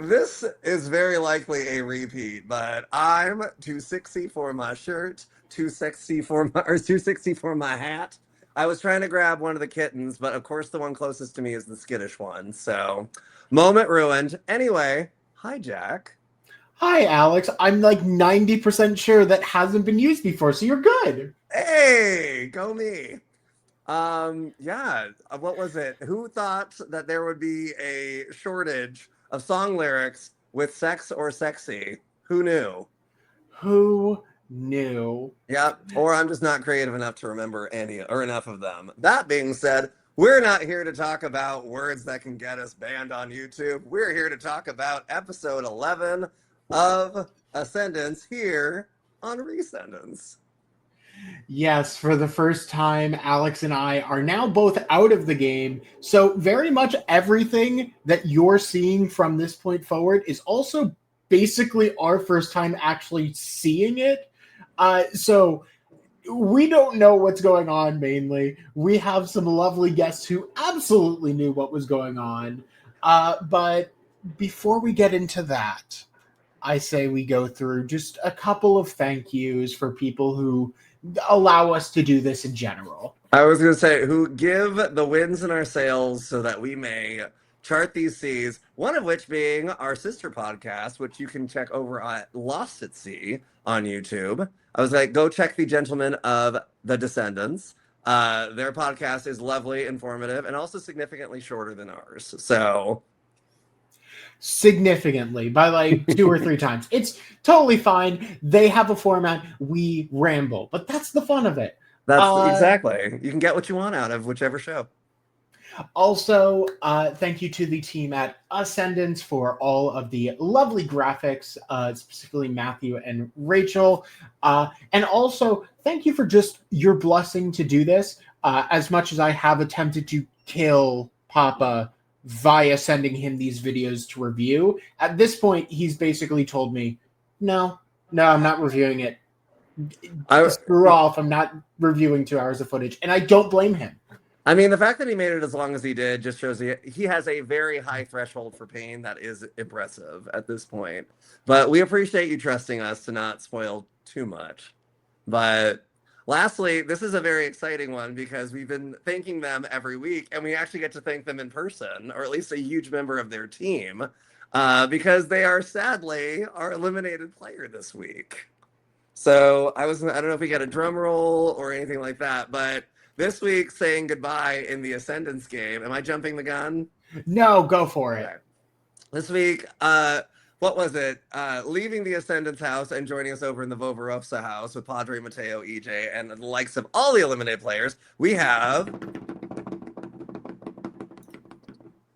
This is very likely a repeat, but I'm too sexy for my shirt, too sexy for my hat. I was trying to grab one of the kittens, but of course the one closest to me is the skittish one. So, moment ruined. Anyway, hi Jack. Hi, Alex. I'm like 90% sure that hasn't been used before, so you're good. Hey, go me. Yeah, what was it? Who thought that there would be a shortage of song lyrics with sex or sexy? Who knew? Who knew? Yep. Or I'm just not creative enough to remember any or enough of them. That being said, we're not here to talk about words that can get us banned on YouTube. We're here to talk about episode 11 of Ascendance here on Recendance. Yes, for the first time, Alex and I are now both out of the game. So, very much everything that you're seeing from this point forward is also basically our first time actually seeing it. So, we don't know what's going on mainly. We have some lovely guests who absolutely knew what was going on. But before we get into that, I say we go through just a couple of thank yous for people who allow us to do this in general. I was going to say, who give the wins in our sails so that we may chart these seas, one of which being our sister podcast, which you can check over at Lost at Sea on YouTube. I was like, go check the Gentlemen of the Descendants. Their podcast is lovely, informative, and also significantly shorter than ours. So Significantly by like two or three times. It's totally fine. They have a format. We ramble, but that's the fun of it. that's exactly. You can get what you want out of whichever show. Also, thank you to the team at Ascendance for all of the lovely graphics, specifically Matthew and Rachel. And also, thank you for just your blessing to do this. As much as I have attempted to kill Papa via sending him these videos to review, at this point, he's basically told me, no, I'm not reviewing it. Screw off. I'm not reviewing 2 hours of footage. And I don't blame him. I mean, the fact that he made it as long as he did just shows he has a very high threshold for pain that is impressive at this point. But we appreciate you trusting us to not spoil too much. But lastly, this is a very exciting one because we've been thanking them every week, and we actually get to thank them in person, or at least a huge member of their team, because they are sadly our eliminated player this week. So I don't know if we get a drum roll or anything like that, but this week saying goodbye in the Ascendance game. Am I jumping the gun? No, go for it. Okay. This week, what was it? Leaving the Ascendance house and joining us over in the Vovarosa house with Padre Mateo, EJ, and the likes of all the eliminated players, we have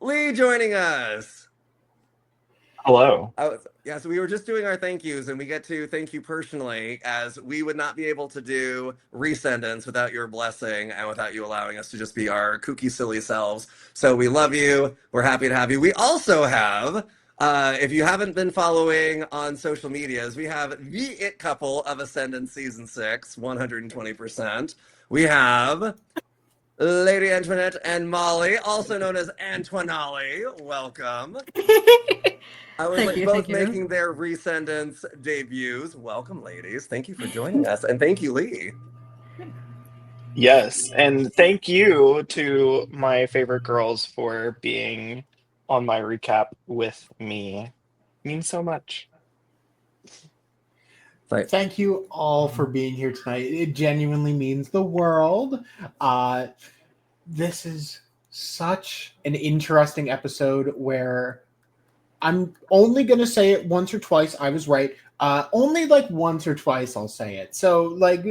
Lee joining us. Hello. So we were just doing our thank yous, and we get to thank you personally, as we would not be able to do Recendance without your blessing and without you allowing us to just be our kooky, silly selves. So we love you. We're happy to have you. We also have, if you haven't been following on social medias, we have the it couple of Ascendance Season 6, 120%. We have Lady Antoinette and Molly, also known as Antoinali. Welcome. I was both making their Recendance debuts. Welcome, ladies. Thank you for joining us. And thank you, Lee. Yes, and thank you to my favorite girls for being on my recap with me. It means so much. Thank you all for being here tonight. It genuinely means the world. This is such an interesting episode where I'm only going to say it once or twice. I was right. Only like once or twice I'll say it. So like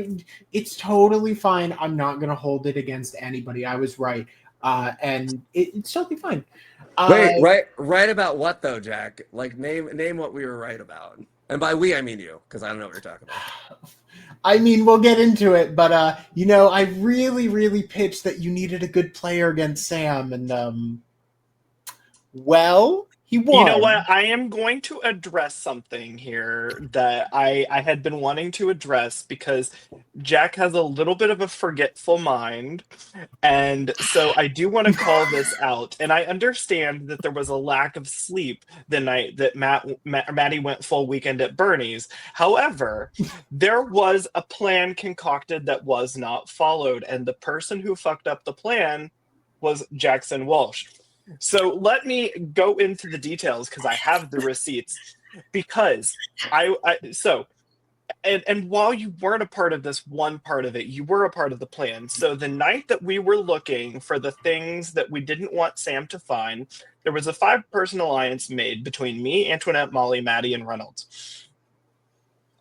it's totally fine. I'm not going to hold it against anybody. I was right. And it's totally fine. Wait, right about what though, Jack? Like name what we were right about. And by we, I mean you, because I don't know what you're talking about. I mean, we'll get into it, but I really pitched that you needed a good player against Sam, and well, He won. You know what? I am going to address something here that I had been wanting to address because Jack has a little bit of a forgetful mind. And so I do want to call this out. And I understand that there was a lack of sleep the night that Maddie went full weekend at Bernie's. However, there was a plan concocted that was not followed. And the person who fucked up the plan was Jackson Walsh. So let me go into the details because I have the receipts. Because and while you weren't a part of this one part of it, you were a part of the plan. So the night that we were looking for the things that we didn't want Sam to find, there was a 5-person alliance made between me, Antoinette, Molly, Maddie, and Reynolds.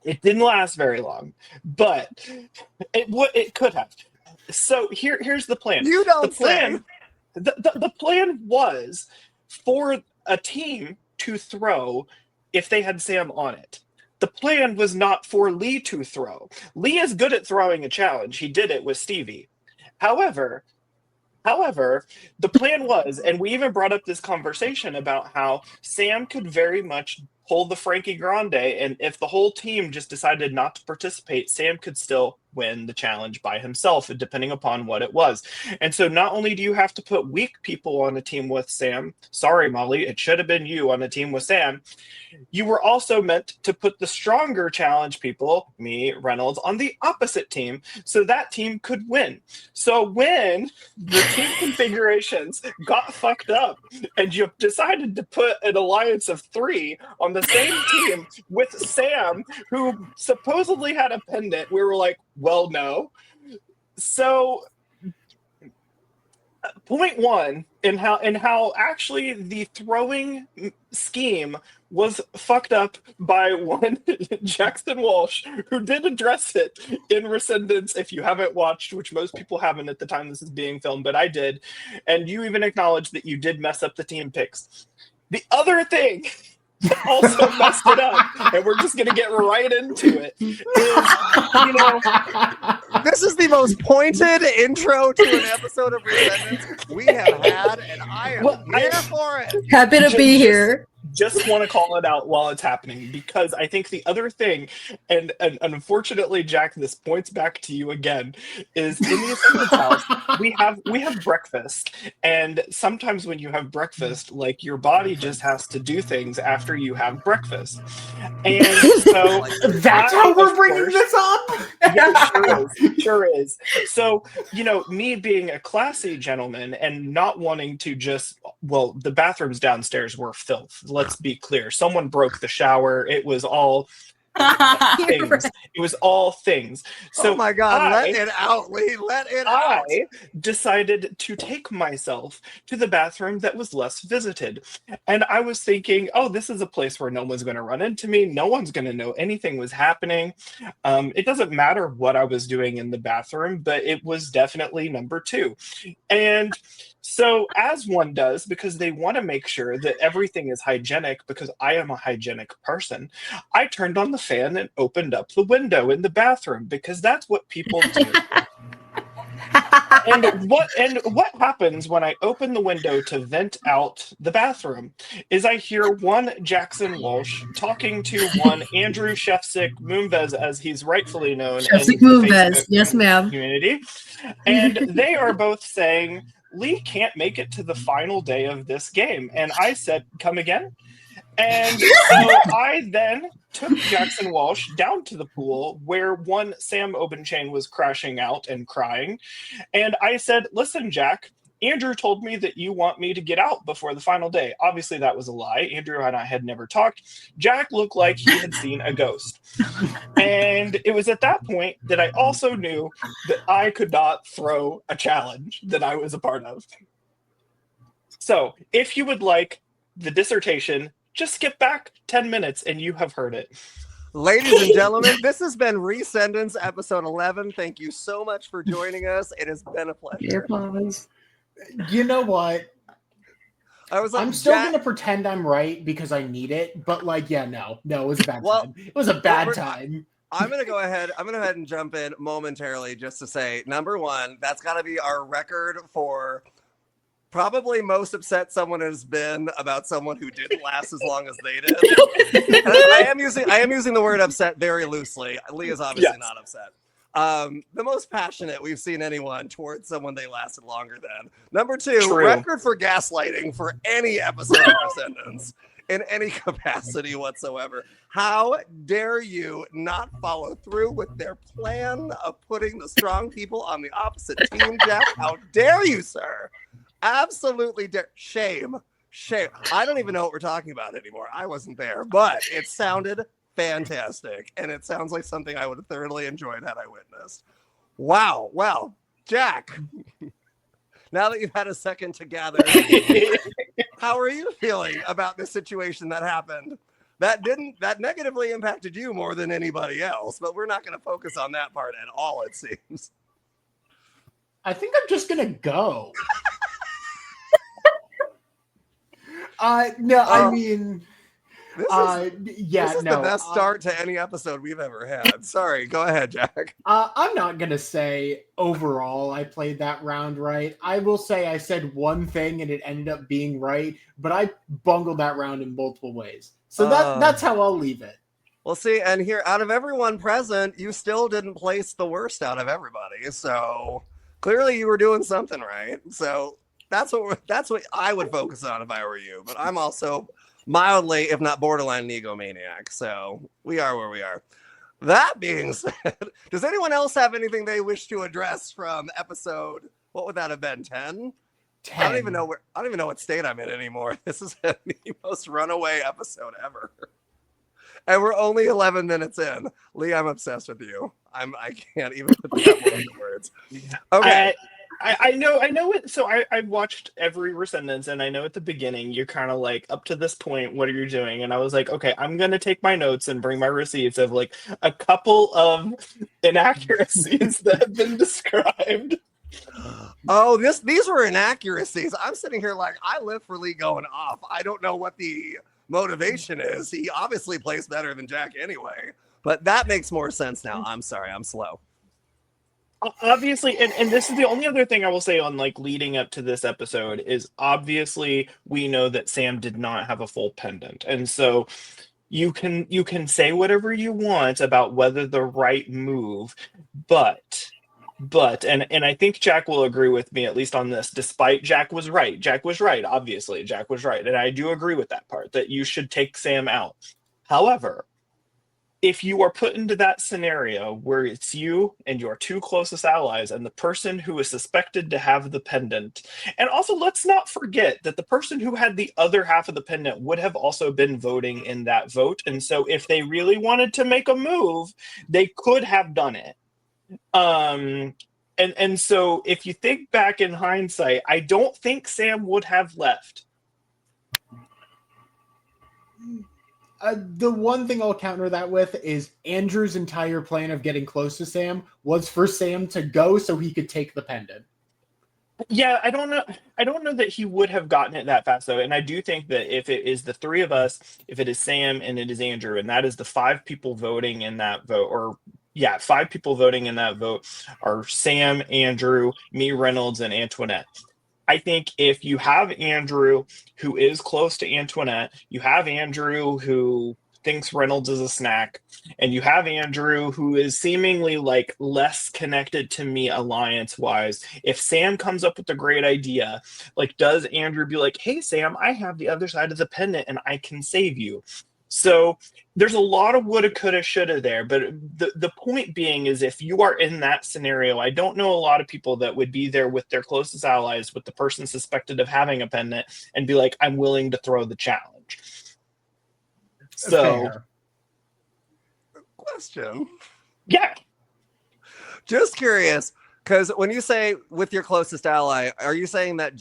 It didn't last very long, but it could have. So here's the plan. You don't the plan. The plan was for a team to throw if they had Sam on it. The plan was not for Lee to throw. Lee is good at throwing a challenge. He did it with Stevie. However, the plan was, and we even brought up this conversation about how Sam could very much pull the Frankie Grande, and if the whole team just decided not to participate, Sam could still win the challenge by himself, depending upon what it was. And so not only do you have to put weak people on a team with Sam, sorry, Molly, it should have been you on a team with Sam, you were also meant to put the stronger challenge people, me, Reynolds, on the opposite team so that team could win. So when the team configurations got fucked up and you decided to put an alliance of 3 on the same team with Sam, who supposedly had a pendant, we were like, well, no. So point one in how actually the throwing scheme was fucked up by one Jackson Walsh, who did address it in Recendance, if you haven't watched, which most people haven't at the time this is being filmed, but I did, and you even acknowledged that you did mess up the team picks. The other thing that also messed it up, and we're just gonna get right into it, is, This is the most pointed intro to an episode of Recendance we have had, and I am here for it. Happy to be here. Just want to call it out while it's happening, because I think the other thing, and unfortunately, Jack, this points back to you again, is in the Ascendance house, we have breakfast, and sometimes when you have breakfast, like, your body just has to do things after you have breakfast, and so that's how we're bringing this up. Yeah, sure is. So, me being a classy gentleman and not wanting to just, well, the bathrooms downstairs were filth. Let's be clear. Someone broke the shower. It was all things. Right. It was all things. So oh my God, let it out, Lee. Let it out. I decided to take myself to the bathroom that was less visited. And I was thinking, oh, this is a place where no one's going to run into me. No one's going to know anything was happening. It doesn't matter what I was doing in the bathroom, but it was definitely number 2. And so, as one does, because they want to make sure that everything is hygienic, because I am a hygienic person, I turned on the fan and opened up the window in the bathroom, because that's what people do. And what happens when I open the window to vent out the bathroom is I hear one Jackson Walsh talking to one Andrew Shefsick Moonves, as he's rightfully known in the Moonves, yes, ma'am, community, and they are both saying, Lee can't make it to the final day of this game. And I said, come again? And so I then took Jackson Walsh down to the pool where one Sam Obenchain was crashing out and crying. And I said, listen, Jack, Andrew told me that you want me to get out before the final day. Obviously, that was a lie. Andrew and I had never talked. Jack looked like he had seen a ghost. And it was at that point that I also knew that I could not throw a challenge that I was a part of. So, if you would like the dissertation, just skip back 10 minutes and you have heard it. Ladies and gentlemen, this has been Recendance episode 11. Thank you so much for joining us. It has been a pleasure. You know what? I'm still Jack... going to pretend I'm right because I need it, but no, it was a bad time. It was a bad time. I'm going to go ahead and jump in momentarily just to say, number one, that's got to be our record for probably most upset someone has been about someone who didn't last as long as they did. And I am using the word upset very loosely. Lee is obviously not upset. The most passionate we've seen anyone towards someone they lasted longer than. Number 2, record for gaslighting for any episode of Ascendance in any capacity whatsoever. How dare you not follow through with their plan of putting the strong people on the opposite team, Jack? How dare you, sir? Absolutely dare. Shame. I don't even know what we're talking about anymore. I wasn't there, but it sounded fantastic, and it sounds like something I would have thoroughly enjoyed had I witnessed. Wow. Well, Jack, now that you've had a second to gather, how are you feeling about this situation that happened? That negatively impacted you more than anybody else, but we're not going to focus on that part at all, it seems. I think I'm just gonna go. No, I mean, This is the best start to any episode we've ever had. Sorry, go ahead, Jack. I'm not gonna say overall I played that round right. I will say I said one thing and it ended up being right, but I bungled that round in multiple ways. So that's how I'll leave it. Well, see, and here, out of everyone present, you still didn't place the worst out of everybody. So clearly, you were doing something right. So that's what I would focus on if I were you. But I'm also mildly, if not borderline, an egomaniac. So we are where we are. That being said, does anyone else have anything they wish to address from episode? What would that have been? 10? 10. I don't even know what state I'm in anymore. This is the most runaway episode ever. And we're only 11 minutes in. Lee, I'm obsessed with you. I can't even put that into words. Okay. I know it. So I watched every Recendance, and I know at the beginning you're kind of like, up to this point, what are you doing? And I was like, okay, I'm gonna take my notes and bring my receipts of like a couple of inaccuracies that have been described. Oh, these were inaccuracies. I'm sitting here like I live for Lee going off. I don't know what the motivation is. He obviously plays better than Jack anyway, but that makes more sense now. I'm sorry, I'm slow. Obviously, and this is the only other thing I will say on like leading up to this episode is obviously we know that Sam did not have a full pendant, and so you can say whatever you want about whether the right move, but and I think Jack will agree with me at least on this. Despite Jack was right, obviously Jack was right, and I do agree with that part that you should take Sam out. However, if you are put into that scenario where it's you and your two closest allies and the person who is suspected to have the pendant, and also let's not forget that the person who had the other half of the pendant would have also been voting in that vote, and so if they really wanted to make a move, they could have done it. And so if you think back in hindsight, I don't think Sam would have left. The one thing I'll counter that with is Andrew's entire plan of getting close to Sam was for Sam to go so he could take the pendant. Yeah, I don't know that he would have gotten it that fast though. And I do think that if it is the three of us, if it is Sam and it is Andrew, and that is the 5 people voting in that vote, or yeah, 5 people voting in that vote are Sam, Andrew, me, Reynolds, and Antoinette. I think if you have Andrew who is close to Antoinette, you have Andrew who thinks Reynolds is a snack, and you have Andrew who is seemingly like less connected to me alliance wise. If Sam comes up with a great idea, like does Andrew be like, hey Sam, I have the other side of the pendant and I can save you. So there's a lot of woulda, coulda, shoulda there. But the point being is if you are in that scenario, I don't know a lot of people that would be there with their closest allies, with the person suspected of having a pendant, and be like, I'm willing to throw the challenge. So, question. Yeah. Just curious, because when you say with your closest ally, are you saying that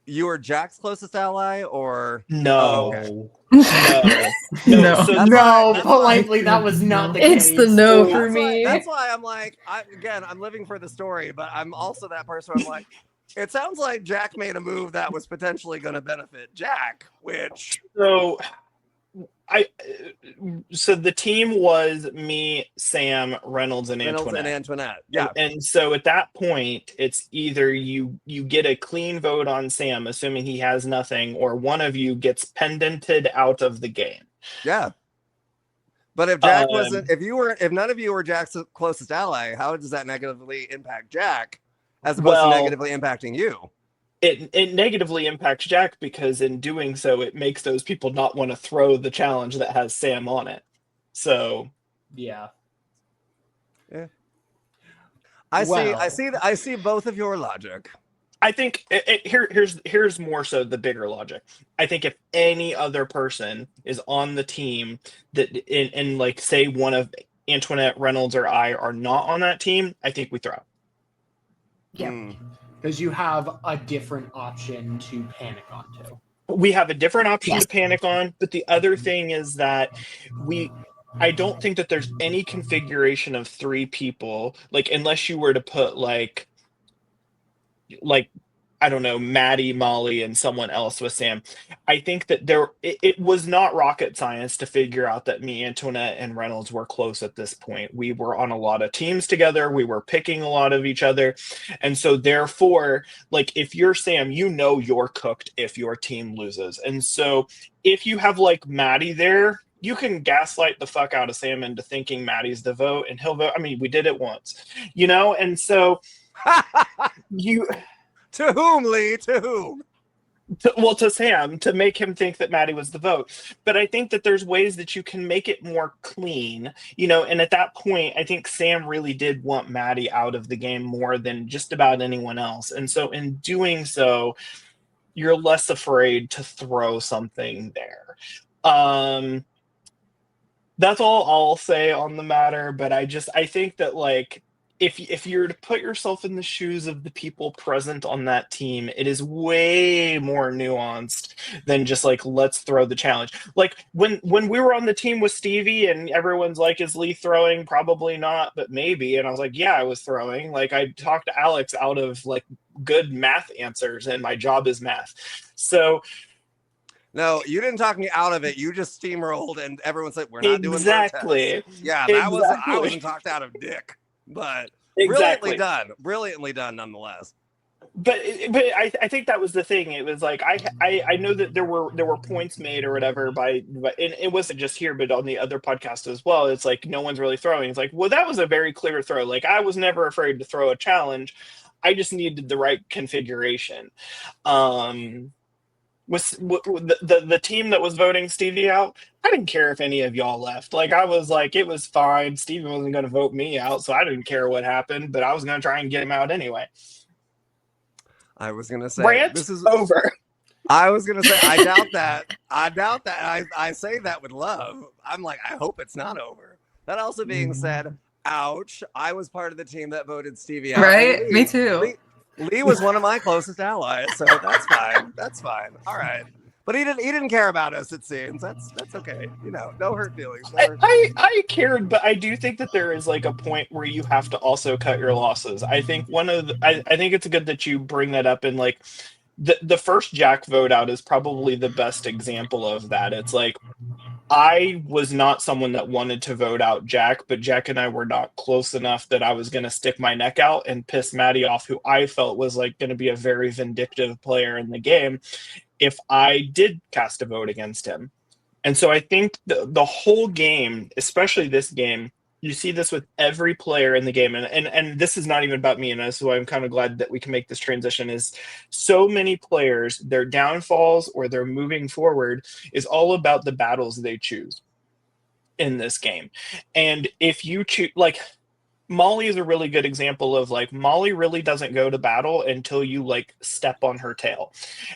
you were Jack's closest ally, or no? Oh, okay. No. No, politely, that was not the case. It's the no That's for me. That's why I'm like, I'm living for the story, but I'm also that person where I'm like, it sounds like Jack made a move that was potentially going to benefit Jack, which... So, so the team was me, Sam, Reynolds, and Reynolds Antoinette. and Antoinette. Yeah. And so at that point, it's either you get a clean vote on Sam, assuming he has nothing, or one of you gets pendented out of the game. Yeah. But if Jack wasn't, if none of you were Jack's closest ally, how does that negatively impact Jack as opposed to negatively impacting you? It negatively impacts Jack because in doing so, it makes those people not want to throw the challenge that has Sam on it. So Yeah. I see both of your logic. I think here's more so the bigger logic. I think if any other person is on the team that in like say one of Antoinette, Reynolds, or I are not on that team, I think we throw. Yeah. Because you have a different option to panic onto. We have a different option Yes. to panic on, but the other thing is that I don't think that there's any configuration of 3 people, like unless you were to put like I don't know, Maddie, Molly, and someone else with Sam. I think that it was not rocket science to figure out that me, Antoinette, and Reynolds were close at this point. We were on a lot of teams together. We were picking a lot of each other. And so therefore, like if you're Sam, you know you're cooked if your team loses. And so if you have like Maddie there, you can gaslight the fuck out of Sam into thinking Maddie's the vote and he'll vote. I mean, we did it once, you know? And so you... To whom, Lee? To whom? To Sam, to make him think that Maddie was the vote. But I think that there's ways that you can make it more clean, you know, and at that point, I think Sam really did want Maddie out of the game more than just about anyone else. And so in doing so, you're less afraid to throw something there. That's all I'll say on the matter, but I think that like if you're to put yourself in the shoes of the people present on that team, it is way more nuanced than just like let's throw the challenge. Like when we were on the team with Stevie and everyone's like, is Lee throwing? Probably not, but maybe. And I was like, yeah, I was throwing. Like I talked to Alex out of like good math answers, and my job is math. So no, you didn't talk me out of it. You just steamrolled, and everyone's like, "We're not doing exactly. Yeah, that was I wasn't talked out of dick, but brilliantly done nonetheless. But I think that was the thing. It was like I know that there were points made or whatever and it wasn't just here, but on the other podcast as well. It's like no one's really throwing. It's like, well, that was a very clear throw. Like I was never afraid to throw a challenge. I just needed the right configuration. Was the team that was voting Stevie out, I didn't care if any of y'all left. Like I was like, it was fine. Stevie wasn't going to vote me out, so I didn't care what happened, but I was going to try and get him out anyway. I was going to say this is over. I was going to say I doubt that. I say that with love. I'm like, I hope it's not over. That also being said, ouch, I was part of the team that voted Stevie out. Right? Me too. Lee was one of my closest allies, so that's fine. That's fine. All right. But he didn't care about us, it seems. That's okay. You know, no hurt feelings. I cared, but I do think that there is like a point where you have to also cut your losses. I think I think it's good that you bring that up, and like the first Jack vote out is probably the best example of that. It's like I was not someone that wanted to vote out Jack, but Jack and I were not close enough that I was going to stick my neck out and piss Maddie off, who I felt was like going to be a very vindictive player in the game if I did cast a vote against him. And so I think the whole game, especially this game, you see this with every player in the game. And this is not even about me, and that's why I'm kind of glad that we can make this transition, is so many players, their downfalls or their moving forward is all about the battles they choose in this game. And if you choose, like, Molly is a really good example of like Molly really doesn't go to battle until you like step on her tail.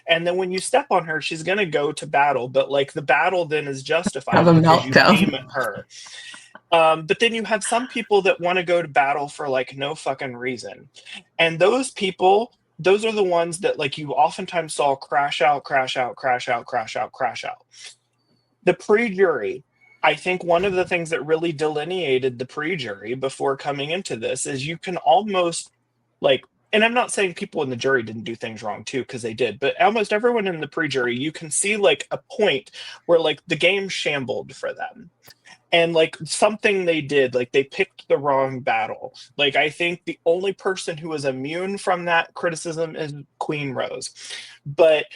And then when you step on her, she's going to go to battle, but like the battle then is justified because you aim at her. But then you have some people that want to go to battle for like no fucking reason. And those people, those are the ones that like you oftentimes saw crash out. The pre-jury, I think one of the things that really delineated the pre-jury before coming into this is you can almost like, and I'm not saying people in the jury didn't do things wrong too, because they did, but almost everyone in the pre-jury, you can see like a point where like the game shambled for them. And like something they did, like they picked the wrong battle. Like I think the only person who is immune from that criticism is Queen Rose. But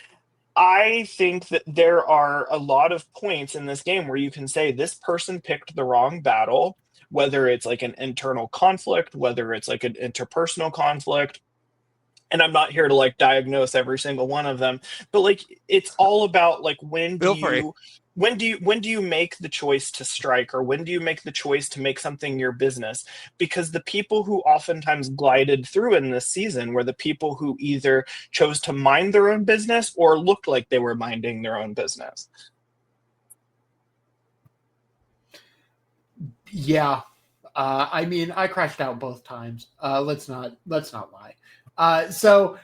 I think that there are a lot of points in this game where you can say this person picked the wrong battle, whether it's like an internal conflict, whether it's like an interpersonal conflict. And I'm not here to like diagnose every single one of them, but like it's all about like Feel free. when do you make the choice to strike, or when do you make the choice to make something your business? Because the people who oftentimes glided through in this season were the people who either chose to mind their own business or looked like they were minding their own business. Yeah. I mean, I crashed out both times. Let's not lie. So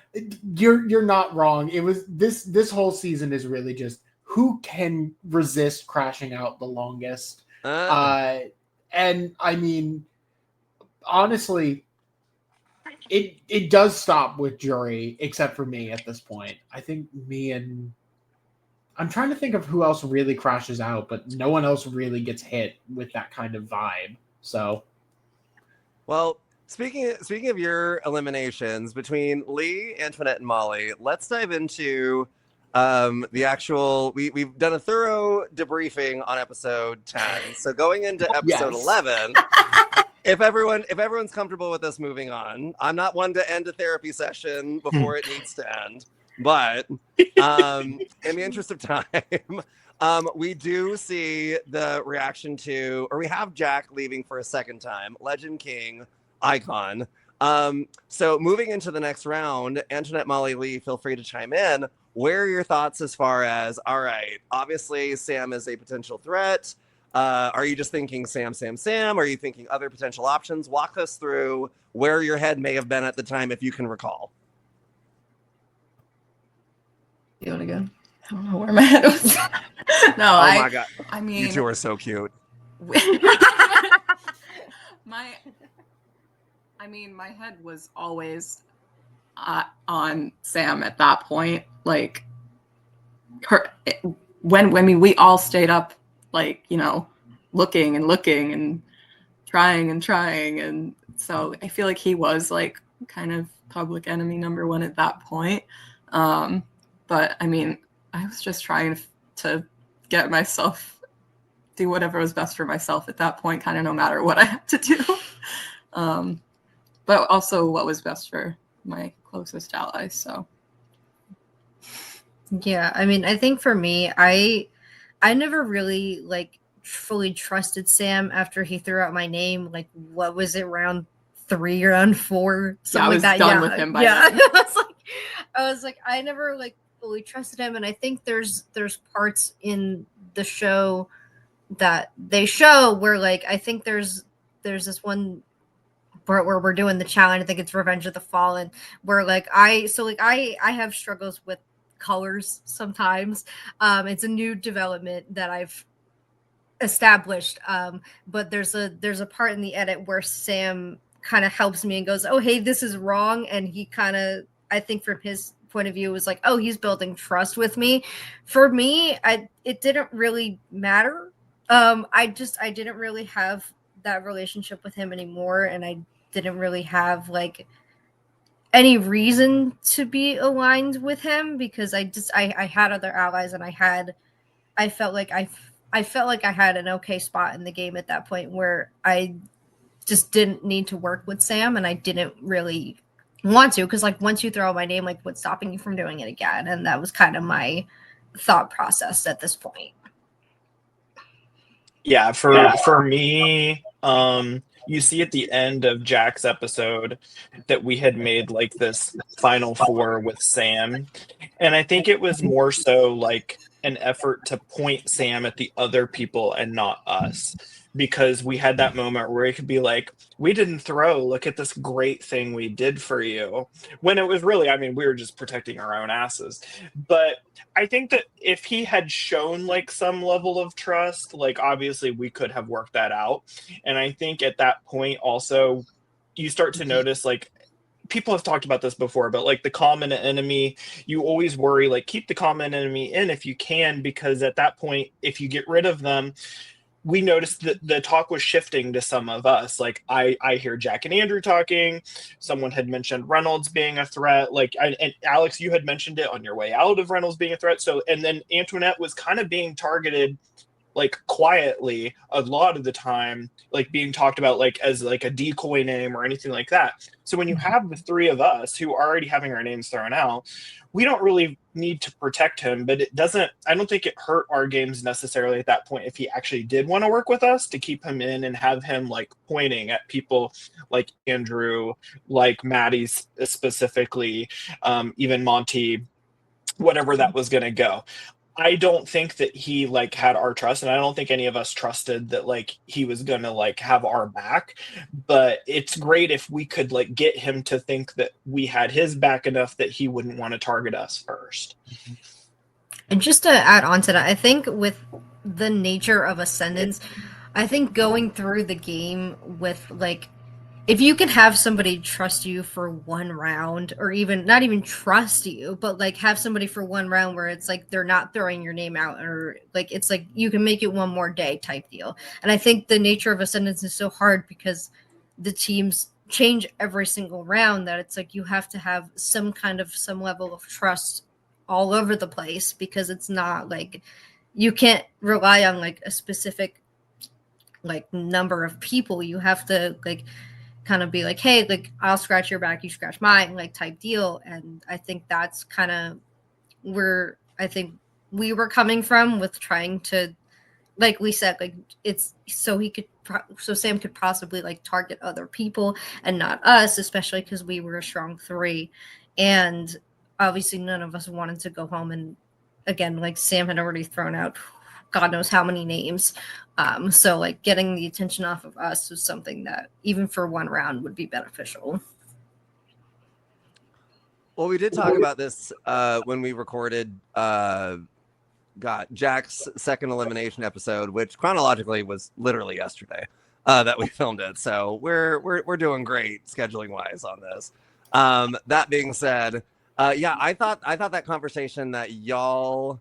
you're not wrong. It was this whole season is really just who can resist crashing out the longest. And I mean, honestly, it does stop with Jury, except for me at this point. I think me and I'm trying to think of who else really crashes out, but no one else really gets hit with that kind of vibe. So, well, speaking of your eliminations between Lee, Antoinette, and Molly, let's dive into the actual. We've done a thorough debriefing on episode 10. So going into episode 11, if everyone's comfortable with us moving on, I'm not one to end a therapy session before it needs to end. But in the interest of time, we do see the reaction to, or we have Jack leaving for a second time, Legend King, icon. So moving into the next round, Antoinette, Molly, Lee, feel free to chime in. Where are your thoughts as far as, all right, obviously Sam is a potential threat. Are you just thinking Sam? Are you thinking other potential options? Walk us through where your head may have been at the time, if you can recall. Do it again. I don't know where my head was. No, my God. I mean, You two are so cute. my head was always on Sam at that point. Like we all stayed up, like, you know, looking and trying, and so I feel like he was like kind of public enemy number one at that point. But I mean, I was just trying to get myself, do whatever was best for myself at that point, kind of no matter what I had to do. But also what was best for my closest allies. So. Yeah, I mean, I think for me, I never really like fully trusted Sam after he threw out my name. Like, what was it, round 3 or round 4? Something I was like that. done with him by then. I was like, I never like fully trusted him, and I think there's parts in the show that they show where like I think there's this one part where we're doing the challenge. I think it's Revenge of the Fallen, where like I have struggles with colors sometimes. It's a new development that I've established, but there's a part in the edit where Sam kind of helps me and goes, oh hey, this is wrong, and he kind of, I think from his point of view, was like, oh, he's building trust with me. For me, it didn't really matter. I didn't really have that relationship with him anymore, and I didn't really have like any reason to be aligned with him, because I had other allies, and I felt like I had an okay spot in the game at that point where I just didn't need to work with Sam, and I didn't really want to, because like once you throw out my name, like what's stopping you from doing it again? And that was kind of my thought process at this point. Yeah, for me, you see at the end of Jack's episode that we had made like this final 4 with Sam, and I think it was more so like an effort to point Sam at the other people and not us, because we had that moment where it could be like, we didn't throw, look at this great thing we did for you, when it was really, I mean, we were just protecting our own asses. But I think that if he had shown like some level of trust, like obviously we could have worked that out. And I think at that point also you start to notice, like, people have talked about this before, but like the common enemy, you always worry, like keep the common enemy in if you can, because at that point, if you get rid of them, we noticed that the talk was shifting to some of us. Like I hear Jack and Andrew talking. Someone had mentioned Reynolds being a threat. Like, and Alex, you had mentioned it on your way out of Reynolds being a threat. So, and then Antoinette was kind of being targeted like quietly a lot of the time, like being talked about like as like a decoy name or anything like that. So when you have the three of us who are already having our names thrown out, we don't really need to protect him, but I don't think it hurt our games necessarily at that point if he actually did want to work with us to keep him in and have him like pointing at people like Andrew, like Maddie specifically, even Monty, whatever that was going to go. I don't think that he like had our trust, and I don't think any of us trusted that like he was gonna like have our back. But it's great if we could like get him to think that we had his back enough that he wouldn't want to target us first. And just to add on to that, I think with the nature of Ascendance, I think going through the game with like, if you can have somebody trust you for one round, or even not even trust you, but like have somebody for one round where it's like they're not throwing your name out, or like it's like you can make it one more day type deal. And I think the nature of Ascendance is so hard because the teams change every single round that it's like you have to have some level of trust all over the place, because it's not like you can't rely on like a specific like number of people. You have to like kind of be like, hey, like I'll scratch your back, you scratch mine, like type deal. And I think that's kind of where I think we were coming from with trying to, like we said, like it's so Sam could possibly like target other people and not us, especially because we were a strong three. And obviously none of us wanted to go home, and again, like Sam had already thrown out God knows how many names. So like getting the attention off of us was something that even for one round would be beneficial. Well, we did talk about this when we recorded Jack's second elimination episode, which chronologically was literally yesterday that we filmed it. So we're doing great scheduling wise on this. That being said, yeah, I thought that conversation that y'all,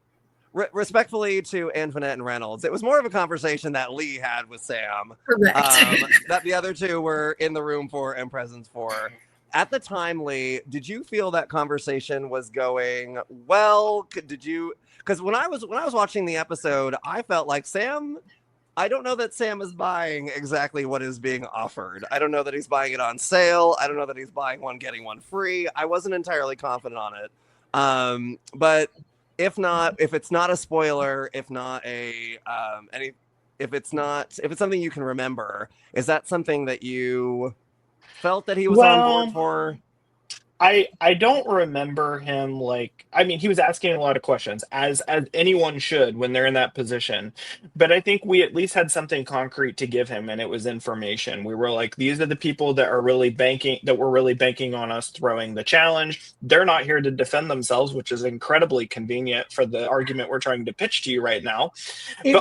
respectfully to Antoinette and Reynolds, it was more of a conversation that Lee had with Sam. Correct. That the other two were in the room for and present for. At the time, Lee, did you feel that conversation was going well? Did you? Because when I was watching the episode, I felt like Sam. I don't know that Sam is buying exactly what is being offered. I don't know that he's buying it on sale. I don't know that he's buying one getting one free. I wasn't entirely confident on it. But if it's not a spoiler, if it's something you can remember, is that something that you felt that he was on board for? I don't remember him like, I mean, he was asking a lot of questions as anyone should when they're in that position, but I think we at least had something concrete to give him, and it was information. We were like, these are the people that were really banking on us throwing the challenge. They're not here to defend themselves, which is incredibly convenient for the argument we're trying to pitch to you right now.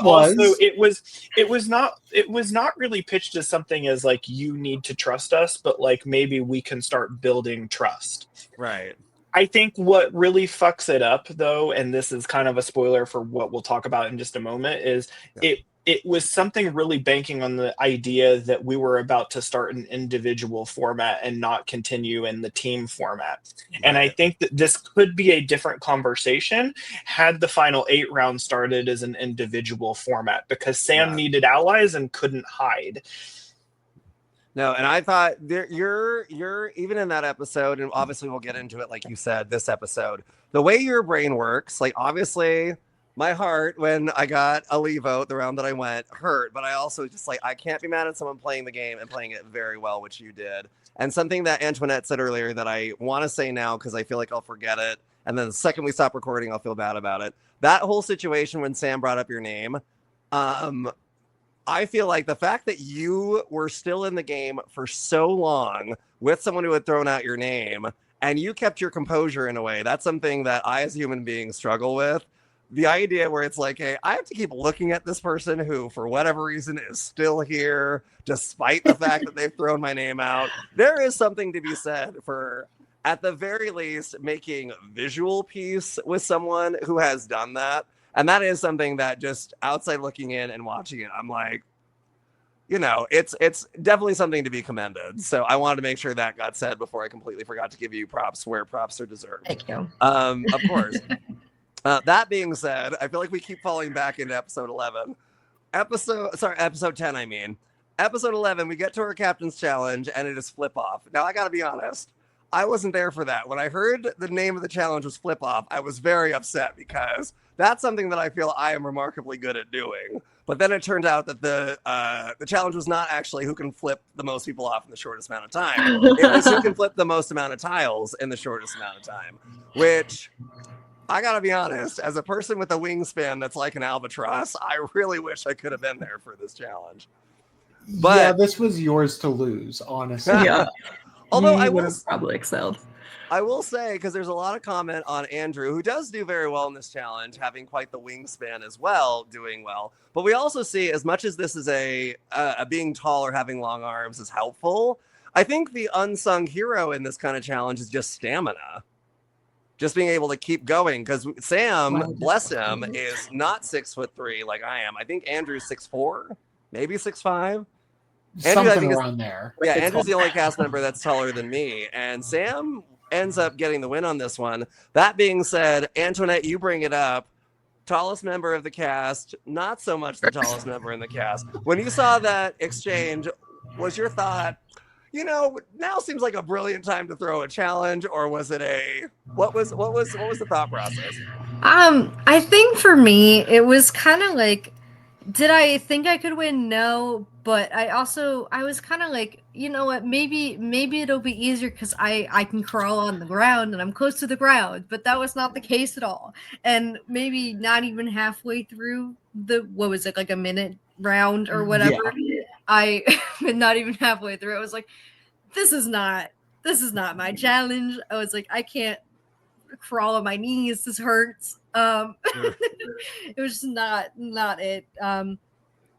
Also it was not really pitched as something as like you need to trust us, but like maybe we can start building trust. Right. I think what really fucks it up, though, and this is kind of a spoiler for what we'll talk about in just a moment, is it was something really banking on the idea that we were about to start an individual format and not continue in the team format. Right. And I think that this could be a different conversation had the final 8 rounds started as an individual format, because Sam needed allies and couldn't hide. No, and I thought you're even in that episode, and obviously we'll get into it, like you said, this episode, the way your brain works, like obviously my heart when I got a Lee vote the round that I went hurt, but I also just like, I can't be mad at someone playing the game and playing it very well, which you did. And something that Antoinette said earlier that I want to say now, because I feel like I'll forget it, and then the second we stop recording, I'll feel bad about it. That whole situation when Sam brought up your name, I feel like the fact that you were still in the game for so long with someone who had thrown out your name and you kept your composure in a way, that's something that I as a human being struggle with. The idea where it's like, hey, I have to keep looking at this person who, for whatever reason, is still here, despite the fact that they've thrown my name out. There is something to be said for, at the very least, making visual peace with someone who has done that. And that is something that just outside looking in and watching it, I'm like, you know, it's definitely something to be commended. So I wanted to make sure that got said before I completely forgot to give you props where props are deserved. Thank you. Of course. That being said, I feel like we keep falling back into episode 11. Episode 10, I mean. Episode 11, we get to our captain's challenge, and it is flip off. Now, I gotta be honest, I wasn't there for that. When I heard the name of the challenge was flip off, I was very upset because that's something that I feel I am remarkably good at doing. But then it turned out that the challenge was not actually who can flip the most people off in the shortest amount of time. It was who can flip the most amount of tiles in the shortest amount of time, which I gotta be honest, as a person with a wingspan that's like an albatross, I really wish I could have been there for this challenge. But yeah, this was yours to lose, honestly. Yeah. although He I would will, have probably excelled. I will say, because there's a lot of comment on Andrew, who does do very well in this challenge, having quite the wingspan as well, doing well. But we also see, as much as this is a being tall or having long arms is helpful, I think the unsung hero in this kind of challenge is just stamina. Just being able to keep going, because Sam, bless him, is not 6'3" like I am. I think Andrew's 6'4", maybe 6'5". Andrew, Something around there. Yeah, Andrew's the only cast member that's taller than me, and Sam ends up getting the win on this one. That being said, Antoinette, you bring it up. Tallest member of the cast, not so much the tallest member in the cast. When you saw that exchange, was your thought, you know, now seems like a brilliant time to throw a challenge, or was it what was the thought process? I think for me, it was kind of like, did I think I could win? No, but I was kind of like, you know what, maybe it'll be easier because I can crawl on the ground and I'm close to the ground, but that was not the case at all. And maybe not even halfway through what was it, like a minute round or whatever, I not even halfway through, I was like, this is not my challenge. I was like, I can't crawl on my knees, this hurts. It was just not it.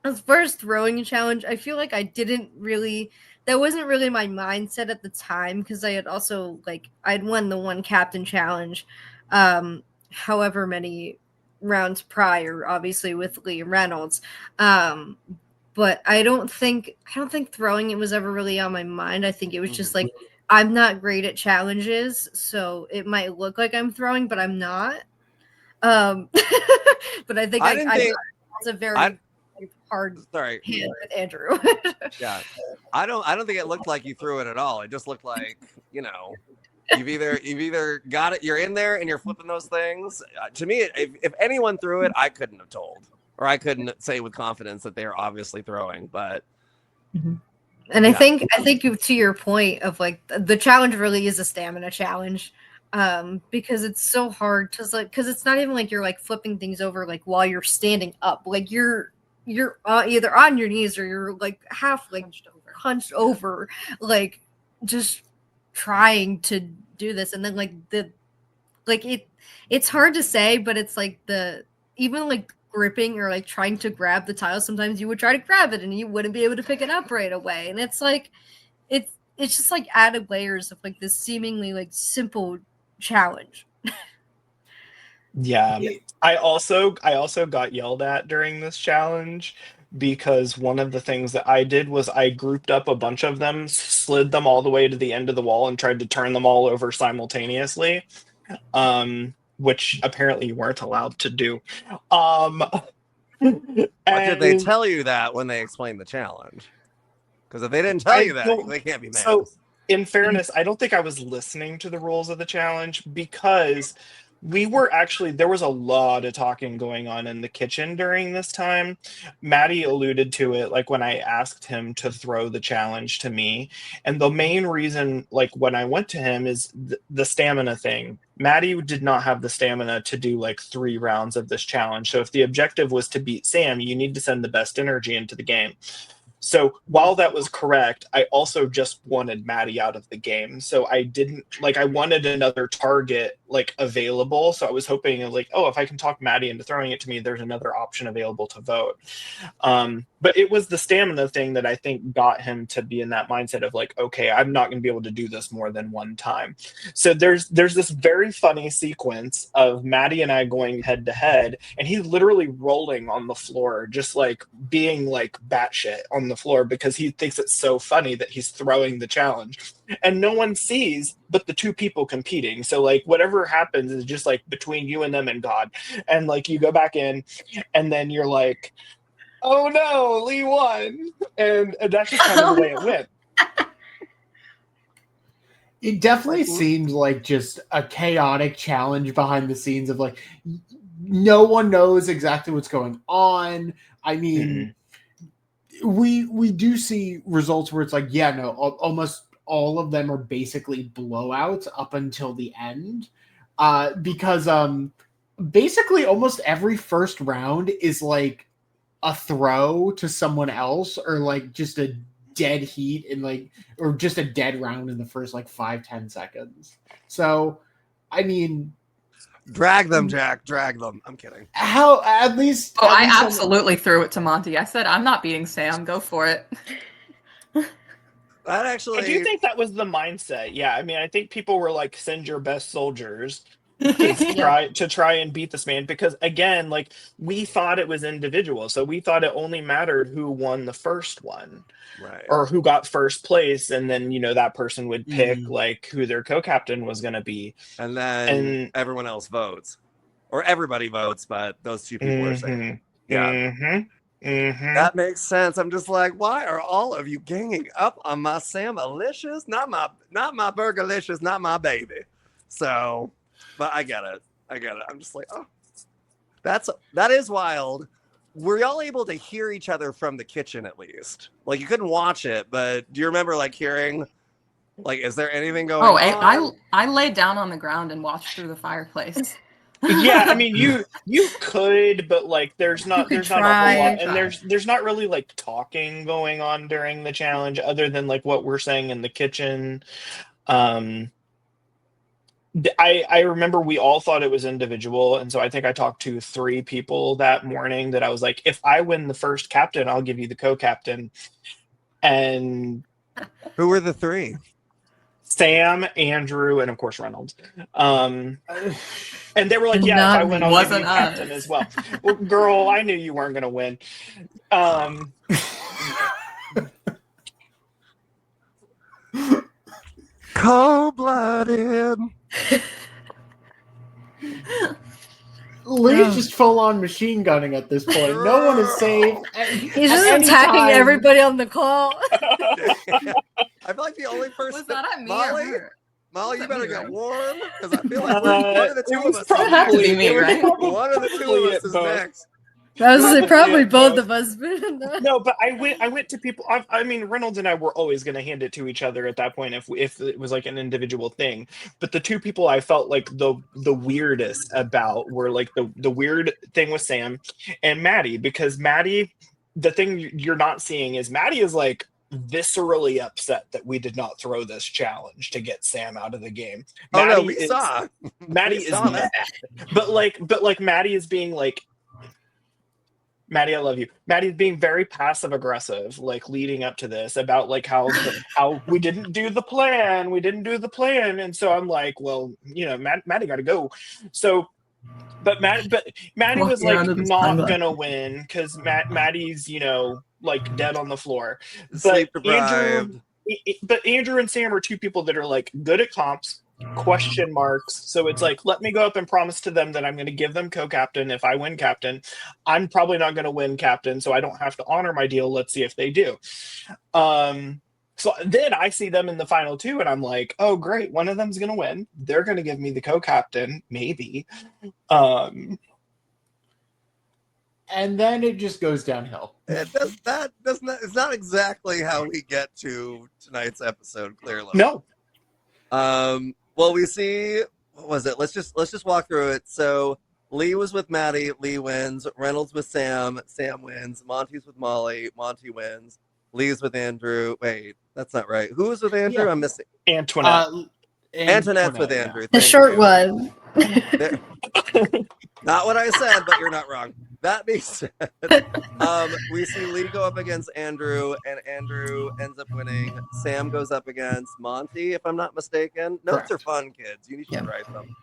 As far as throwing a challenge, I feel like that wasn't really my mindset at the time, because I had also, like, I'd won the one captain challenge however many rounds prior, obviously with Lee Reynolds. But I don't think throwing it was ever really on my mind. I think it was just like, I'm not great at challenges, so it might look like I'm throwing, but I'm not. But I think it's a very hard hand with Andrew. Yeah, I don't think it looked like you threw it at all. It just looked like, you know, you've either got it, you're in there and you're flipping those things. To me, if anyone threw it, I couldn't have told, or I couldn't say with confidence that they're obviously throwing. But and I think to your point of, like, the challenge really is a stamina challenge. Because it's so hard to, like, because it's not even like you're like flipping things over like while you're standing up, like you're either on your knees or you're like half like hunched over, like just trying to do this. And then it's hard to say, but it's like even like gripping or like trying to grab the tile, sometimes you would try to grab it and you wouldn't be able to pick it up right away, and it's like it's just like added layers of like this seemingly like simple challenge. Yeah. I also got yelled at during this challenge because one of the things that I did was I grouped up a bunch of them, slid them all the way to the end of the wall, and tried to turn them all over simultaneously, which apparently you weren't allowed to do. What did they tell you that when they explained the challenge? Because if they didn't tell you that, they can't be mad. So, in fairness, I don't think I was listening to the rules of the challenge, because there was a lot of talking going on in the kitchen during this time. Maddie alluded to it, like, when I asked him to throw the challenge to me. And the main reason, like, when I went to him is the stamina thing. Maddie did not have the stamina to do like 3 rounds of this challenge. So if the objective was to beat Sam, you need to send the best energy into the game. So while that was correct, I also just wanted Maddie out of the game. So I didn't like, I wanted another target like available. So I was hoping like, oh, if I can talk Maddie into throwing it to me, there's another option available to vote. But it was the stamina thing that I think got him to be in that mindset of like, okay, I'm not going to be able to do this more than one time. So there's this very funny sequence of Maddie and I going head to head, and he's literally rolling on the floor, just like being like batshit on the floor because he thinks it's so funny that he's throwing the challenge. And no one sees but the two people competing. So like whatever happens is just like between you and them and God. And like you go back in and then you're like, oh no, Lee won. And that's just kind of the way it went. It definitely seemed like just a chaotic challenge behind the scenes of like no one knows exactly what's going on. I mean, we do see results where it's like, yeah, no, almost all of them are basically blowouts up until the end. Because basically almost every first round is like a throw to someone else or like just a dead heat in like or just a dead round in the first like 5-10 seconds. So I mean, drag them, Jack, drag them. I'm kidding. How at least I absolutely threw it to Monty. I said I'm not beating Sam, go for it. That actually, I do think that was the mindset. Yeah, I mean, I think people were like, send your best soldiers to try and beat this man, because again, like we thought it was individual, so we thought it only mattered who won the first one, right, or who got first place, and then that person would pick like who their co-captain was going to be, and then everyone else votes, or everybody votes, but those two people are saying, that makes sense. I'm just like, why are all of you ganging up on my Sam-alicious? Not my Burgerlicious, not my baby. So. But I get it. I'm just like, oh, that is wild. Were y'all able to hear each other from the kitchen at least? Like you couldn't watch it, but do you remember like hearing, like, is there anything going on? I laid down on the ground and watched through the fireplace. Yeah, I mean you could, but like there's not a whole lot, and there's not really like talking going on during the challenge other than like what we're saying in the kitchen. I remember we all thought it was individual, and so I think I talked to 3 people that morning that I was like, if I win the first captain, I'll give you the co-captain. And who were the 3? Sam, Andrew, and of course Reynolds. And they were like, yeah, if I win, I'll give you captain as well. Well, girl, I knew you weren't gonna win. Cold-blooded. Lee's just full on machine gunning at this point. No one is safe. He's just attacking everybody on the call. I feel like the only person. Was that at me Molly? or her? Molly, you better get warm, because I feel like one of the two of us. It had to be me, right? One of the two of us is next. I was probably both of us. No, but I went to people. I mean, Reynolds and I were always going to hand it to each other at that point if it was like an individual thing. But the 2 people I felt like the weirdest about were like the weird thing with Sam and Maddie, because Maddie, the thing you're not seeing is Maddie is like viscerally upset that we did not throw this challenge to get Sam out of the game. We saw. Maddie is mad, but like Maddie is being like, Maddie, I love you. Maddie's being very passive aggressive, like leading up to this, about like how we didn't do the plan. And so I'm like, well, Maddie got to go. So, but Maddie was like not gonna win because Maddie's like dead on the floor. But Andrew and Sam are 2 people that are like good at comps. Question marks. So it's like, let me go up and promise to them that I'm going to give them co-captain if I win captain. I'm probably not going to win captain, so I don't have to honor my deal. Let's see if they do. So then I see them in the final 2, and I'm like, oh great, one of them's going to win. They're going to give me the co-captain, maybe. And then it just goes downhill. It's not exactly how we get to tonight's episode, clearly. No. Well, we see, what was it? Let's just walk through it. So Lee was with Maddie, Lee wins. Reynolds with Sam, Sam wins. Monty's with Molly, Monty wins. Lee's with Andrew. Wait, that's not right. Who was with Andrew? Yeah. I'm missing. Antoinette. Antoinette's with yeah. Andrew. The Thank short you. one. There- Not what I said, but you're not wrong. That being said, we see Lee go up against Andrew, and Andrew ends up winning. Sam goes up against Monty, if I'm not mistaken. Notes are Correct. fun, kids. You should Yeah. write them.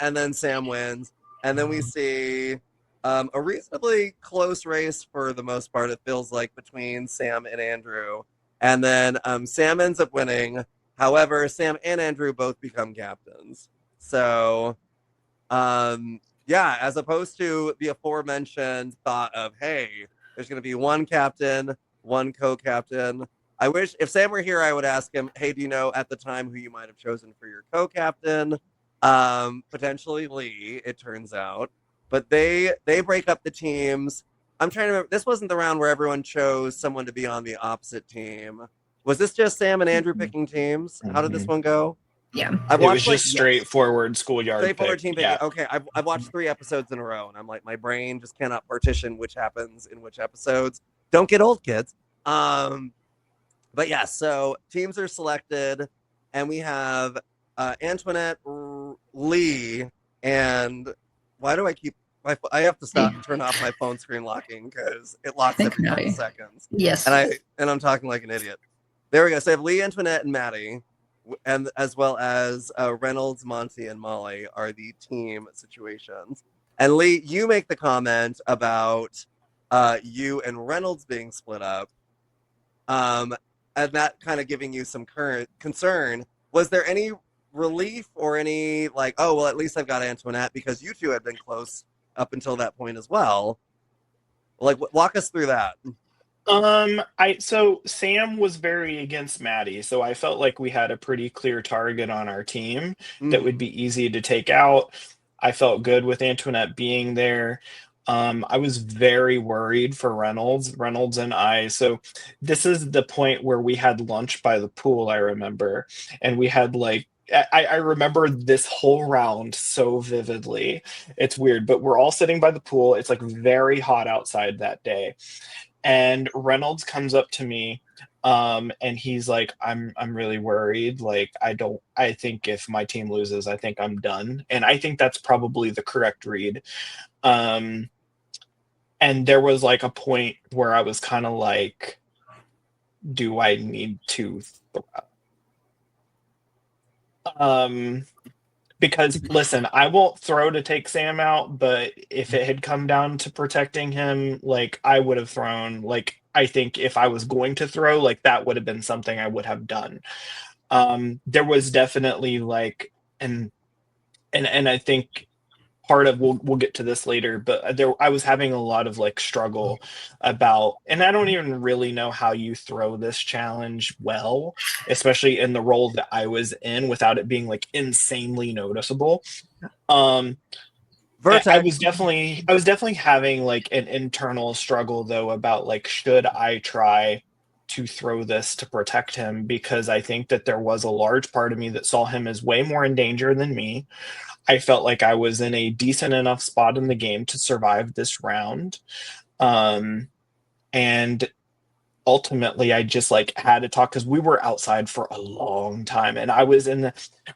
And then Sam wins. And then we see a reasonably close race for the most part, it feels like, between Sam and Andrew. And then Sam ends up winning. However, Sam and Andrew both become captains. So, yeah, as opposed to the aforementioned thought of, hey, there's going to be one captain, one co-captain. I wish if Sam were here, I would ask him, hey, do you know at the time who you might have chosen for your co-captain? Potentially Lee, it turns out. But they break up the teams. I'm trying to remember. This wasn't the round where everyone chose someone to be on the opposite team. Was this just Sam and Andrew picking teams? How did this one go? Yeah. I've It was watched just straightforward schoolyard straightforward pick. team picking. Yeah. Okay, I've watched 3 episodes in a row, and I'm like, my brain just cannot partition which happens in which episodes. Don't get old, kids. But yeah, so teams are selected, and we have Antoinette, Lee, and why do I keep I have to turn off my phone screen locking because it locks every 10 Maddie. seconds. Yes. And I'm talking like an idiot. There we go. So I have Lee, Antoinette, and Maddie, and as well as Reynolds, Monty, and Molly are the team situations. And Lee, you make the comment about you and Reynolds being split up, and that kind of giving you some current concern. Was there any relief or any like, oh well, at least I've got Antoinette, because you two had been close up until that point as well? Like, walk us through that. So Sam was very against Maddie, so I felt like we had a pretty clear target on our team that would be easy to take out. I felt good with Antoinette being there. I was very worried for Reynolds and I. So this is the point where we had lunch by the pool, I remember, and we had like I remember this whole round so vividly. It's weird, but we're all sitting by the pool. It's like very hot outside that day. And Reynolds comes up to me, and he's like, I'm really worried. Like, I think if my team loses, I think I'm done. And I think that's probably the correct read. And there was like a point where I was kind of like, do I need to because listen, I won't throw to take Sam out, but if it had come down to protecting him, like I would have thrown. Like I think if I was going to throw, like that would have been something I would have done. There was definitely like and I think part of we'll get to this later, but I was having a lot of like struggle about, and I don't even really know how you throw this challenge well, especially in the role that I was in without it being like insanely noticeable. Vertex. I was definitely having like an internal struggle though about like, should I try to throw this to protect him, because I think that there was a large part of me that saw him as way more in danger than me. I felt like I was in a decent enough spot in the game to survive this round. And ultimately I just like had to talk, because we were outside for a long time, and I was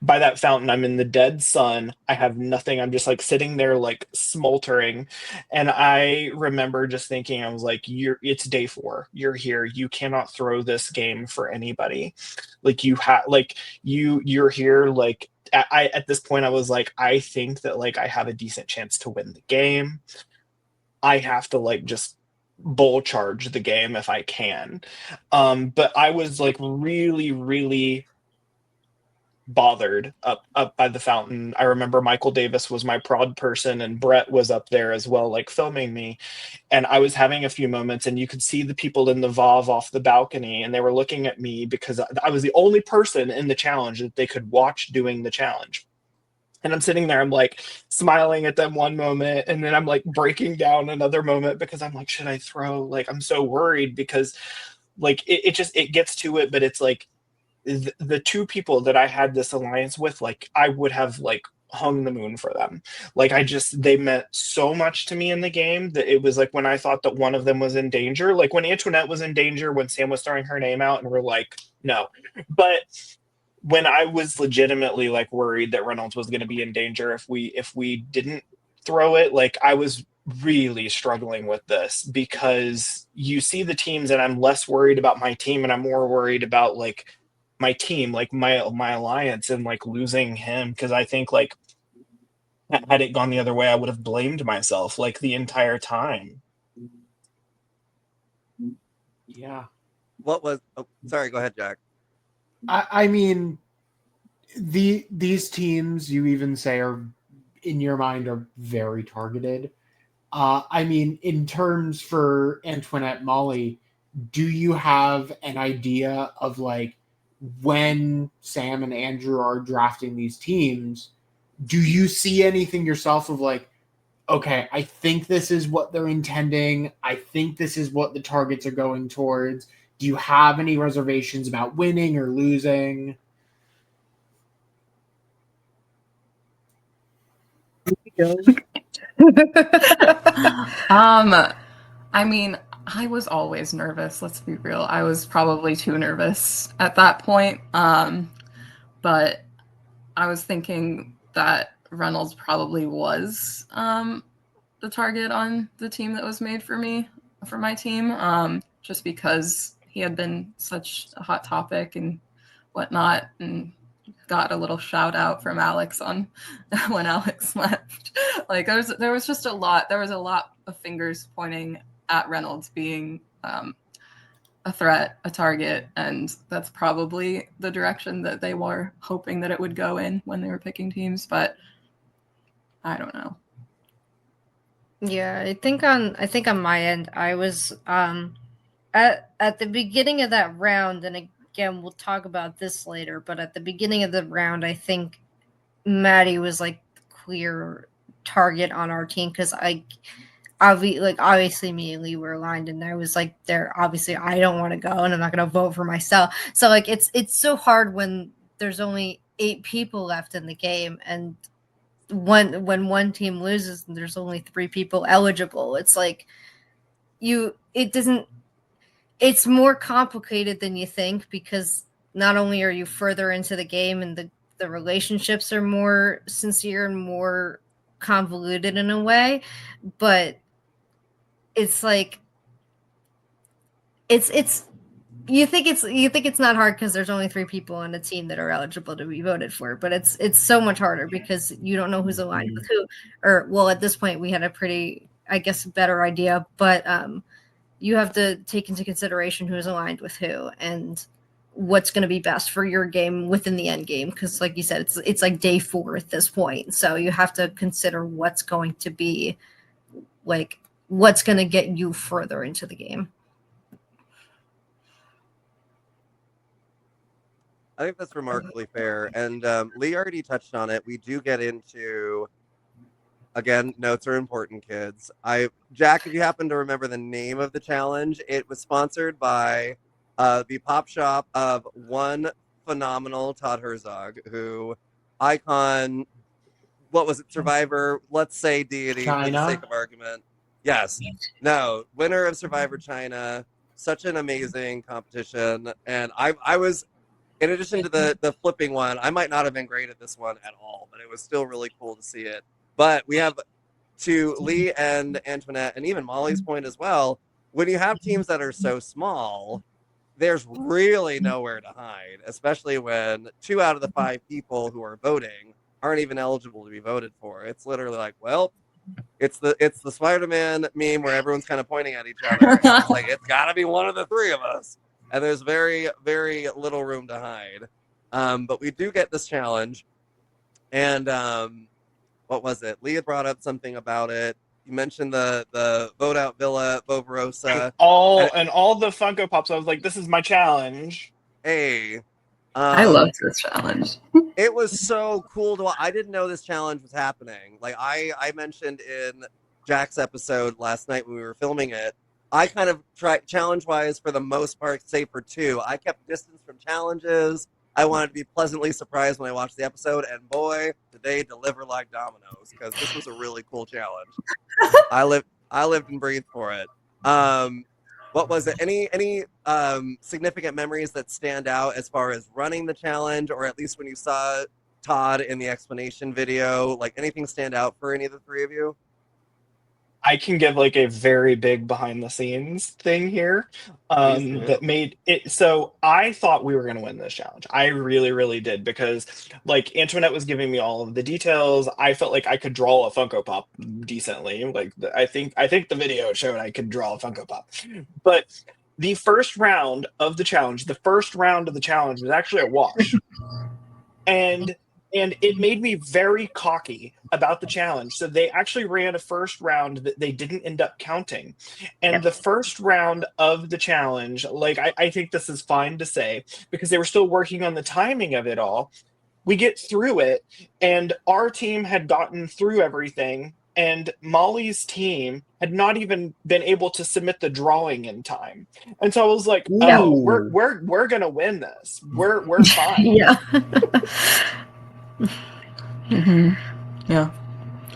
by that fountain. I'm in the dead sun. I have nothing. I'm just like sitting there like smoldering. And I remember just thinking, I was like, it's day 4. You're here. You cannot throw this game for anybody. Like you're here. Like at this point I was like, I think that like I have a decent chance to win the game. I have to like just bull charge the game if I can. But I was like really, really bothered up by the fountain. I remember Michael Davis was my prod person, and Brett was up there as well, like filming me. And I was having a few moments, and you could see the people in the VOV off the balcony, and they were looking at me because I was the only person in the challenge that they could watch doing the challenge. And I'm sitting there, I'm like smiling at them one moment, and then I'm like breaking down another moment because I'm like, should I throw? Like, I'm so worried because like it gets to it, but it's like the 2 people that I had this alliance with, like I would have like hung the moon for them. Like they meant so much to me in the game that it was like when I thought that one of them was in danger, like when Antoinette was in danger, when Sam was throwing her name out, and we're like, no. But when I was legitimately like worried that Reynolds was going to be in danger if we didn't throw it, like I was really struggling with this, because you see the teams and I'm less worried about my team and I'm more worried about like my team, like my alliance, and like losing him, because I think like had it gone the other way I would have blamed myself like the entire time. Yeah. What was? Oh, sorry. Go ahead, Jack. I mean, these teams you even say are in your mind are very targeted. I mean, in terms for Antoinette, Molly, do you have an idea of like when Sam and Andrew are drafting these teams? Do you see anything yourself of like, okay, I think this is what they're intending. I think this is what the targets are going towards. Do you have any reservations about winning or losing? I mean, I was always nervous, let's be real. I was probably too nervous at that point. But I was thinking that Reynolds probably was the target on the team that was made for my team, just because he had been such a hot topic and whatnot, and got a little shout out from Alex on when Alex left. Like there was just a lot. There was a lot of fingers pointing at Reynolds being a threat, a target, and that's probably the direction that they were hoping that it would go in when they were picking teams. But I don't know. Yeah, I think on my end, I was at the beginning of that round, and again we'll talk about this later, but at the beginning of the round, I think Maddie was like the clear target on our team, because obviously me and Lee were aligned, and I was like, there obviously I don't want to go and I'm not gonna vote for myself. So like it's so hard when there's only 8 people left in the game, and when one team loses and there's only 3 people eligible, it's like it's more complicated than you think, because not only are you further into the game and the relationships are more sincere and more convoluted in a way, but it's like it's you think it's not hard because there's only 3 people on a team that are eligible to be voted for, but it's so much harder because you don't know who's aligned with who. Or well, at this point we had a pretty, I guess, better idea, but you have to take into consideration who's aligned with who and what's going to be best for your game within the end game, because like you said, it's like day 4 at this point, so you have to consider what's going to be like what's going to get you further into the game. I think that's remarkably fair. And Lee already touched on it. We do get into, again, notes are important, kids. Jack, if you happen to remember the name of the challenge, it was sponsored by the pop shop of one phenomenal Todd Herzog, who icon, what was it, Survivor, let's say deity for the China. sake of argument. Yes. No, winner of Survivor China, such an amazing competition. And I was, in addition to the flipping one, I might not have been great at this one at all, but it was still really cool to see it. But we have, to Lee and Antoinette, and even Molly's point as well, when you have teams that are so small, there's really nowhere to hide, especially when 2 out of the 5 people who are voting aren't even eligible to be voted for. It's literally like, well, it's the Spider-Man meme where everyone's kind of pointing at each other. And it's like, it's got to be one of the 3 of us. And there's very, very little room to hide. But we do get this challenge. And what was it? Leah brought up something about it. You mentioned the vote out Villa Bovarosa. And all the Funko Pops, I was like, this is my challenge. Hey. I loved this challenge. It was so cool to. I didn't know this challenge was happening. Like I mentioned in Jack's episode last night when we were filming it, I kind of tried challenge wise for the most part, save for 2. I kept distance from challenges. I wanted to be pleasantly surprised when I watched the episode, and boy, did they deliver like dominoes, because this was a really cool challenge. I lived and breathed for it. What was it? Any significant memories that stand out as far as running the challenge, or at least when you saw Todd in the explanation video? Like, anything stand out for any of the three of you? I can give like a very big behind the scenes thing here Please do. that made it so I thought we were going to win this challenge. I really, really did, because like Antoinette was giving me all of the details. I felt like I could draw a Funko Pop decently. Like I think the video showed I could draw a Funko Pop. But the first round of the challenge was actually a wash. And it made me very cocky about the challenge. So they actually ran a first round that they didn't end up counting. And the first round of the challenge, like I think this is fine to say, because they were still working on the timing of it all. We get through it, and our team had gotten through everything, and Molly's team had not even been able to submit the drawing in time. And so I was like, oh, we're gonna win this. We're fine. Yeah. Mm-hmm. Yeah.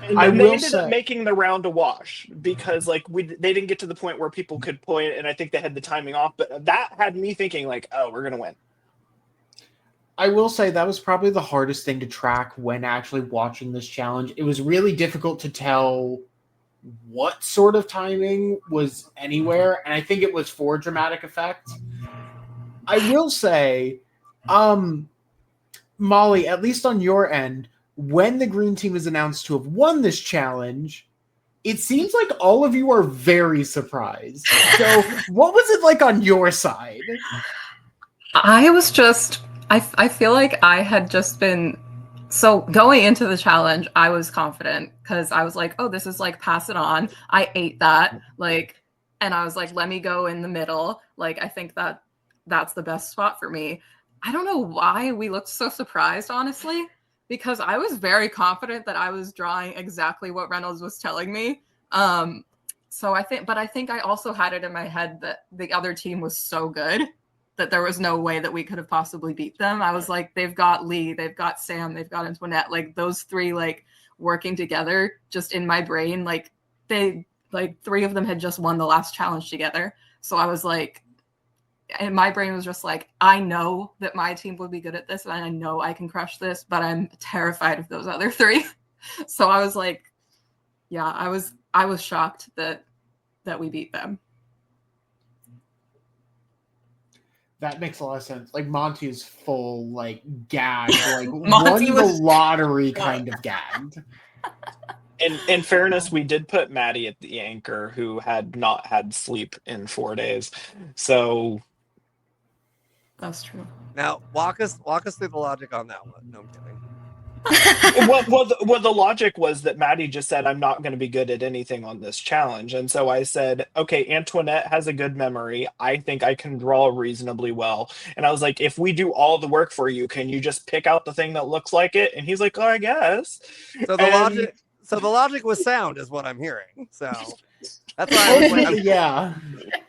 And I they will ended say- up making the round a wash, because like they didn't get to the point where people could point, and I think they had the timing off. But that had me thinking like, oh, we're gonna win. I will say that was probably the hardest thing to track when actually watching this challenge. It was really difficult to tell what sort of timing was anywhere, and I think it was for dramatic effect. I will say, Molly, at least on your end, when the green team is announced to have won this challenge, it seems like all of you are very surprised. So what was it like on your side? I was just, I feel like I had just been, so going into the challenge, I was confident because I was like, oh, this is like pass it on. I ate that. Like, and I was like, let me go in the middle. Like, I think that's the best spot for me. I don't know why we looked so surprised, honestly, because I was very confident that I was drawing exactly what Reynolds was telling me. So I think I also had it in my head that the other team was so good that there was no way that we could have possibly beat them. I was like, they've got Lee, they've got Sam, they've got Antoinette, like those three, like working together just in my brain, like they, like three of them had just won the last challenge together. So I was like, and my brain was just like, I know that my team would be good at this, and I know I can crush this, but I'm terrified of those other three. So I was like, yeah, I was shocked that we beat them. That makes a lot of sense. Like Monty is full, like gagged, like Monty won was- the lottery kind of gagged. In fairness, we did put Maddie at the anchor, who had not had sleep in 4 days. So That's true. Now, walk us through the logic on that one. No, I'm kidding. well, the logic was that Maddie just said, I'm not going to be good at anything on this challenge. And so I said, okay, Antoinette has a good memory. I think I can draw reasonably well. And I was like, if we do all the work for you, can you just pick out the thing that looks like it? And he's like, oh, I guess. So the logic was sound, is what I'm hearing. So that's why I was like, Yeah.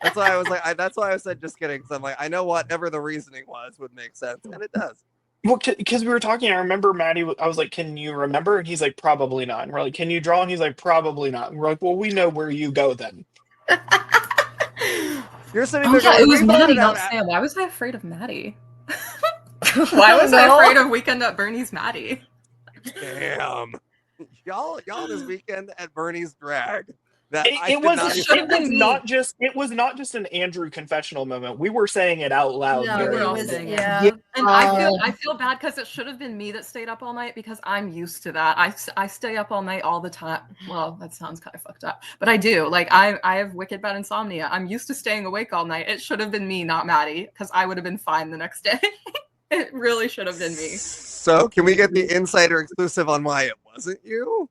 that's why I was like, that's why I said just kidding. Because I'm like, I know whatever the reasoning was would make sense, and it does. Well, because we were talking, I remember Maddie, I was like, can you remember? And he's like, probably not. And we're like, can you draw? And he's like, probably not. And we're like, well, we know where you go then. You're sitting Oh there yeah, going, it was "We Maddie, voted not out Sam. Why was I afraid of Maddie? Why was I afraid of Weekend at Bernie's Maddie? Damn. Y'all this weekend at Bernie's drag. That It was not just an Andrew confessional moment. We were saying it out loud. No, during we're all the saying game. it. yeah. And I feel bad because it should have been me that stayed up all night, because I'm used to that. I stay up all night all the time. Well, that sounds kind of fucked up, but I do. Like I have wicked bad insomnia. I'm used to staying awake all night. It should have been me, not Maddie, because I would have been fine the next day. It really should have been me. So can we get the insider exclusive on why it wasn't you?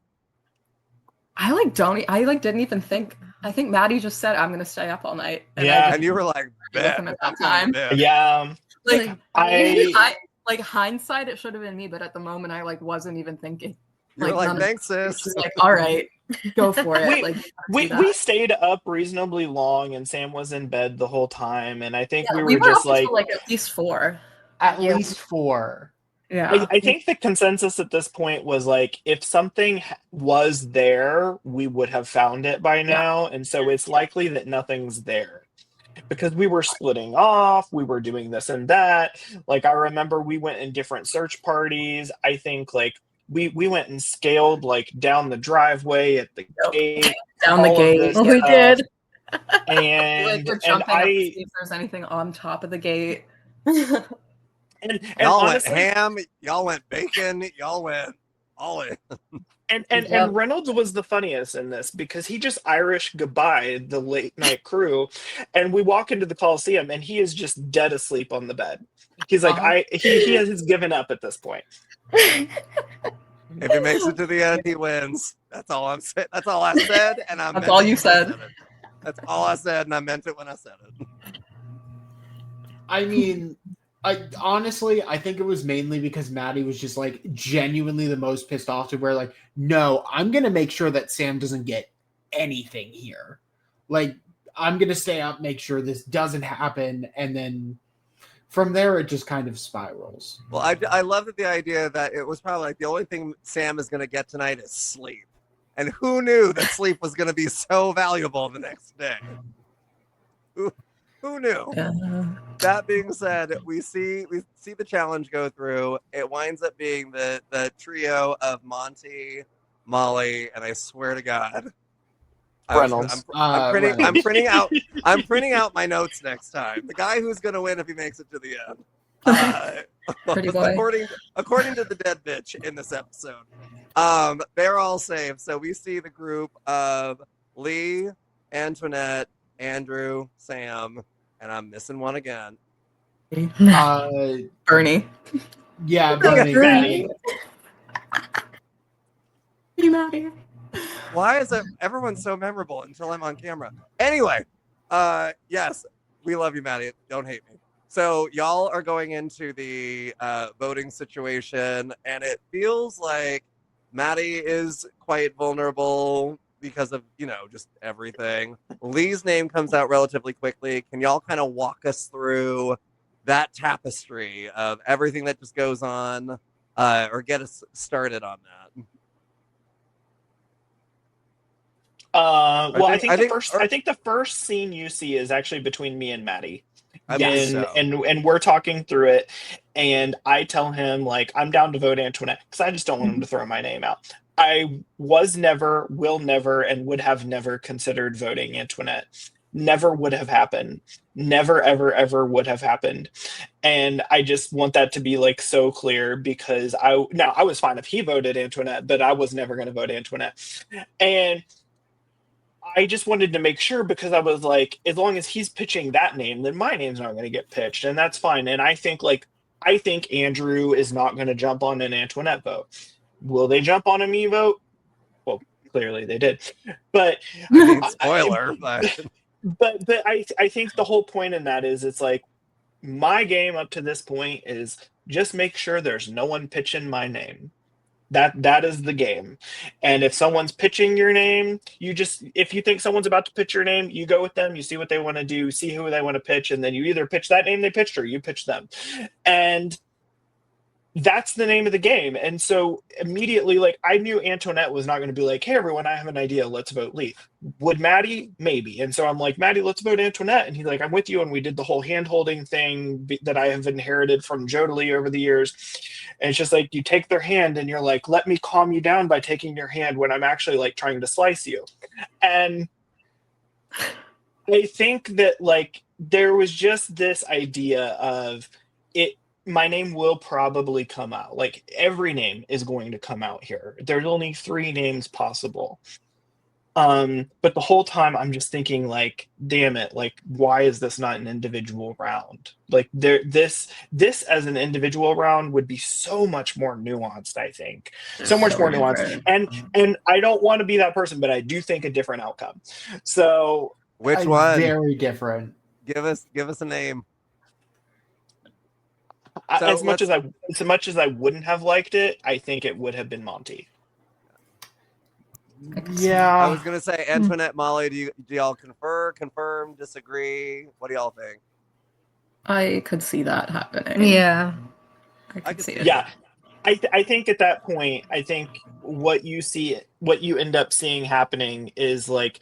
I didn't even think. I think Maddie just said, I'm gonna stay up all night. And Yeah. And you were like, with bet. him at that time. Yeah. Like I like hindsight, it should have been me, but at the moment I like wasn't even thinking. You were like, none of- thanks, sis. Just like, all right, go for it. we stayed up reasonably long, and Sam was in bed the whole time, and I think we were up just like until, like at least 4. At Yeah. least 4. Yeah. I think the consensus at this point was like, if something was there, we would have found it by now. And so it's likely that nothing's there because we were splitting off, we were doing this and that. Like, I remember we went in different search parties. I think like we went and scaled like down the driveway at the Yep. gate, Down the all of gate. this We stuff. did. And We're jumping up to see if there's anything on top of the gate. and Y'all honestly, went ham, y'all went bacon, y'all went all in. And Reynolds was the funniest in this because he just Irish goodbye the late night crew, and we walk into the Coliseum and he is just dead asleep on the bed. He's like, he has given up at this point. If he makes it to the end, he wins. That's all I'm saying. That's all I said, and I. That's all you said. That's all I said, and I meant it when I said it. I mean, honestly, I think it was mainly because Maddie was just like genuinely the most pissed off to where like, no, I'm gonna make sure that Sam doesn't get anything here. Like, I'm gonna stay up, make sure this doesn't happen, and then from there it just kind of spirals. Well, I love the idea that it was probably like the only thing Sam is gonna get tonight is sleep, and who knew that sleep was gonna be so valuable the next day? Who knew? That being said, we see the challenge go through. It winds up being the trio of Monty, Molly, and I swear to God, Reynolds. I'm printing out my notes next time. The guy who's going to win if he makes it to the end. Pretty boy. According to the dead bitch in this episode, they're all safe. So we see the group of Lee, Antoinette, Andrew, Sam, and I'm missing one again. Bernie. Yeah, Bernie. Maddie. Why is everyone so memorable until I'm on camera? Anyway, yes, we love you, Maddie. Don't hate me. So y'all are going into the voting situation, and it feels like Maddie is quite vulnerable because of, just everything. Lee's name comes out relatively quickly. Can y'all kind of walk us through that tapestry of everything that just goes on, or get us started on that? Well, I think the first scene you see is actually between me and Maddie. And we're talking through it, and I tell him like I'm down to vote Antoinette because I just don't want him to throw my name out. I was never, will never, and would have never considered voting Antoinette. Never would have happened. Never, ever, ever would have happened. And I just want that to be like so clear because I was fine if he voted Antoinette, but I was never going to vote Antoinette. And I just wanted to make sure because I was like, as long as he's pitching that name, then my name's not going to get pitched, and that's fine. And I think Andrew is not going to jump on an Antoinette vote. Will they jump on a me vote? Well, clearly they did, but spoiler. But I think the whole point in that is it's like my game up to this point is just make sure there's no one pitching my name. That is the game. And if someone's pitching your name, if you think someone's about to pitch your name, you go with them, you see what they want to do, see who they want to pitch, and then you either pitch that name they pitched or you pitch them. And that's the name of the game. And so immediately, like, I knew Antoinette was not going to be like, hey, everyone, I have an idea. Let's vote Lee. Would Maddie? Maybe. And so I'm like, Maddie, let's vote Antoinette. And he's like, I'm with you. And we did the whole hand-holding thing that I have inherited from Jodie over the years. And it's just like, you take their hand and you're like, let me calm you down by taking your hand when I'm actually like trying to slice you. And I think that like, there was just this idea of it. My name will probably come out. Like every name is going to come out here. There's only 3 names possible. But the whole time I'm just thinking like, damn it, like why is this not an individual round? Like this as an individual round would be so much more nuanced, I think. So much more nuanced. And I don't want to be that person, but I do think a different outcome. So which one? Very different. Give us a name. So as much as I wouldn't have liked it, I think it would have been Monty. Yeah, I was gonna say Antoinette, Molly. Do y'all confirm, disagree? What do y'all think? I could see that happening. Yeah. I could see see it. Yeah, I think at that point, I think what you end up seeing happening is like,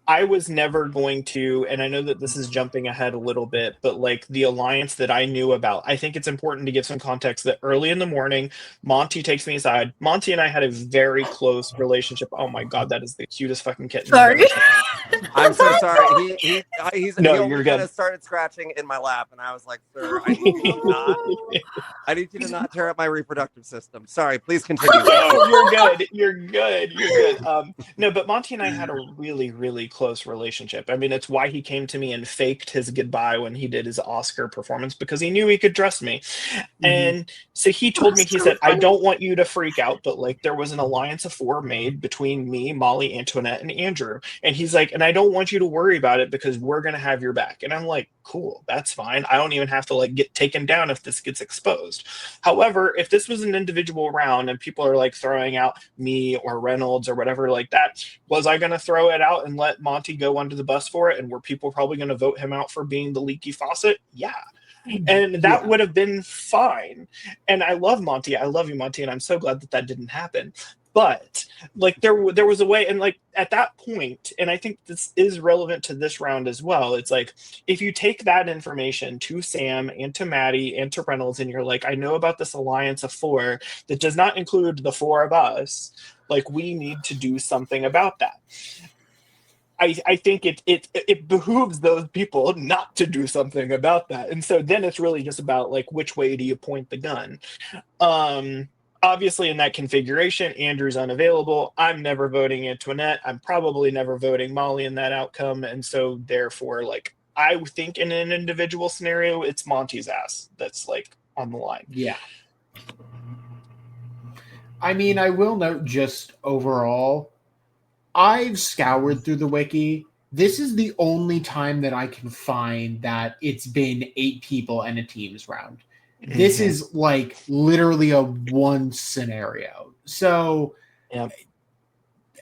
I was never going to, and I know that this is jumping ahead a little bit, but like the alliance that I knew about, I think it's important to give some context that early in the morning, Monty takes me aside. Monty and I had a very close relationship. Oh my God, that is the cutest fucking kitten I've Sorry. ever seen. I'm so sorry. No, He only you're kind good. of started scratching in my lap, and I was like, "Sir, I need you to not. I need you to not tear up my reproductive system." Sorry, please continue. No, you're good. You're good. You're good. No, but Monty and I had a really, really close relationship. I mean, it's why he came to me and faked his goodbye when he did his Oscar performance, because he knew he could trust me. And so he told me, he said, I don't want you to freak out, but like there was an alliance of four made between me, Molly, Antoinette, and Andrew. And he's like, and I don't want you to worry about it because we're going to have your back. And I'm like, cool, that's fine. I don't even have to like get taken down if this gets exposed. However, if this was an individual round and people are like throwing out me or Reynolds or whatever like that, was I going to throw it out and let Monty go under the bus for it? And were people probably going to vote him out for being the leaky faucet? Yeah. And that would have been fine. And I love Monty. I love you, Monty. And I'm so glad that that didn't happen. But like there was a way, and like at that point, and I think this is relevant to this round as well. It's like if you take that information to Sam and to Maddie and to Reynolds, and you're like, I know about this alliance of four that does not include the four of us. Like we need to do something about that. I think it behooves those people not to do something about that. And so then it's really just about like which way do you point the gun. Obviously in that configuration, Andrew's unavailable. I'm never voting Antoinette. I'm probably never voting Molly in that outcome. And so therefore, like I think in an individual scenario, it's Monty's ass that's like on the line. Yeah. I mean, I will note just overall, I've scoured through the wiki. This is the only time that I can find that it's been 8 people and a teams round. This is like literally a one scenario. So,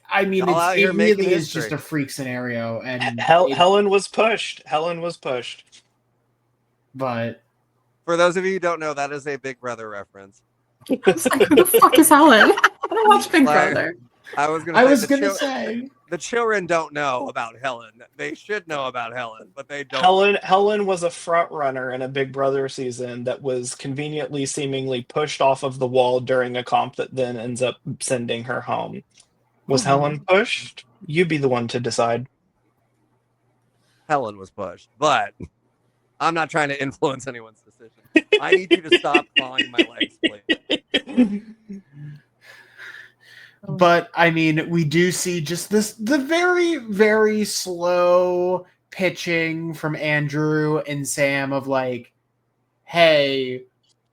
I mean, Y'all out here it making really is history. just a freak scenario. And Helen was pushed. But For those of you who don't know, that is a Big Brother reference. I was like, who the fuck is Helen? I don't watch Big Brother. I was gonna say the children don't know about Helen. They should know about Helen, but they don't. Helen was a front runner in a Big Brother season that was conveniently seemingly pushed off of the wall during a comp that then ends up sending her home. Was Helen pushed? You be the one to decide. Helen was pushed, but I'm not trying to influence anyone's decision. I need you to stop clawing my legs, please. But I mean, we do see just the very, very slow pitching from Andrew and Sam of like, hey,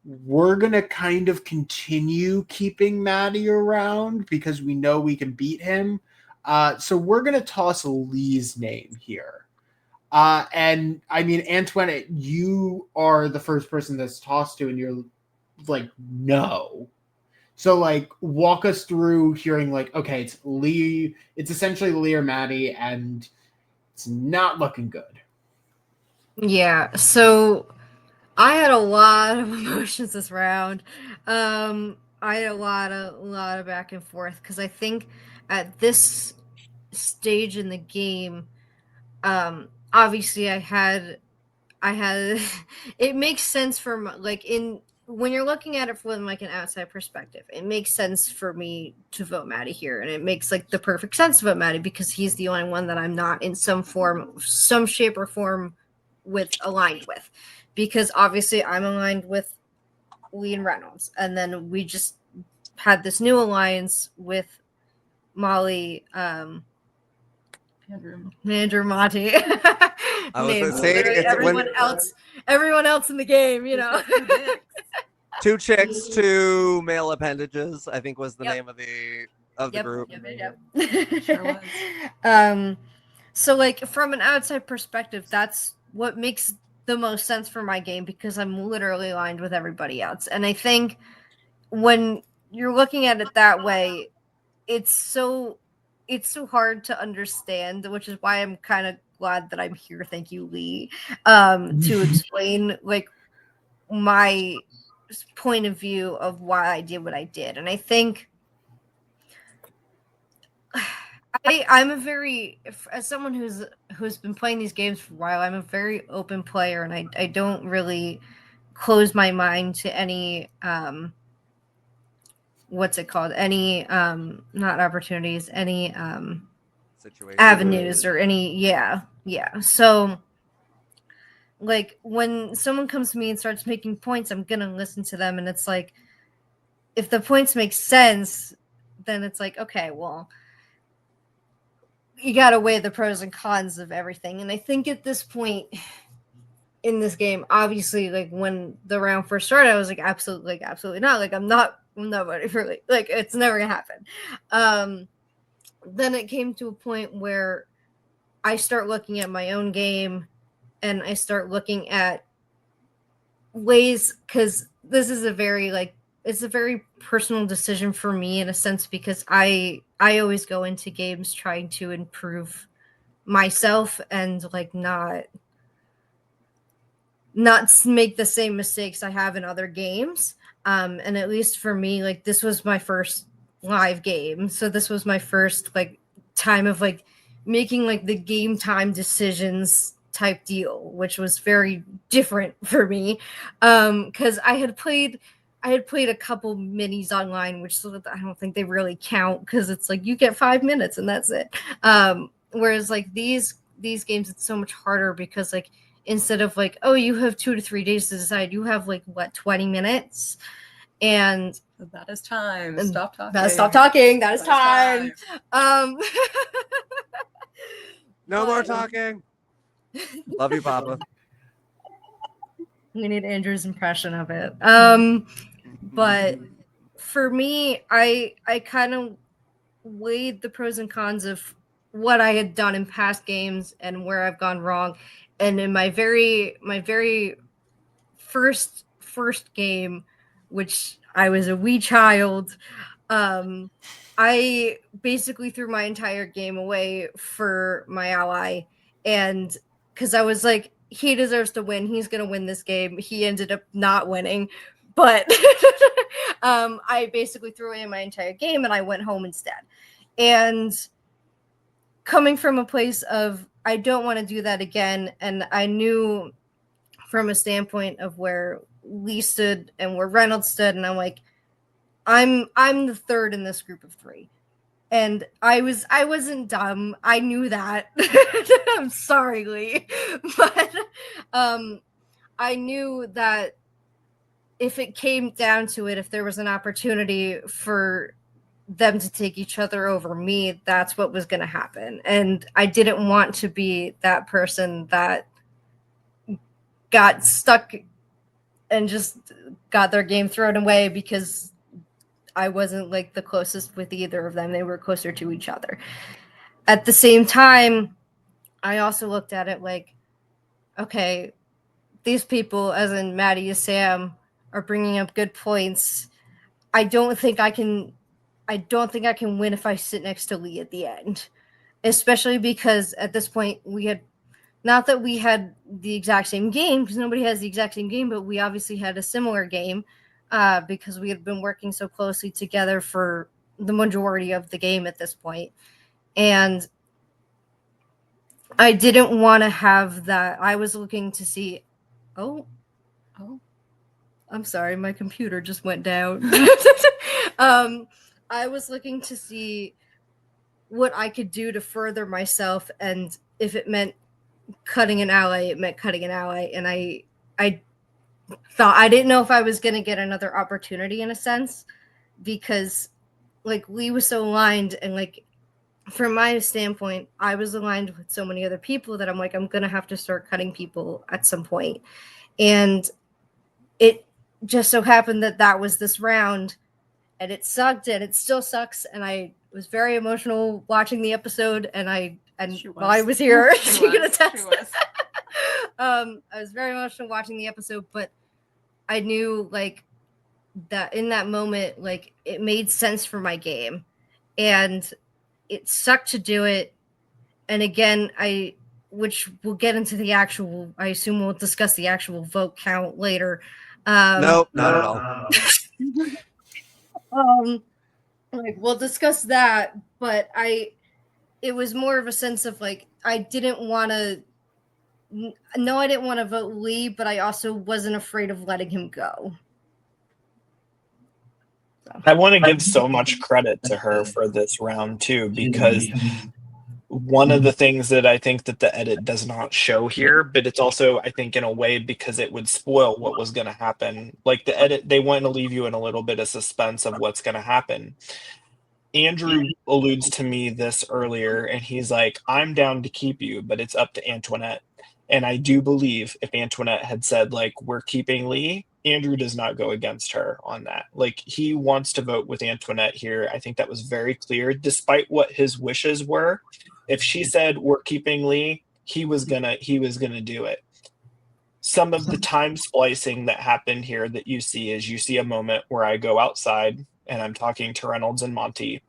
we're gonna kind of continue keeping Maddie around because we know we can beat him. So we're gonna toss Lee's name here. And I mean, Antoinette, you are the first person that's tossed to, and you're like, no. So, like, walk us through hearing, like, okay, it's Lee, it's essentially Lee or Maddie, and it's not looking good. Yeah, so I had a lot of emotions this round. I had a lot of back and forth because I think at this stage in the game, obviously I had it makes sense for like when you're looking at it from like an outside perspective, it makes sense for me to vote Maddie here, and it makes like the perfect sense to vote Maddie because he's the only one that I'm not in some shape or form aligned with, because obviously I'm aligned with Lee and Reynolds, and then we just had this new alliance with Molly, Andrew Monty. I was Names gonna say, literally it's everyone else in the game, you know. 2 chicks, 2 male appendages, I think was the name of the group. Yep. Sure was. So like from an outside perspective, that's what makes the most sense for my game because I'm literally aligned with everybody else. And I think when you're looking at it that way, it's so hard to understand, which is why I'm kind of glad that I'm here. Thank you, Lee, to explain like my point of view of why I did what I did. And I think I'm a very, as someone who's been playing these games for a while, I'm a very open player, and I don't really close my mind to any what's it called, any not opportunities, any Situation. avenues or any yeah. So like when someone comes to me and starts making points, I'm gonna listen to them, and it's like if the points make sense, then it's like, okay, well, you gotta weigh the pros and cons of everything. And I think at this point in this game, obviously, like when the round first started, I was like, absolutely not. Like I'm not ready for like it's never gonna happen. Then it came to a point where I start looking at my own game, and I start looking at ways, because this is a very it's a very personal decision for me in a sense, because I always go into games trying to improve myself and like not make the same mistakes I have in other games. And at least for me, like this was my first live game, so this was my first like time of like making like the game time decisions type deal, which was very different for me, because I had played a couple minis online, which I don't think they really count, because it's like you get 5 minutes and that's it. Whereas like these games, it's so much harder, because like instead of like, oh, you have 2 to 3 days to decide, you have like what, 20 minutes, and That is time. And Stop talking. stop talking. That is time. No more talking. Love you, Papa. We need Andrew's impression of it. But for me, I kind of weighed the pros and cons of what I had done in past games and where I've gone wrong. And in my very first game, which I was a wee child, I basically threw my entire game away for my ally, and because I was like, he deserves to win. He's gonna win this game. He ended up not winning, but I basically threw away my entire game and I went home instead. And coming from a place of I don't want to do that again, and I knew from a standpoint of where Lee stood and where Reynolds stood, and I'm like, I'm the third in this group of 3. And I wasn't dumb. I knew that. I'm sorry, Lee. But I knew that if it came down to it, if there was an opportunity for them to take each other over me, that's what was going to happen. And I didn't want to be that person that got stuck and just got their game thrown away because I wasn't like the closest with either of them. They were closer to each other. At the same time, I also looked at it like, okay, these people, as in Maddie and Sam, are bringing up good points. I don't think I can win if I sit next to Lee at the end, especially because at this point we had, not that we had the exact same game, because nobody has the exact same game, but we obviously had a similar game because we had been working so closely together for the majority of the game at this point. And I didn't want to have that. I was looking to see, oh, I'm sorry, my computer just went down. I was looking to see what I could do to further myself, and if it meant cutting an ally, it meant cutting an ally. And I thought, I didn't know if I was going to get another opportunity in a sense, because like Lee was so aligned, and like from my standpoint, I was aligned with so many other people that I'm like, I'm going to have to start cutting people at some point. And it just so happened that was this round, and it sucked, and it still sucks. And I was very emotional watching the episode, and while I was here, she could attest. I was very emotional watching the episode, but I knew like that in that moment, like it made sense for my game, and it sucked to do it. And again, I which we'll get into the actual. I assume we'll discuss the actual vote count later. Nope, not at all. Like we'll discuss that, but it was more of a sense of like I didn't want to. No, I didn't want to vote Lee, but I also wasn't afraid of letting him go. I want to give so much credit to her for this round too, because one of the things that I think that the edit does not show here, but it's also, I think, in a way because it would spoil what was going to happen. Like the edit, they want to leave you in a little bit of suspense of what's going to happen. Andrew alludes to me this earlier, and he's like, I'm down to keep you, but it's up to Antoinette. And I do believe if Antoinette had said, like, we're keeping Lee, Andrew does not go against her on that. Like, he wants to vote with Antoinette here. I think that was very clear, despite what his wishes were. If she said we're keeping Lee, he was gonna do it. Some of the time splicing that happened here that you see is you see a moment where I go outside and I'm talking to Reynolds and Monty,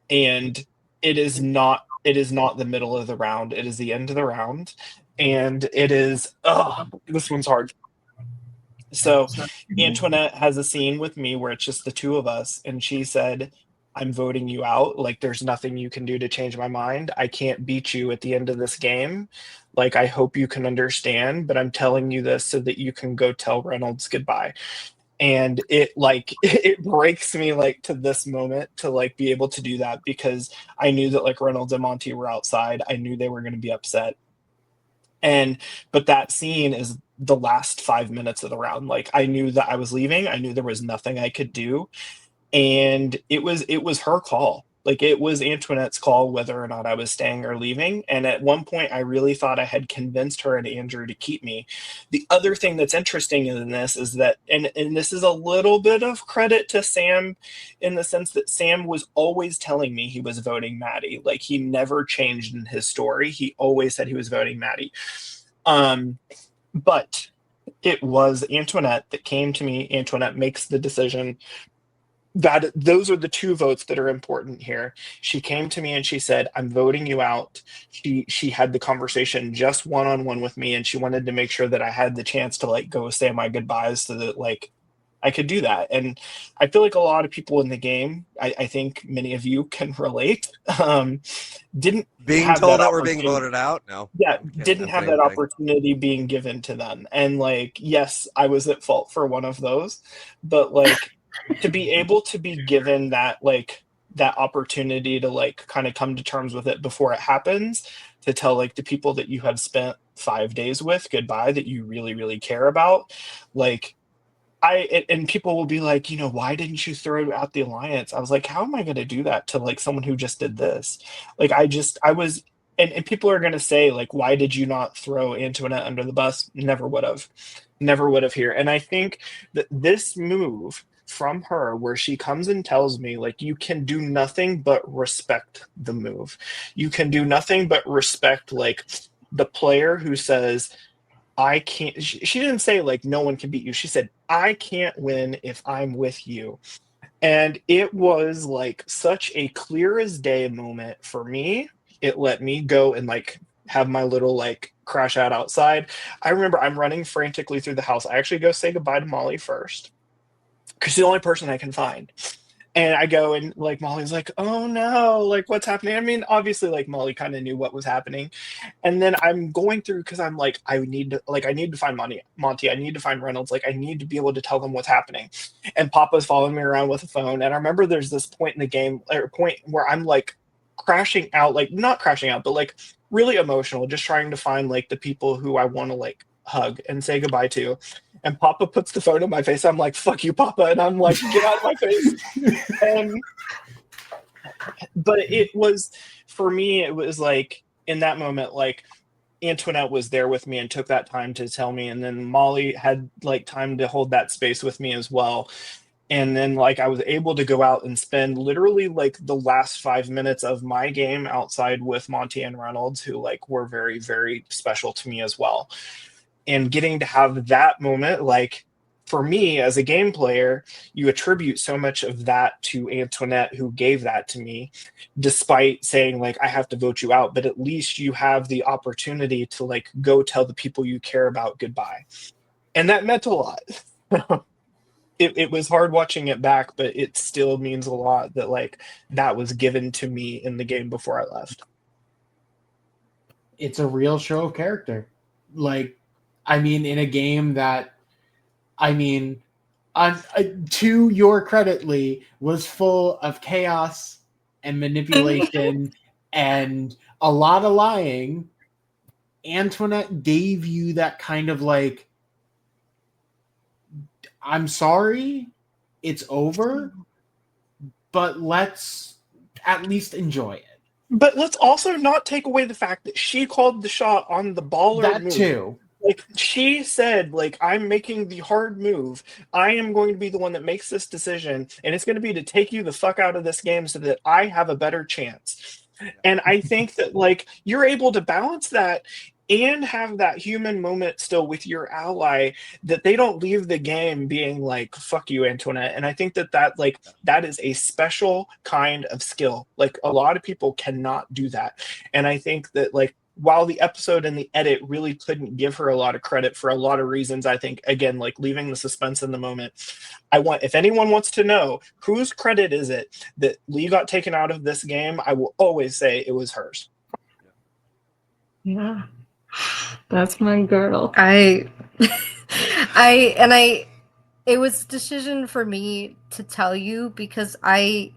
and it is not the middle of the round. It is the end of the round, and it is this one's hard. So Antoinette has a scene with me where it's just the two of us, and she said, I'm voting you out. Like, there's nothing you can do to change my mind. I can't beat you at the end of this game. Like, I hope you can understand, but I'm telling you this so that you can go tell Reynolds goodbye. And it breaks me like to this moment to like be able to do that, because I knew that like Reynolds and Monty were outside. I knew they were going to be upset. But that scene is the last 5 minutes of the round. Like, I knew that I was leaving. I knew there was nothing I could do. And it was her call. Like, it was Antoinette's call whether or not I was staying or leaving. And at one point, I really thought I had convinced her and Andrew to keep me. The other thing that's interesting in this is that, and this is a little bit of credit to Sam, in the sense that Sam was always telling me he was voting Maddie. Like, he never changed in his story. He always said he was voting Maddie. But it was Antoinette that came to me. Antoinette makes the decision. That those are the two votes that are important here. She came to me and she said, I'm voting you out. She had the conversation just one-on-one with me, and she wanted to make sure that I had the chance to like go say my goodbyes so that like I could do that. And I feel like a lot of people in the game, I think many of you can relate, didn't Being have told that we're opportunity. being voted out? No. Yeah, I'm kidding. didn't I'm have kidding, that I'm kidding. opportunity being given to them. And like, yes, I was at fault for one of those, but like to be able to be given that like that opportunity to like kind of come to terms with it before it happens, to tell like the people that you have spent 5 days with goodbye, that you really, really care about, like and people will be like, you know, why didn't you throw out the alliance? I was like, how am I going to do that to like someone who just did this? Like, I was, and people are going to say like, why did you not throw Antoinette under the bus? Never would have here. And I think that this move from her, where she comes and tells me like, you can do nothing but respect the move. You can do nothing but respect like the player who says, I can't, she didn't say like no one can beat you. She said, I can't win if I'm with you. And it was like such a clear as day moment for me. It let me go and like have my little like crash out outside. I remember I'm running frantically through the house. I actually go say goodbye to Molly first, because she's the only person I can find. And I go, and like Molly's like, oh no, like what's happening? I mean, obviously like Molly kind of knew what was happening. And then I'm going through, because I'm like, I need to find Monty. I need to find Reynolds. Like, I need to be able to tell them what's happening. And Papa's following me around with a phone. And I remember there's this point in the game, or a point where I'm like crashing out, like not crashing out, but like really emotional, just trying to find like the people who I want to like hug and say goodbye to. And Papa puts the phone in my face. I'm like, fuck you, Papa. And I'm like, get out of my face. But it was, for me, it was like in that moment, like Antoinette was there with me and took that time to tell me. And then Molly had like time to hold that space with me as well. And then like I was able to go out and spend literally like the last 5 minutes of my game outside with Monty and Reynolds, who like were very, very special to me as well. And getting to have that moment, like for me as a game player, you attribute so much of that to Antoinette, who gave that to me, despite saying like, I have to vote you out, but at least you have the opportunity to like go tell the people you care about goodbye. And that meant a lot. It was hard watching it back, but it still means a lot that like that was given to me in the game before I left. It's a real show of character. Like, I mean, in a game that, I mean, to your credit, Lee, was full of chaos and manipulation and a lot of lying. Antoinette gave you that kind of like, I'm sorry, it's over, but let's at least enjoy it. But let's also not take away the fact that she called the shot on the baller That move. too. Like, she said, like, I'm making the hard move. I am going to be the one that makes this decision, and it's going to be to take you the fuck out of this game so that I have a better chance. And I think that, like, you're able to balance that and have that human moment still with your ally, that they don't leave the game being like, fuck you, Antoinette. And I think that that is a special kind of skill. Like, a lot of people cannot do that. And I think that, like, while the episode and the edit really couldn't give her a lot of credit for a lot of reasons, I think, again, like, leaving the suspense in the moment, if anyone wants to know whose credit is it that Lee got taken out of this game, I will always say it was hers. Yeah. That's my girl. it was a decision for me to tell you because I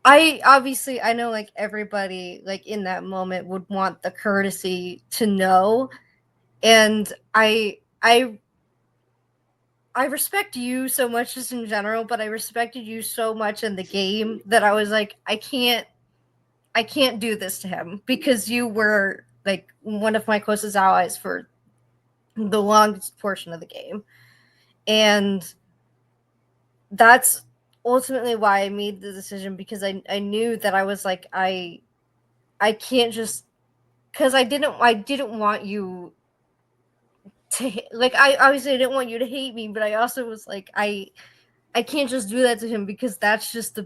obviously, I know like everybody like in that moment would want the courtesy to know, and I respect you so much just in general, but I respected you so much in the game that I was like, I can't do this to him because you were like one of my closest allies for the longest portion of the game. And that's ultimately why I made the decision, because I knew that I was like, I can't just, because I didn't want you to, like, I obviously didn't want you to hate me, but I also was like, I can't just do that to him because that's just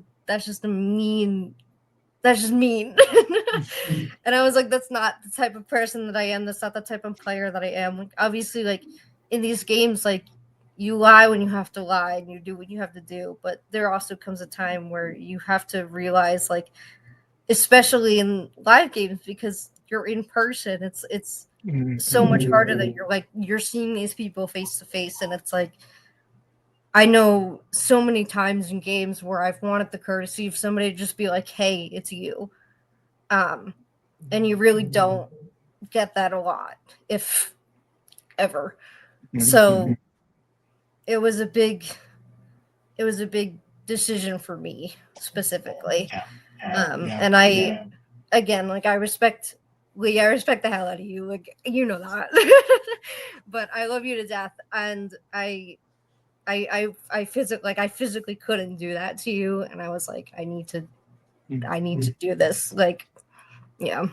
mean. And I was like, that's not the type of person that I am. That's not the type of player that I am. Like, obviously, like in these games, like you lie when you have to lie and you do what you have to do. But there also comes a time where you have to realize, like, especially in live games, because you're in person, it's so much harder that you're seeing these people face to face, and it's like, I know so many times in games where I've wanted the courtesy of somebody to just be like, hey, it's you. And you really don't get that a lot, if ever. So it was a big decision for me specifically. And again, like, I respect Lee, I respect the hell out of you. Like, you know that. But I love you to death. And I physically couldn't do that to you, and I was like, I need to do this. Like, yeah.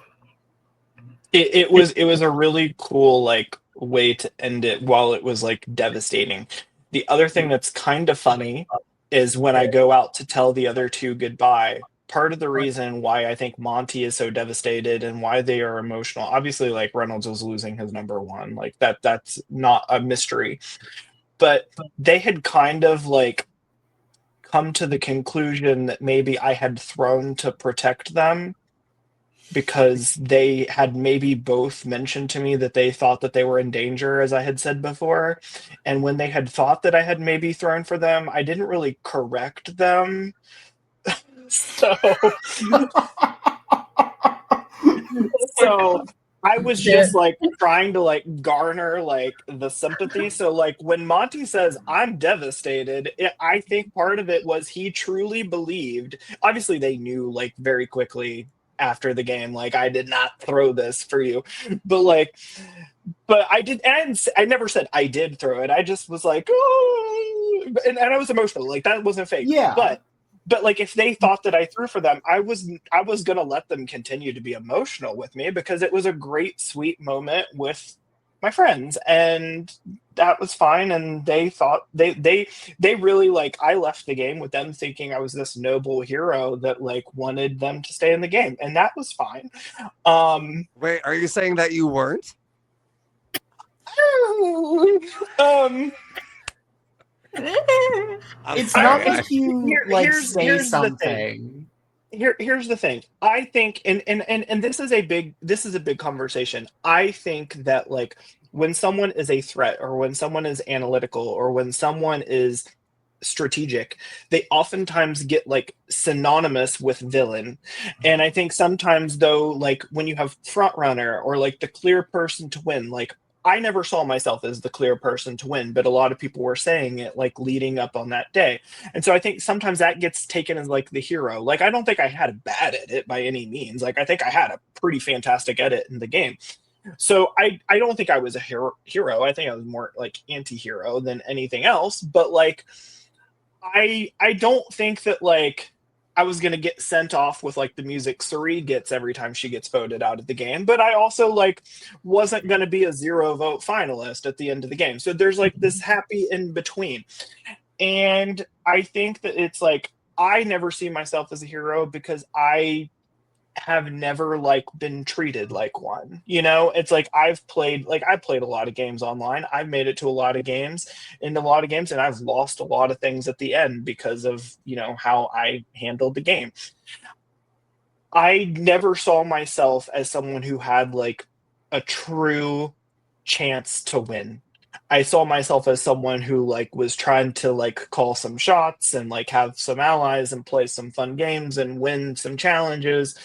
It was a really cool like way to end it while it was like devastating. The other thing that's kind of funny is when I go out to tell the other two goodbye, part of the reason why I think Monty is so devastated and why they are emotional, obviously, like, Reynolds was losing his number one, like that's not a mystery. But they had kind of like come to the conclusion that maybe I had thrown to protect them, because they had maybe both mentioned to me that they thought that they were in danger, as I had said before. And when they had thought that I had maybe thrown for them, I didn't really correct them. So I was just like trying to like garner like the sympathy. So like when Monty says I'm devastated, I think part of it was he truly believed. Obviously, they knew like very quickly after the game, like, I did not throw this for you, but I did, and I never said I did throw it. I just was like, oh, and I was emotional. Like, that wasn't fake. Yeah. But like, if they thought that I threw for them, I was gonna let them continue to be emotional with me, because it was a great, sweet moment with my friends, and that was fine, and they thought they really, like, I left the game with them thinking I was this noble hero that like wanted them to stay in the game, and that was fine. Wait, are you saying that you weren't? I'm It's sorry. not like you Here's say the thing. something. Here's the thing. I think, and this is a big conversation. I think that like when someone is a threat, or when someone is analytical, or when someone is strategic, they oftentimes get like synonymous with villain. And I think sometimes though, like when you have front runner or like the clear person to win, like I never saw myself as the clear person to win, but a lot of people were saying it like leading up on that day. And so I think sometimes that gets taken as like the hero. Like I don't think I had a bad edit by any means. Like I think I had a pretty fantastic edit in the game. So I don't think I was a hero. I think I was more like anti-hero than anything else. But like I don't think that like I was gonna get sent off with like the music Suri gets every time she gets voted out of the game. But I also like wasn't gonna be a 0 vote finalist at the end of the game. So there's like this happy in between. And I think that it's like I never see myself as a hero because I have never like been treated like one. You know, it's like I've played a lot of games online. I've made it to a lot of games, and I've lost a lot of things at the end because of, you know, how I handled the game. I never saw myself as someone who had like a true chance to win. I saw myself as someone who like was trying to like call some shots and like have some allies and play some fun games and win some challenges.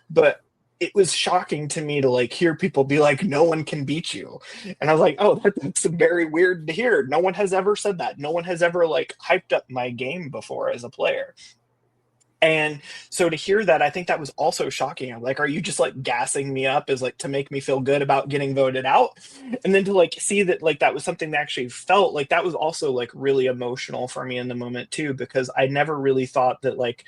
But it was shocking to me to like hear people be like, no one can beat you. And I was like, oh, that's very weird to hear. No one has ever said that. No one has ever like hyped up my game before as a player. And so to hear that, I think that was also shocking. I'm like, are you just like gassing me up as like to make me feel good about getting voted out? And then to like see that like that was something that actually felt like that was also like really emotional for me in the moment too, because I never really thought that like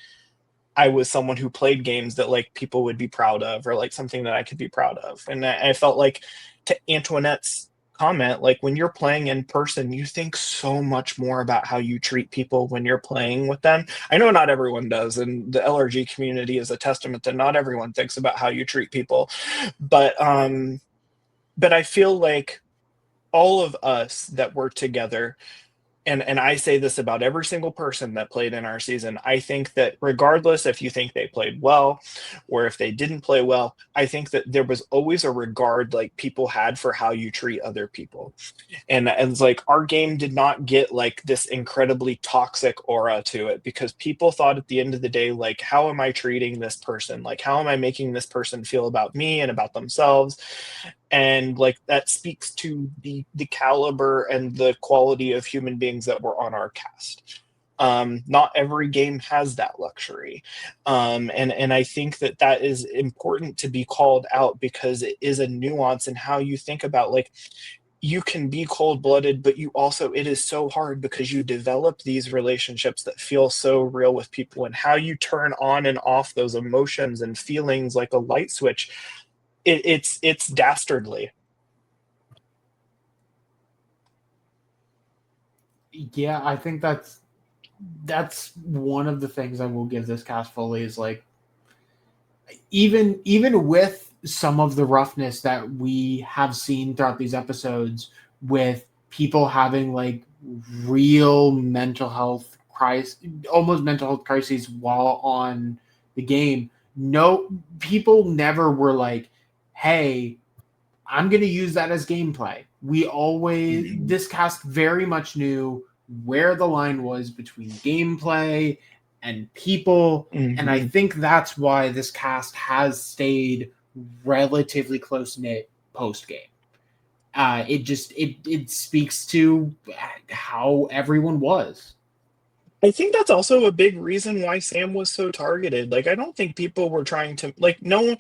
I was someone who played games that like people would be proud of, or like something that I could be proud of. And I felt like, to Antoinette's comment, like when you're playing in person, you think so much more about how you treat people when you're playing with them. I know not everyone does, and the LRG community is a testament that not everyone thinks about how you treat people. But I feel like all of us that were together, and I say this about every single person that played in our season, I think that regardless if you think they played well or if they didn't play well, I think that there was always a regard like people had for how you treat other people. And it's like our game did not get like this incredibly toxic aura to it, because people thought at the end of the day, like, how am I treating this person? Like, how am I making this person feel about me and about themselves? And like that speaks to the caliber and the quality of human beings that were on our cast. Not every game has that luxury, and I think that that is important to be called out, because it is a nuance in how you think about, like, you can be cold-blooded, but you also, it is so hard because you develop these relationships that feel so real with people, and how you turn on and off those emotions and feelings like a light switch. It's dastardly. Yeah, I think that's one of the things I will give this cast fully, is like, even with some of the roughness that we have seen throughout these episodes, with people having like real mental health crises while on the game, no, people never were like, hey, I'm going to use that as gameplay. We always, this cast very much knew where the line was between gameplay and people. And I think that's why this cast has stayed relatively close-knit post-game. It speaks to how everyone was. I think that's also a big reason why Sam was so targeted. Like, I don't think people were trying to, like, no,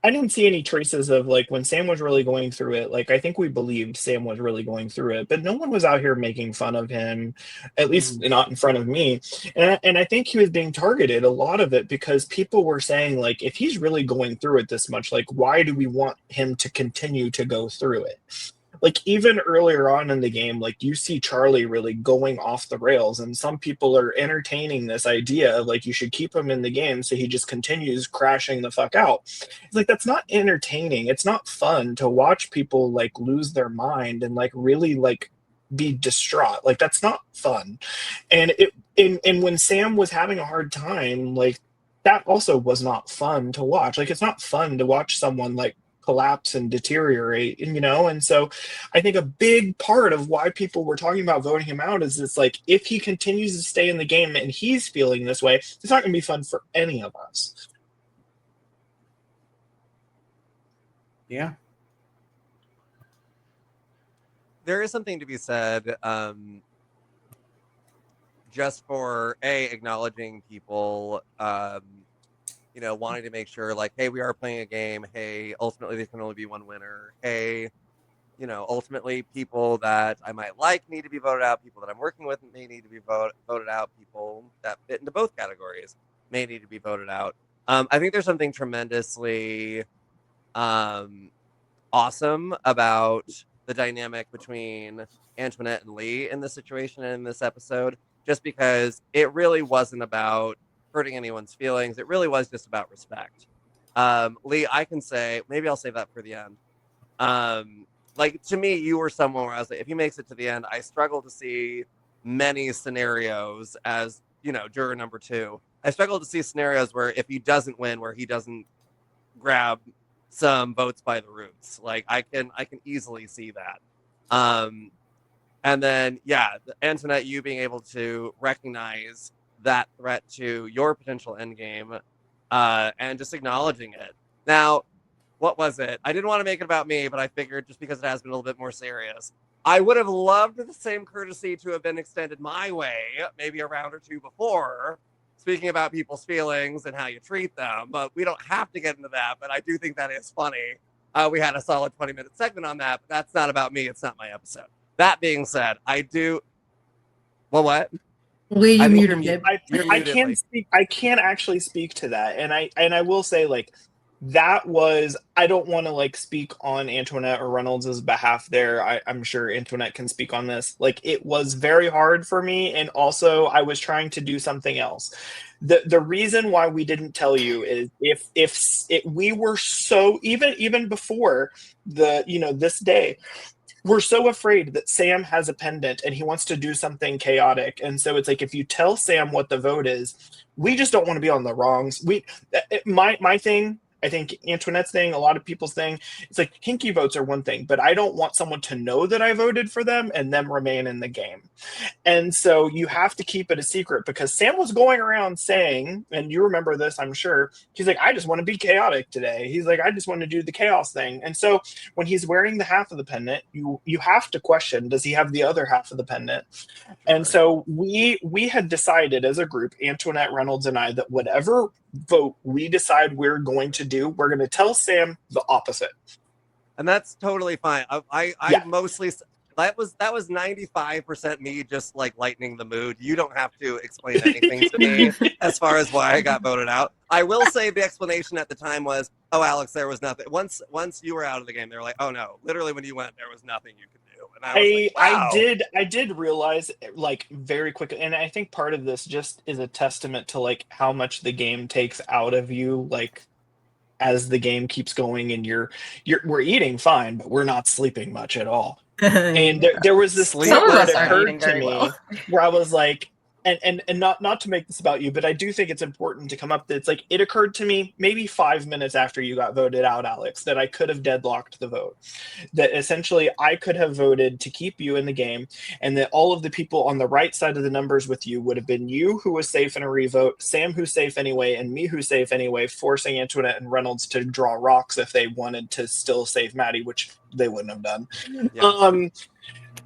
I didn't see any traces of, like, when Sam was really going through it. Like, I think we believed Sam was really going through it, but no one was out here making fun of him, at least not in front of me. And I think he was being targeted, a lot of it, because people were saying, like, if he's really going through it this much, like, why do we want him to continue to go through it? like even earlier on in the game, like you see Charlie really going off the rails, and some people are entertaining this idea of like you should keep him in the game so he just continues crashing the fuck out. It's like that's not entertaining. It's not fun to watch people like lose their mind and like really like be distraught. Like that's not fun. And and when Sam was having a hard time, like that also was not fun to watch. Like it's not fun to watch someone like collapse and deteriorate, and and so I think a big part of why people were talking about voting him out is it's like if he continues to stay in the game and he's feeling this way, it's not going to be fun for any of us. Yeah. There is something to be said, just for acknowledging people, wanting to make sure, like, hey, we are playing a game. Hey, ultimately, there can only be one winner. Hey, ultimately, people that I might like need to be voted out. People that I'm working with may need to be voted out. People that fit into both categories may need to be voted out. I think there's something tremendously awesome about the dynamic between Antoinette and Lee in this situation and in this episode, just because it really wasn't about hurting anyone's feelings. It really was just about respect. Lee, I can say, maybe I'll save that for the end. Like, to me, you were someone where I was like, if he makes it to the end, I struggle to see many scenarios as, juror number 2. I struggle to see scenarios where if he doesn't win, where he doesn't grab some votes by the roots. Like I can easily see that. And then Antoinette, you being able to recognize that threat to your potential endgame, and just acknowledging it. Now, what was it? I didn't want to make it about me, but I figured just because it has been a little bit more serious, I would have loved the same courtesy to have been extended my way, maybe a round or two before, speaking about people's feelings and how you treat them. But we don't have to get into that, but I do think that is funny. We had a solid 20-minute segment on that, but that's not about me. It's not my episode. That being said, I do... Well, what? Lee, you muted me. him. I can't speak. I can't actually speak to that, and I will say like that was. I don't want to like speak on Antoinette or Reynolds' behalf. There, I'm sure Antoinette can speak on this. Like it was very hard for me, and also I was trying to do something else. The reason why we didn't tell you is if we were so even before the this day. We're so afraid that Sam has a pendant and he wants to do something chaotic. And so it's like, if you tell Sam what the vote is, we just don't want to be on the wrongs. My thing, I think Antoinette's thing, a lot of people's thing, it's like kinky votes are one thing, but I don't want someone to know that I voted for them and them remain in the game. And so you have to keep it a secret, because Sam was going around saying, and you remember this, I'm sure, he's like, I just want to be chaotic today. He's like, I just want to do the chaos thing. And so when he's wearing the half of the pendant, you have to question, does he have the other half of the pendant? Sure. And so we had decided as a group, Antoinette, Reynolds, and I, that whatever vote we decide we're going to do, we're going to tell Sam the opposite. And that's totally fine. I mostly... That was 95% me just like lightening the mood. You don't have to explain anything to me as far as why I got voted out. I will say the explanation at the time was, oh, Alex, there was nothing. Once you were out of the game, they were like, oh no, literally when you went, there was nothing you could do. And I was like, wow. I did realize like very quickly, and I think part of this just is a testament to like how much the game takes out of you, like as the game keeps going, and we're eating fine, but we're not sleeping much at all. And there was this thing that occurred to me where I was like, and not to make this about you, but I do think it's important to come up that it's like, it occurred to me maybe 5 minutes after you got voted out, Alex, that I could have deadlocked the vote. That essentially I could have voted to keep you in the game, and that all of the people on the right side of the numbers with you would have been you, who was safe in a revote, Sam, who's safe anyway, and me, who's safe anyway, forcing Antoinette and Reynolds to draw rocks if they wanted to still save Maddie, which they wouldn't have done. Yeah.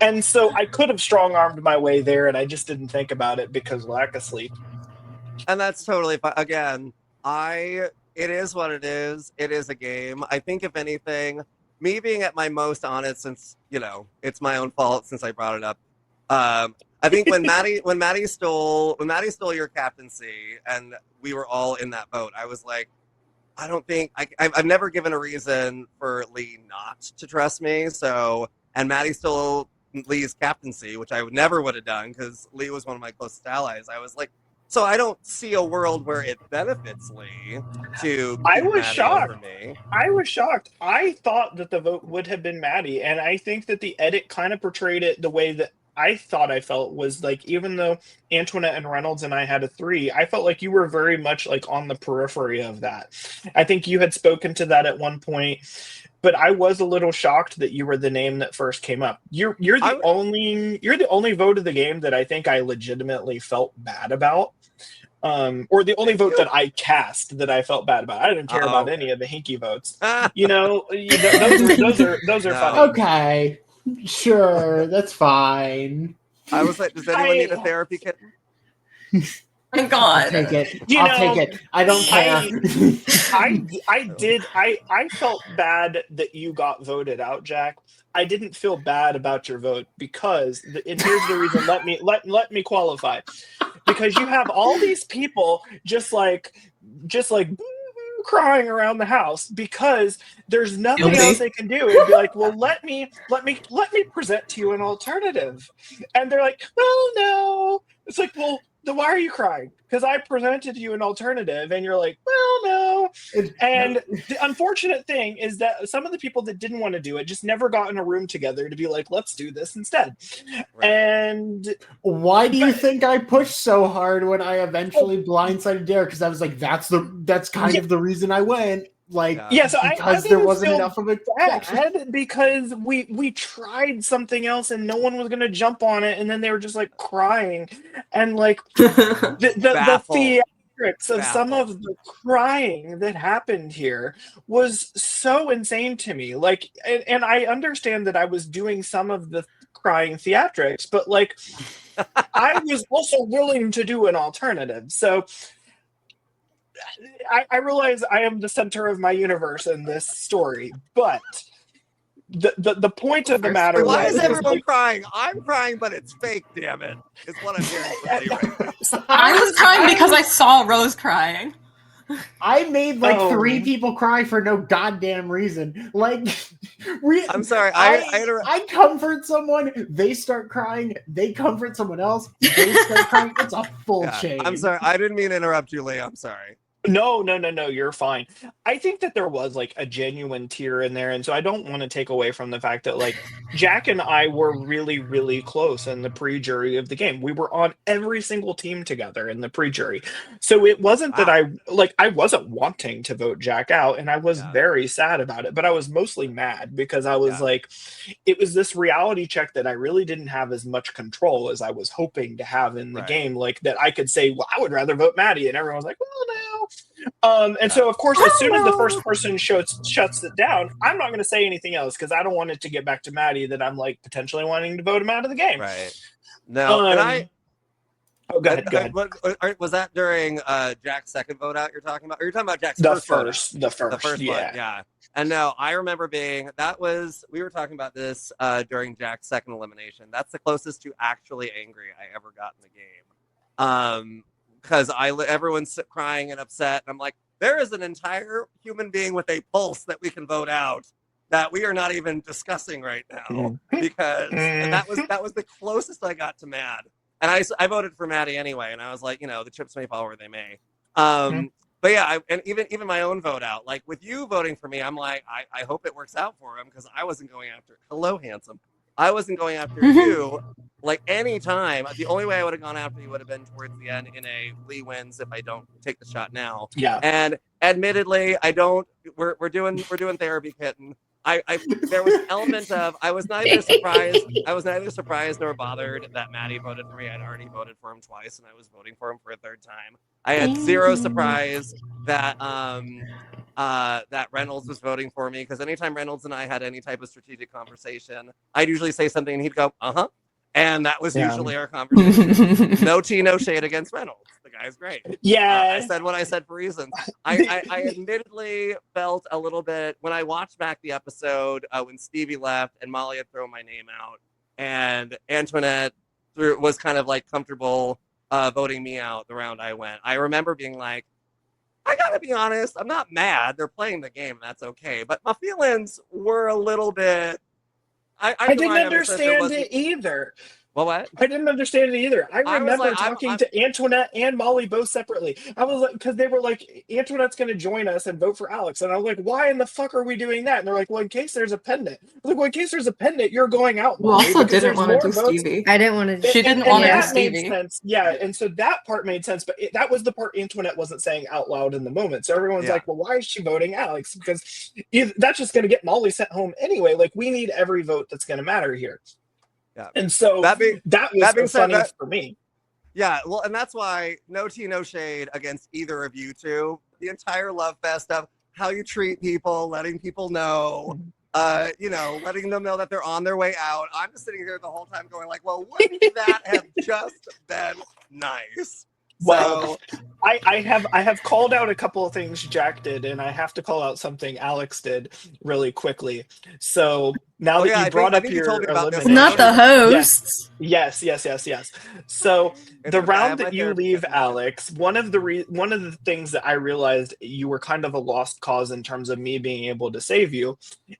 And so I could have strong-armed my way there, and I just didn't think about it because lack of sleep. And that's totally fine. Again, it is what it is. It is a game. I think if anything, me being at my most honest, since, it's my own fault since I brought it up. I think when Maddie stole your captaincy and we were all in that boat, I was like, I don't think I've never given a reason for Lee not to trust me. So and Maddie stole Lee's captaincy, which I never would have done because Lee was one of my closest allies. I was like, so I don't see a world where it benefits Lee to I keep was Maddie over shocked. me. I was shocked. I thought that the vote would have been Maddie, and I think that the edit kind of portrayed it the way that I thought I felt was like, even though Antoinette and Reynolds and I had a 3, I felt like you were very much like on the periphery of that. I think you had spoken to that at one point, but I was a little shocked that you were the name that first came up. You're the only vote of the game that I think I legitimately felt bad about. Or the only vote that I cast that I felt bad about. I didn't care about any of the hinky votes. Those are No. funny. Okay, sure, that's fine. I was like, does anyone need a therapy kitten? My God. I'll take it. You I'll know, take it. I don't care. I felt bad that you got voted out, Jack. I didn't feel bad about your vote because, and here's the reason. Let me qualify, because you have all these people just like crying around the house because there's nothing Guilty. else they can do. It'd be like, well, let me present to you an alternative, and they're like, well, no. It's like, well, then why are you crying? Because I presented you an alternative, and you're like, well, no. And the unfortunate thing is that some of the people that didn't want to do it just never got in a room together to be like, let's do this instead. Right. And why do you think I pushed so hard when I eventually blindsided Derek? Because I was like, that's kind of the reason I went. Like, yeah, so because I there didn't wasn't feel enough of a bad because we tried something else and no one was gonna jump on it, and then they were just like crying, and like the theatrics of some of the crying that happened here was so insane to me. Like, and I understand that I was doing some of the crying theatrics, but like I was also willing to do an alternative. So I realize I am the center of my universe in this story, but the point of the matter Why was, is everyone crying? I'm crying, but it's fake, damn it. Is what I'm hearing from Lee right now. I was crying because I saw Rose crying. I made like 3 people cry for no goddamn reason. Like, I'm sorry. I comfort someone, they start crying, they comfort someone else, they start crying. It's a full chain. I'm sorry. I didn't mean to interrupt you, Lee. I'm sorry. No, you're fine. I think that there was like a genuine tear in there, and so I don't want to take away from the fact that like Jack and I were really, really close in the pre-jury of the game. We were on every single team together in the pre-jury. So it wasn't that I wasn't wanting to vote Jack out, and I was very sad about it, but I was mostly mad because I was like, it was this reality check that I really didn't have as much control as I was hoping to have in the game. Like that I could say, well, I would rather vote Maddie, and everyone was like, well, no. And so, of course, as soon as the first person shuts it down, I'm not going to say anything else because I don't want it to get back to Maddie that I'm like potentially wanting to vote him out of the game. Right. No, and I. Oh, go ahead. Was that during Jack's second vote out you're talking about? Or you're talking about Jack's the first first, one, yeah. And no, I remember we were talking about this during Jack's second elimination. That's the closest to actually angry I ever got in the game. Because everyone's crying and upset, and I'm like, there is an entire human being with a pulse that we can vote out that we are not even discussing right now. Because and that was the closest I got to mad. And I voted for Maddie anyway, and I was like, the chips may fall where they may. But yeah, and even my own vote out, like with you voting for me, I'm like, I hope it works out for him because I wasn't going after. Hello, handsome. I wasn't going after you. Like any time, the only way I would have gone after you would have been towards the end in a Lee wins if I don't take the shot now. Yeah. And admittedly, I don't. We're doing therapy, kitten. There was an element of I was neither surprised nor bothered that Maddie voted for me. I'd already voted for him twice, and I was voting for him for a third time. I had zero surprise that that Reynolds was voting for me because anytime Reynolds and I had any type of strategic conversation, I'd usually say something and he'd go, uh-huh. And that was usually our conversation. No tea, no shade against Reynolds. The guy's great. Yeah. I said what I said for reasons. I admittedly felt a little bit, when I watched back the episode, when Stevie left and Molly had thrown my name out, and Antoinette was kind of like comfortable voting me out the round I went. I remember being like, I gotta be honest, I'm not mad. They're playing the game, and that's okay. But my feelings were a little bit, I didn't understand it either. Well, what? I didn't understand it either. I I was remember like, talking to Antoinette and Molly both separately. I was like, because they were like, Antoinette's going to join us and vote for Alex. And I was like, why in the fuck are we doing that? And they're like, well, in case there's a pendant. I was like, well, in case there's a pendant, you're going out, Who Molly, also because didn't there's want to more do votes. Stevie. I didn't want to. She didn't And want to do that made Stevie. sense. Yeah, and so that part made sense, but that was the part Antoinette wasn't saying out loud in the moment. So everyone's Yeah. like, well, why is she voting Alex? Because that's just going to get Molly sent home anyway. Like, we need every vote that's going to matter here. Yeah. And so that was so funny for me. Yeah, well, and that's why no tea, no shade against either of you two. The entire love fest of how you treat people, letting people know, letting them know that they're on their way out. I'm just sitting here the whole time going like, well, wouldn't that have just been nice? Well, I have called out a couple of things Jack did, and I have to call out something Alex did really quickly. So now that you brought up your elimination, not the hosts. Yes. So the round that you leave, Alex, one of the things that I realized you were kind of a lost cause in terms of me being able to save you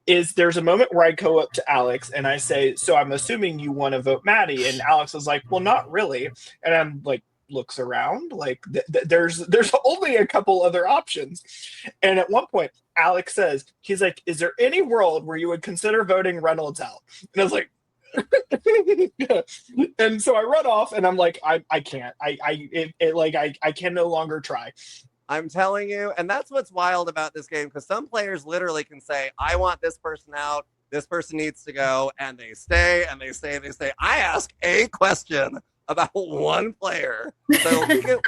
is there's a moment where I go up to Alex and I say, so I'm assuming you want to vote Maddie, and Alex is like, well, not really, and I'm like, looks around like there's only a couple other options, and at one point Alex says, he's like, is there any world where you would consider voting Reynolds out? And I was like and so I run off and I'm like, I can't, I can no longer try. I'm telling you, and that's what's wild about this game, because some players literally can say, I want this person out, this person needs to go, and they stay and they stay and they stay. I ask a question about one player, so we could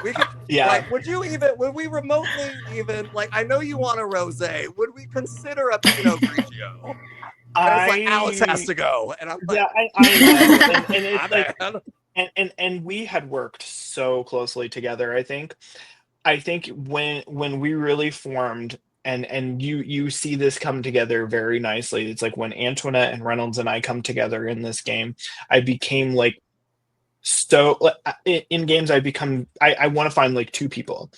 yeah, like, would we remotely even, like, I know you want a rosé, would we consider a Pinot Grigio? And it's like, Alex has to go, and I'm like, yeah, I know. and it's like, and we had worked so closely together. I think when we really formed, and you see this come together very nicely. It's like when Antoinette and Reynolds and I come together in this game, I became like, so in games I want to find like two people,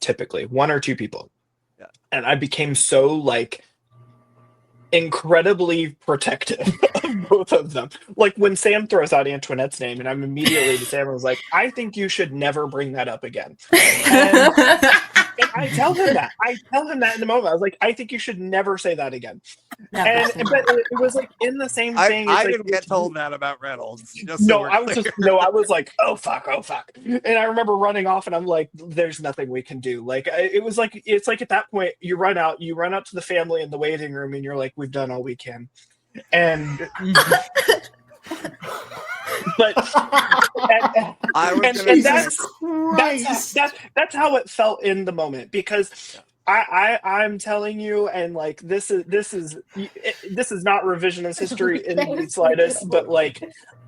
typically one or two people. Yeah. And I became so like incredibly protective of both of them. Like when Sam throws out Antoinette's name, and I'm immediately to Sam, I was like, I think you should never bring that up again. And I tell him that in the moment. I was like, I think you should never say that again. But it was like in the same thing. I didn't get told that about Reynolds. I was like, oh fuck. And I remember running off, and I'm like, there's nothing we can do. Like it's like at that point you run out to the family in the waiting room, and you're like, we've done all we can. And but that's how it felt in the moment, because I'm telling you, and like this is not revisionist history in the slightest, but like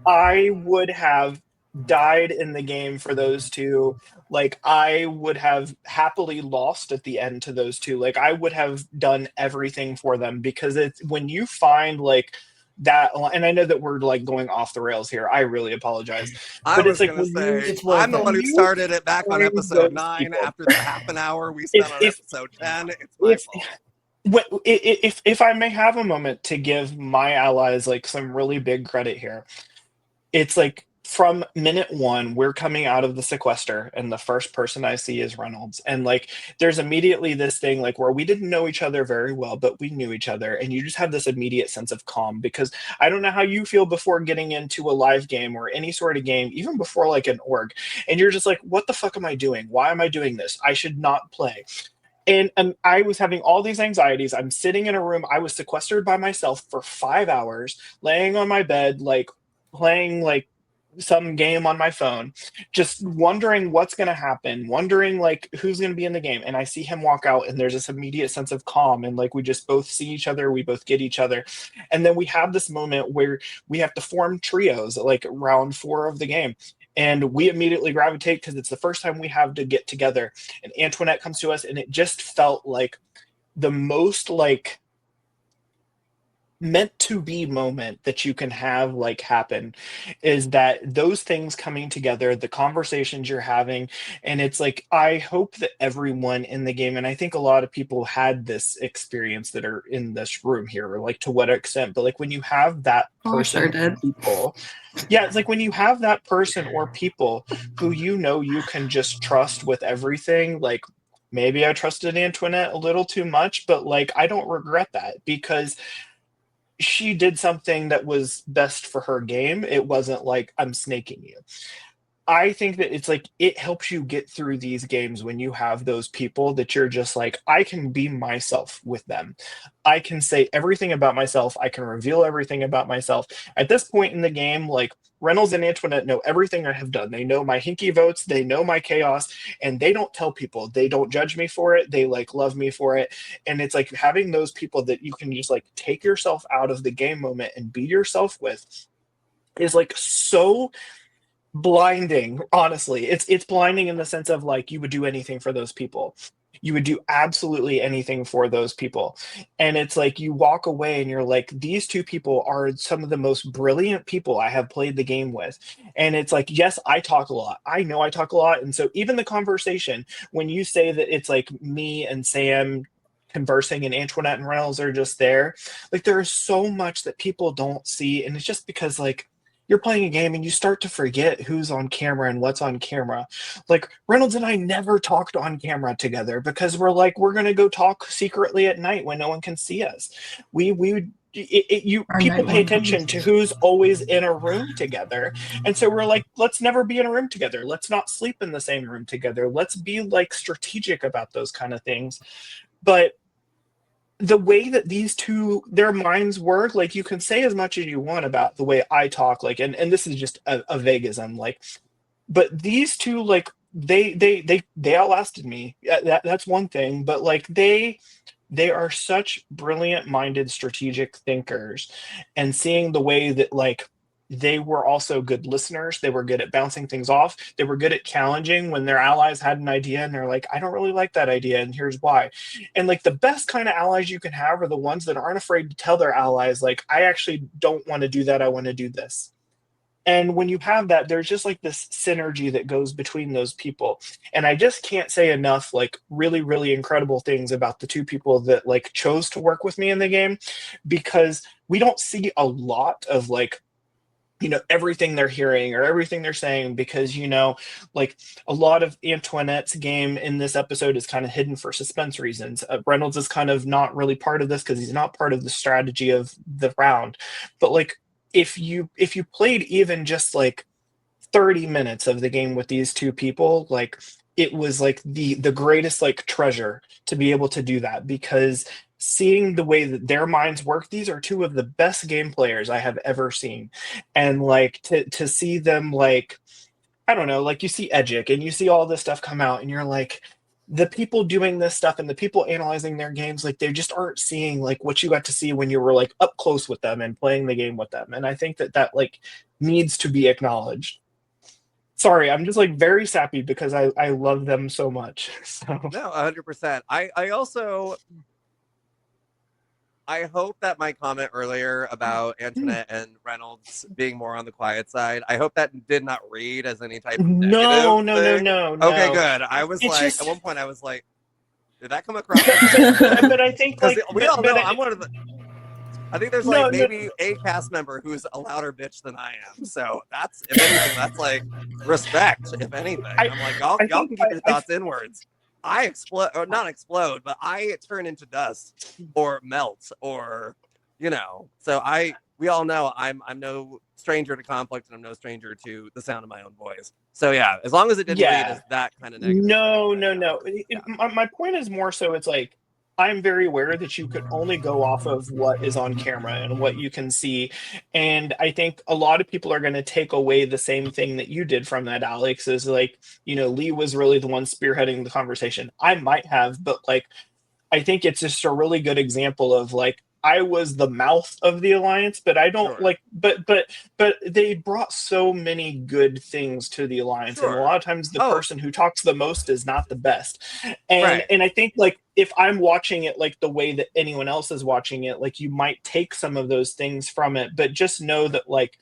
I would have died in the game for those two. Like I would have happily lost at the end to those two. Like I would have done everything for them, because it's when you find like that, and I know that we're like going off the rails here. I really apologize. But it's like I'm the one who started it back on episode 9 after the half an hour we spent on episode 10. It's my fault. If I may have a moment to give my allies like some really big credit here, it's like from minute 1, we're coming out of the sequester, and the first person I see is Reynolds. And like, there's immediately this thing like where we didn't know each other very well, but we knew each other. And you just have this immediate sense of calm, because I don't know how you feel before getting into a live game or any sort of game, even before like an org. And you're just like, what the fuck am I doing? Why am I doing this? I should not play. And I was having all these anxieties. I'm sitting in a room. I was sequestered by myself for 5 hours, laying on my bed, like playing like some game on my phone, just wondering what's going to happen, wondering like who's going to be in the game. And I see him walk out, and there's this immediate sense of calm, and like we just both see each other, we both get each other. And then we have this moment where we have to form trios, like round 4 of the game, and we immediately gravitate because it's the first time we have to get together. And Antoinette comes to us, and it just felt like the most like meant to be moment that you can have like happen is that those things coming together, the conversations you're having. And it's like, I hope that everyone in the game, and I think a lot of people had this experience that are in this room here, like to what extent, but like when you have that Oh, I sure person or did. people, yeah, it's like when you have that person or people who you know you can just trust with everything, like maybe I trusted Antoinette a little too much, but like I don't regret that because she did something that was best for her game. It wasn't like I'm snaking you. I think that it's like it helps you get through these games when you have those people that you're just like, I can be myself with them. I can say everything about myself. I can reveal everything about myself. At this point in the game, like Reynolds and Antoinette know everything I have done. They know my hinky votes, they know my chaos, and they don't tell people. They don't judge me for it. They like love me for it. And it's like having those people that you can just like take yourself out of the game moment and be yourself with is like so blinding. Honestly, it's blinding in the sense of like you would do anything for those people. You would do absolutely anything for those people. And it's like you walk away and you're like, these two people are some of the most brilliant people I have played the game with. And it's like, yes, I talk a lot, I know I talk a lot, and so even the conversation, when you say that it's like me and Sam conversing and Antoinette and Reynolds are just there, like there is so much that people don't see. And it's just because like you're playing a game and you start to forget who's on camera and what's on camera. Like Reynolds and I never talked on camera together because we're like, we're going to go talk secretly at night when no one can see us. You Our people night pay one attention to who's always in a room together. And so we're like, let's never be in a room together. Let's not sleep in the same room together. Let's be like strategic about those kind of things. But the way that these two their minds work, like you can say as much as you want about the way I talk, like and this is just a vaguism, like, but these two, like they outlasted me. That's one thing, but like they are such brilliant minded strategic thinkers, and seeing the way that like they were also good listeners, they were good at bouncing things off, they were good at challenging when their allies had an idea and they're like, I don't really like that idea and here's why. And like the best kind of allies you can have are the ones that aren't afraid to tell their allies like, I actually don't want to do that, I want to do this. And when you have that, there's just like this synergy that goes between those people. And I just can't say enough, like really, really incredible things about the two people that like chose to work with me in the game, because we don't see a lot of like, you know, everything they're hearing or everything they're saying, because, you know, like a lot of Antoinette's game in this episode is kind of hidden for suspense reasons. Reynolds is kind of not really part of this because he's not part of the strategy of the round. But like, if you played even just like 30 minutes of the game with these two people, like it was like the greatest like treasure to be able to do that, because seeing the way that their minds work, these are two of the best game players I have ever seen. And like to see them, like I don't know, like you see Edgic and you see all this stuff come out and you're like, the people doing this stuff and the people analyzing their games, like they just aren't seeing like what you got to see when you were like up close with them and playing the game with them. And I think that like needs to be acknowledged. Sorry, I'm just like very sappy because I love them so much. So No, 100%. I also I hope that my comment earlier about Antoinette and Reynolds being more on the quiet side, I hope that did not read as any type of no, negative no, no, thing. no, Okay, no. good. I was It's like, just at one point, I was like, did that come across but as negative? but I think Because like we all know but I'm one of the. I think there's like no, no. maybe a cast member who's a louder bitch than I am. So that's, if anything, that's like respect. If anything, I I'm like, y'all think can keep your thoughts inwards. I explode, or not explode, but I turn into dust or melt, or you know. So we all know I'm no stranger to conflict, and I'm no stranger to the sound of my own voice. So yeah, as long as it didn't read yeah. as that kind of negative. No, Thing, no, no. yeah. My point is more so it's like I'm very aware that you could only go off of what is on camera and what you can see. And I think a lot of people are going to take away the same thing that you did from that, Alex, is like, you know, Lee was really the one spearheading the conversation. I might have, but like, I think it's just a really good example of like, I was the mouth of the alliance, but I don't Sure. but they brought so many good things to the alliance, and a Sure. lot of times the Oh. person who talks the most is not the best. And Right. and I think like if I'm watching it like the way that anyone else is watching it, like you might take some of those things from it, but just know that like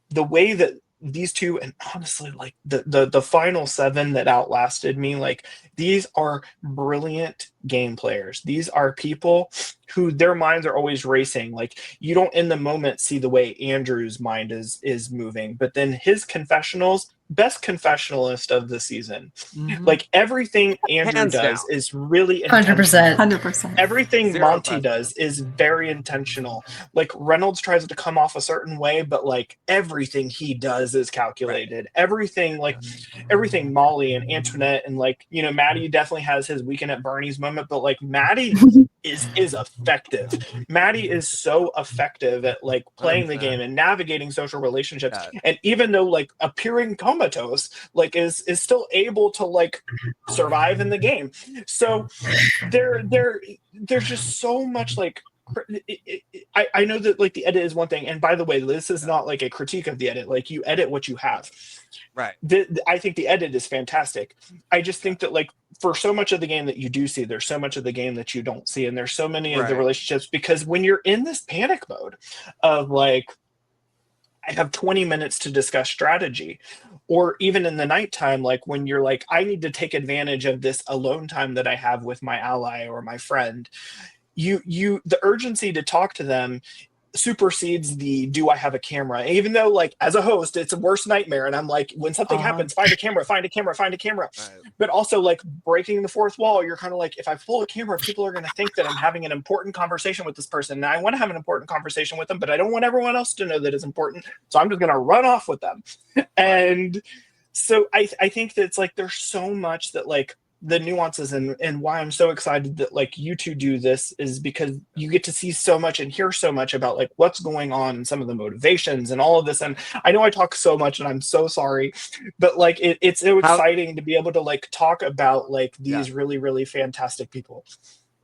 the way that these two, and honestly like the final 7 that outlasted me, like these are brilliant game players. These are people who their minds are always racing. Like you don't in the moment see the way Andrew's mind is moving, but then his confessionals, best confessionalist of the season. Like everything Andrew Hands does down. is really 100%. 100%. everything Zero Monty question. does is very intentional. Like Reynolds tries to come off a certain way, but like everything he does is calculated. Everything Molly and Antoinette and like, you know, Maddie definitely has his weekend at Bernie's moment, but like Maddie is effective. Maddie is so effective at like playing the 100%. game and navigating social relationships. Yeah. And even though like appearing comatose, like is still able to like survive in the game. So there's just so much like I know that like the edit is one thing, and by the way, this is not like a critique of the edit. Like you edit what you have. Right. I think the edit is fantastic. I just think that like for so much of the game that you do see, there's so much of the game that you don't see, and there's so many of the Right. relationships, because when you're in this panic mode of like I have 20 minutes to discuss strategy, or even in the nighttime, like when you're like, I need to take advantage of this alone time that I have with my ally or my friend, the urgency to talk to them supersedes the do I have a camera, even though like as a host it's a worst nightmare, and I'm like when something happens, find a camera. Right. But also like breaking the fourth wall, you're kind of like, if I pull a camera, people are going to think that I'm having an important conversation with this person, and I want to have an important conversation with them, but I don't want everyone else to know that it's important, so I'm just going to run off with them. And so I think that it's like there's so much that like the nuances, and why I'm so excited that like you two do this is because you get to see so much and hear so much about like what's going on and some of the motivations and all of this. And I know I talk so much and I'm so sorry, but like it's so exciting to be able to like talk about like these really, really fantastic people.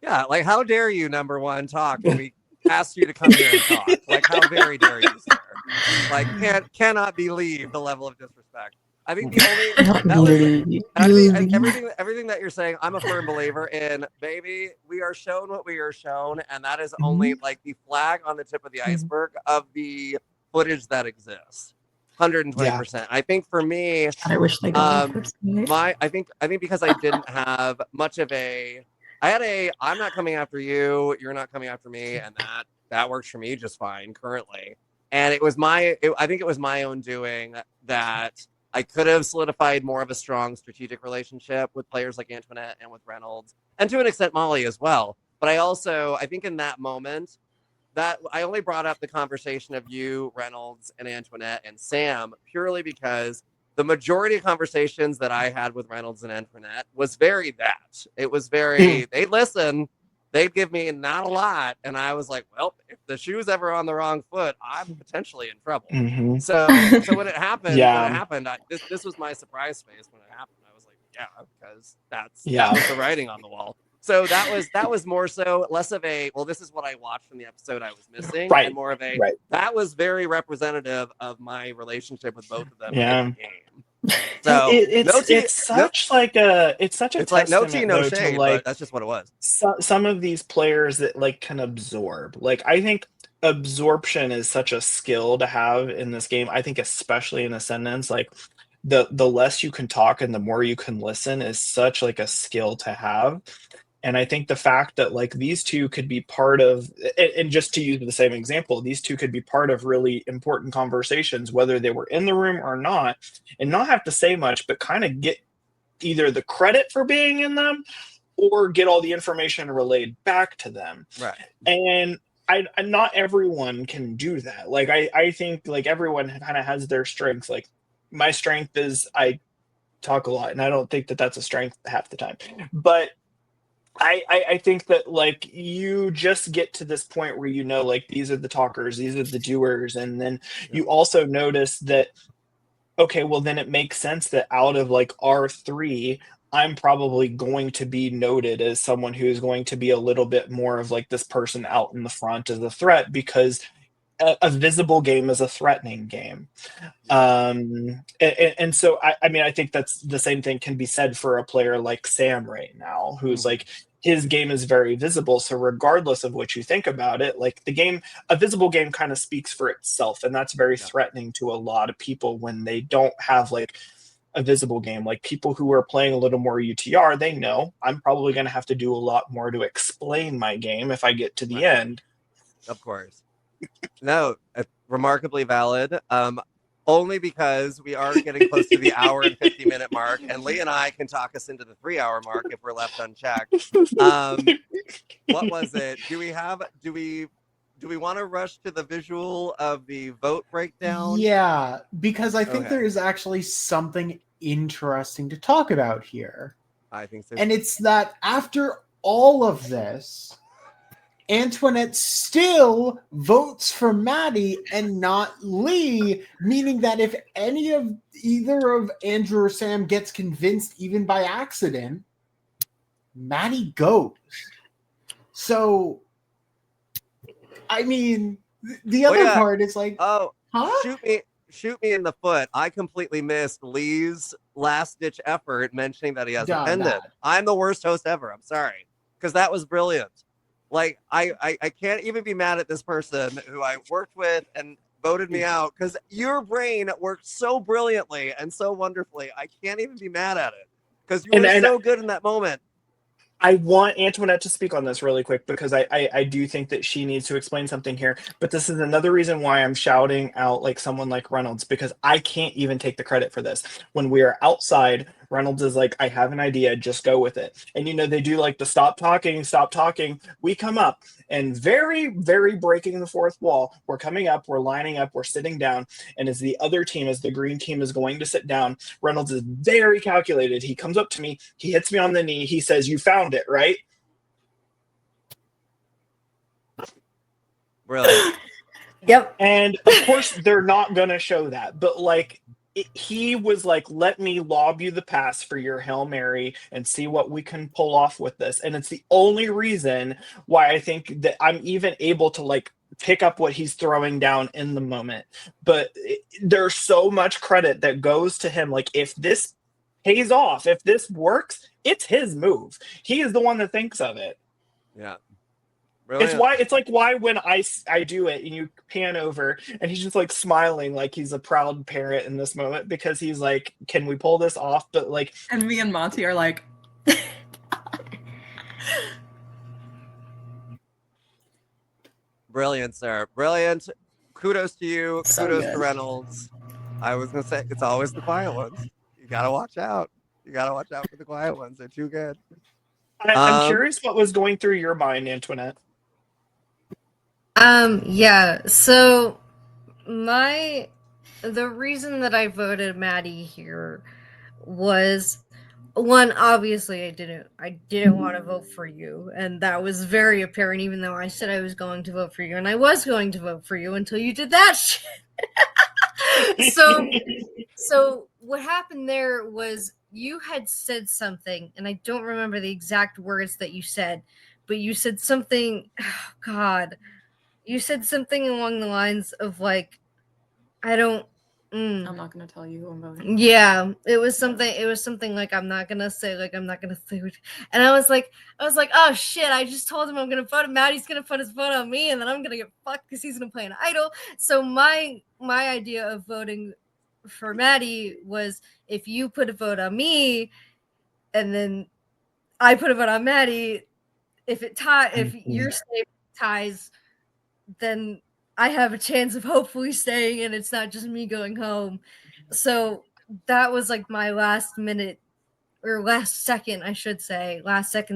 Yeah, like how dare you, number one, talk when we asked you to come here and talk? Like how very dare you, sir? Like cannot believe the level of disrespect. I think the only everything that you're saying, I'm a firm believer in. Baby, we are shown what we are shown, and that is only like the flag on the tip of the iceberg of the footage that exists. 120%. I think for me, I wish they got I think because I didn't have much of I'm not coming after you, you're not coming after me, and that works for me just fine currently. And I think it was my own doing that I could have solidified more of a strong strategic relationship with players like Antoinette and with Reynolds, and to an extent Molly as well. But I think in that moment, that I only brought up the conversation of you, Reynolds, and Antoinette and Sam purely because the majority of conversations that I had with Reynolds and Antoinette was very that. It was very, they'd listen, they'd give me not a lot, and I was like, well, if the shoe's ever on the wrong foot, I'm potentially in trouble. So when it happened, this was my surprise face when it happened. I was like, yeah, because that was the writing on the wall. So that was more so less of a, well, this is what I watched from the episode I was missing, and more of a that was very representative of my relationship with both of them in the game. So it's such a testament, like no tea, no though, shade, to like but that's just what it was. Some of these players that like can absorb. Like I think absorption is such a skill to have in this game. I think especially in Ascendance, like the less you can talk and the more you can listen is such like a skill to have. And I think the fact that like these two could be part of, and just to use the same example, these two could be part of really important conversations, whether they were in the room or not, and not have to say much, but kind of get either the credit for being in them or get all the information relayed back to them. Right. And not everyone can do that. Like I think like everyone kind of has their strengths. Like my strength is I talk a lot, and I don't think that that's a strength half the time. But I think that like you just get to this point where you know like these are the talkers, these are the doers, and then you also notice that okay, well then it makes sense that out of like our three, I'm probably going to be noted as someone who's going to be a little bit more of like this person out in the front as a threat, because a visible game is a threatening game. And so I mean, I think that's the same thing can be said for a player like Sam right now, who's like, his game is very visible. So regardless of what you think about it, like the game, a visible game kind of speaks for itself. And that's very threatening to a lot of people when they don't have like a visible game. Like people who are playing a little more UTR, they know I'm probably going to have to do a lot more to explain my game if I get to the end. Of course. No, remarkably valid. Only because we are getting close to the hour and 50-minute mark, and Lee and I can talk us into the 3-hour mark if we're left unchecked. What was it? Do we want to rush to the visual of the vote breakdown? Yeah, because I think there is actually something interesting to talk about here. I think so. And it's that after all of this, Antoinette still votes for Maddie and not Lee, meaning that if either of Andrew or Sam gets convinced, even by accident, Maddie goes. So, I mean, the other part is like, shoot me in the foot. I completely missed Lee's last-ditch effort mentioning that he has offended. I'm the worst host ever. I'm sorry. Because that was brilliant. Like, I can't even be mad at this person who I worked with and voted me out, because your brain worked so brilliantly and so wonderfully. I can't even be mad at it because you were so good in that moment. I want Antoinette to speak on this really quick, because I do think that she needs to explain something here. But this is another reason why I'm shouting out like someone like Reynolds, because I can't even take the credit for this. When we are outside, Reynolds is like, I have an idea, just go with it. And, you know, they do like the stop talking. We come up and very, very breaking the fourth wall. We're coming up, we're lining up, we're sitting down. And as the other team, as the green team is going to sit down, Reynolds is very calculated. He comes up to me, he hits me on the knee. He says, "You found it, right?" Brilliant. Yep. And of course, they're not going to show that. But like, he was like, let me lob you the pass for your Hail Mary and see what we can pull off with this. And it's the only reason why I think that I'm even able to like pick up what he's throwing down in the moment. But there's so much credit that goes to him. Like, if this pays off, if this works, it's his move. He is the one that thinks of it. Yeah. Brilliant. It's like why when I do it and you pan over and he's just like smiling like he's a proud parent in this moment, because he's like, can we pull this off? But like, and me and Monty are like, brilliant, sir. Brilliant. Kudos to you. So Kudos good. to Reynolds. I was gonna say, it's always the quiet ones. You gotta watch out. You gotta watch out for the quiet ones. They're too good. I'm curious what was going through your mind, Antoinette. Yeah, so the reason that I voted Maddie here was, one, obviously I didn't want to vote for you, and that was very apparent, even though I said I was going to vote for you, and I was going to vote for you until you did that shit. So what happened there was you had said something, and I don't remember the exact words that you said, but you said something, oh God, you said something along the lines of like, I'm not gonna tell you who I'm voting. Yeah, it was something like, I'm not gonna say and I was like, oh shit, I just told him I'm gonna vote him. Maddie's gonna put his vote on me, and then I'm gonna get fucked because he's gonna play an idol. So my idea of voting for Maddie was, if you put a vote on me and then I put a vote on Maddie, if your state ties, then I have a chance of hopefully staying, and it's not just me going home. So that was like my last second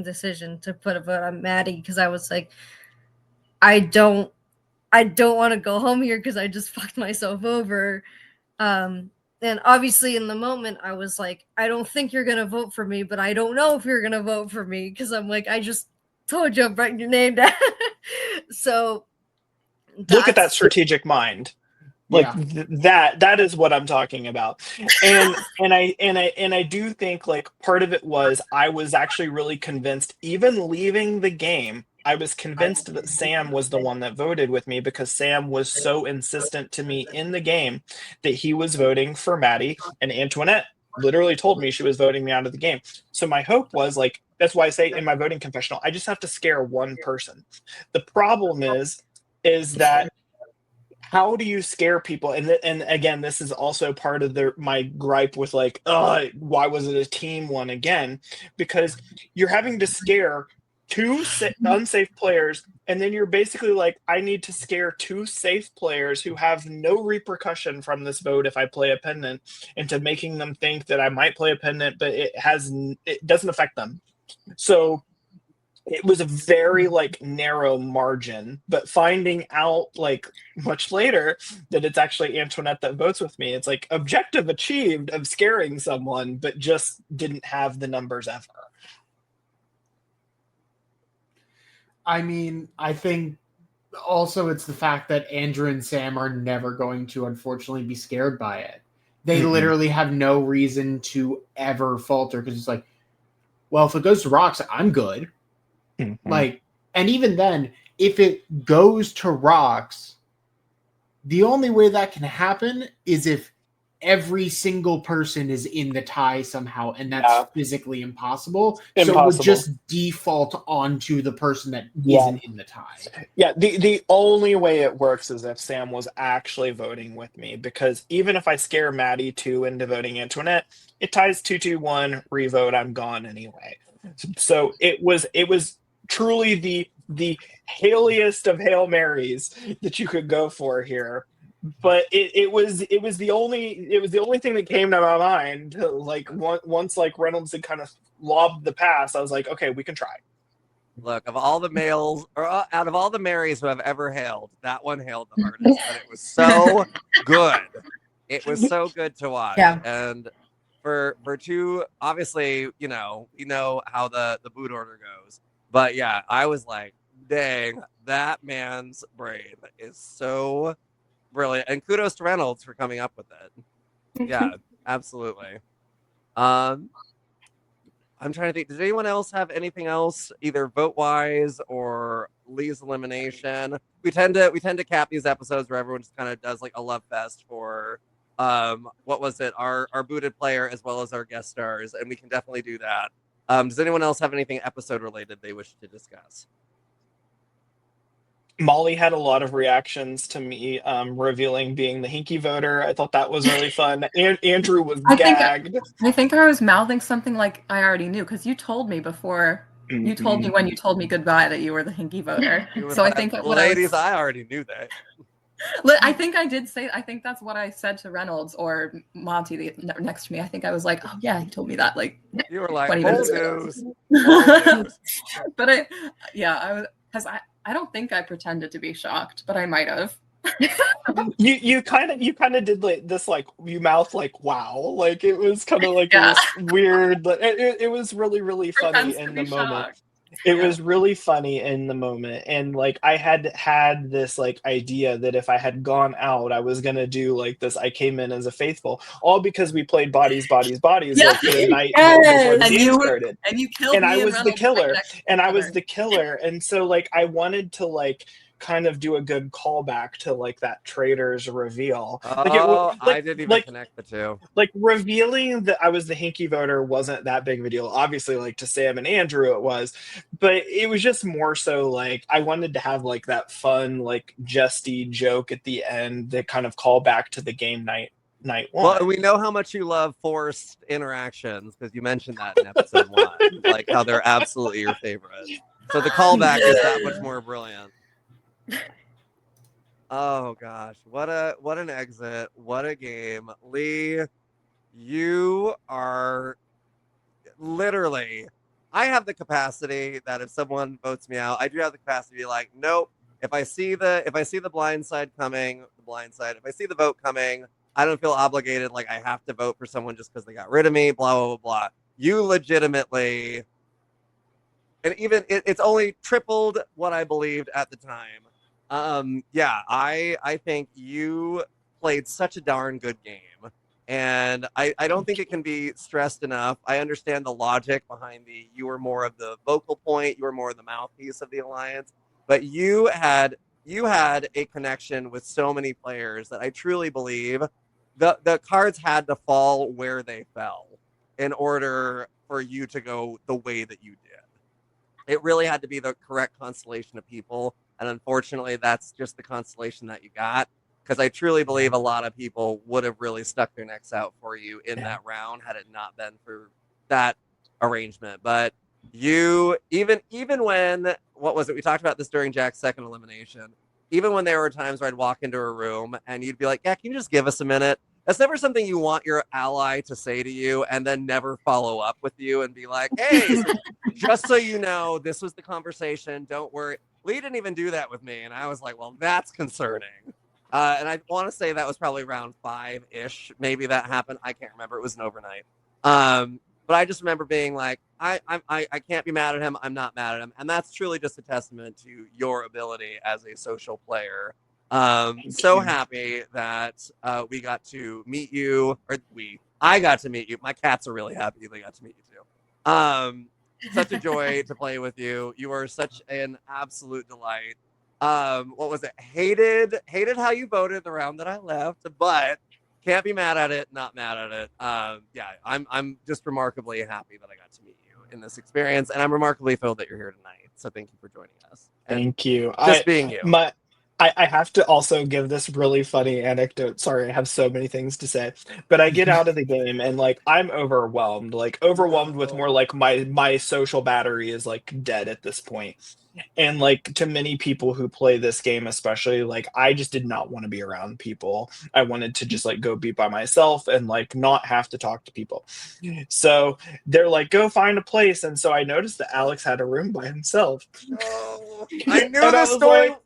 decision to put a vote on Maddie, because I was like, I don't want to go home here because I just fucked myself over. And obviously in the moment I was like, I don't think you're gonna vote for me, but I don't know if you're gonna vote for me, because I'm like, I just told you I'm writing your name down. So look at that strategic mind. Like Yeah. that is what I'm talking about. And I do think like part of it was I was actually really convinced, even leaving the game, I was convinced that Sam was the one that voted with me because Sam was so insistent to me in the game that he was voting for Maddie, and Antoinette literally told me she was voting me out of the game. So my hope was like, that's why I say in my voting confessional, I just have to scare one person. The problem is that how do you scare people? And again, this is also part of my gripe with like, why was it a team one again? Because you're having to scare two unsafe players, and then you're basically like, I need to scare two safe players who have no repercussion from this vote if I play a pendant, into making them think that I might play a pendant, but it doesn't affect them. So it was a very like narrow margin, but finding out like much later that it's actually Antoinette that votes with me, it's like objective achieved of scaring someone, but just didn't have the numbers ever. I mean, I think also it's the fact that Andrew and Sam are never going to unfortunately be scared by it. They literally have no reason to ever falter because it's like, well, if it goes to rocks, I'm good. Like, and even then, if it goes to rocks, the only way that can happen is if every single person is in the tie somehow, and that's physically impossible. So it would just default onto the person that isn't in the tie. Yeah, the only way it works is if Sam was actually voting with me, because even if I scare Maddie 2 into voting Antoinette, it ties 2-2-1, revote, I'm gone anyway. So it was truly the hailiest of Hail Marys that you could go for here. But it was the only thing that came to my mind. Like once like Reynolds had kind of lobbed the pass, I was like, okay, we can try. Look, of all the males, or out of all the Marys who have ever hailed, that one hailed the hardest, but it was so good. It was so good to watch. Yeah. And for two, obviously, we know how the boot order goes. But yeah, I was like, dang, that man's brain is so brilliant. And kudos to Reynolds for coming up with it. Yeah, absolutely. I'm trying to think. Did anyone else have anything else, either vote wise or Lee's elimination? We tend to cap these episodes where everyone just kind of does like a love fest for what was it, our booted player as well as our guest stars, and we can definitely do that. Does anyone else have anything episode related they wish to discuss? Molly had a lot of reactions to me revealing being the hinky voter. I thought that was really fun. Andrew was gagged. I think I was mouthing something like I already knew, because you told me before. You told me when you told me goodbye that you were the hinky voter. So I think ladies, I already knew that. I think I did say. I think that's what I said to Reynolds or Monty next to me. I think I was like, "Oh yeah, he told me that." Like you were like, 20 minutes ago. But I was, because I don't think I pretended to be shocked, but I might have. you kind of did like this, like you mouth like wow, like it was kind of like this weird. It was really really funny in the moment. Shocked. It was really funny in the moment, and like I had this like idea that if I had gone out, I was gonna do like this. I came in as a faithful, all because we played bodies like the night before the game started, and you killed and me. I was the killer, and I was other. the killer, and so like I wanted to like kind of do a good callback to like that traitor's reveal. I didn't even connect the two. Like revealing that I was the hinky voter wasn't that big of a deal. Obviously, like to Sam and Andrew it was, but it was just more so like I wanted to have like that fun, like jesty joke at the end that kind of call back to the game night one. Well, we know how much you love forced interactions because you mentioned that in episode 1, like how they're absolutely your favorite. So the callback is that much more brilliant. Oh gosh, what an exit, what a game. Lee, you are literally, I have the capacity that if someone votes me out, I do have the capacity to be like, nope, if I see the blind side coming, the blind side, if I see the vote coming, I don't feel obligated like I have to vote for someone just because they got rid of me, blah blah blah blah. You legitimately, and even it's only tripled what I believed at the time. Yeah, I think you played such a darn good game. And I don't think it can be stressed enough. I understand the logic behind you were more of the vocal point, you were more of the mouthpiece of the alliance, but you had a connection with so many players that I truly believe the cards had to fall where they fell in order for you to go the way that you did. It really had to be the correct constellation of people, and unfortunately, that's just the constellation that you got. Because I truly believe a lot of people would have really stuck their necks out for you in that round had it not been for that arrangement. But you, even when, what was it? We talked about this during Jack's second elimination. Even when there were times where I'd walk into a room and you'd be like, yeah, can you just give us a minute? That's never something you want your ally to say to you and then never follow up with you and be like, hey, so just so you know, this was the conversation. Don't worry. Lee didn't even do that with me. And I was like, well, that's concerning. And I want to say that was probably around 5-ish. Maybe that happened. I can't remember. It was an overnight. But I just remember being like, I can't be mad at him. I'm not mad at him. And that's truly just a testament to your ability as a social player. So happy that we got to meet you, or I got to meet you. My cats are really happy they got to meet you too. Such a joy to play with you. You are such an absolute delight. What was it? Hated how you voted the round that I left, but can't be mad at it, not mad at it. Yeah, I'm just remarkably happy that I got to meet you in this experience, and I'm remarkably thrilled that you're here tonight. So thank you for joining us. Thank you. Just being you. I have to also give this really funny anecdote. Sorry, I have so many things to say. But I get out of the game and like I'm overwhelmed. Like overwhelmed with more like my social battery is like dead at this point. And like to many people who play this game, especially, like I just did not want to be around people. I wanted to just like go be by myself and like not have to talk to people. So they're like, go find a place. And so I noticed that Alex had a room by himself. Oh, I knew And the I was story. like,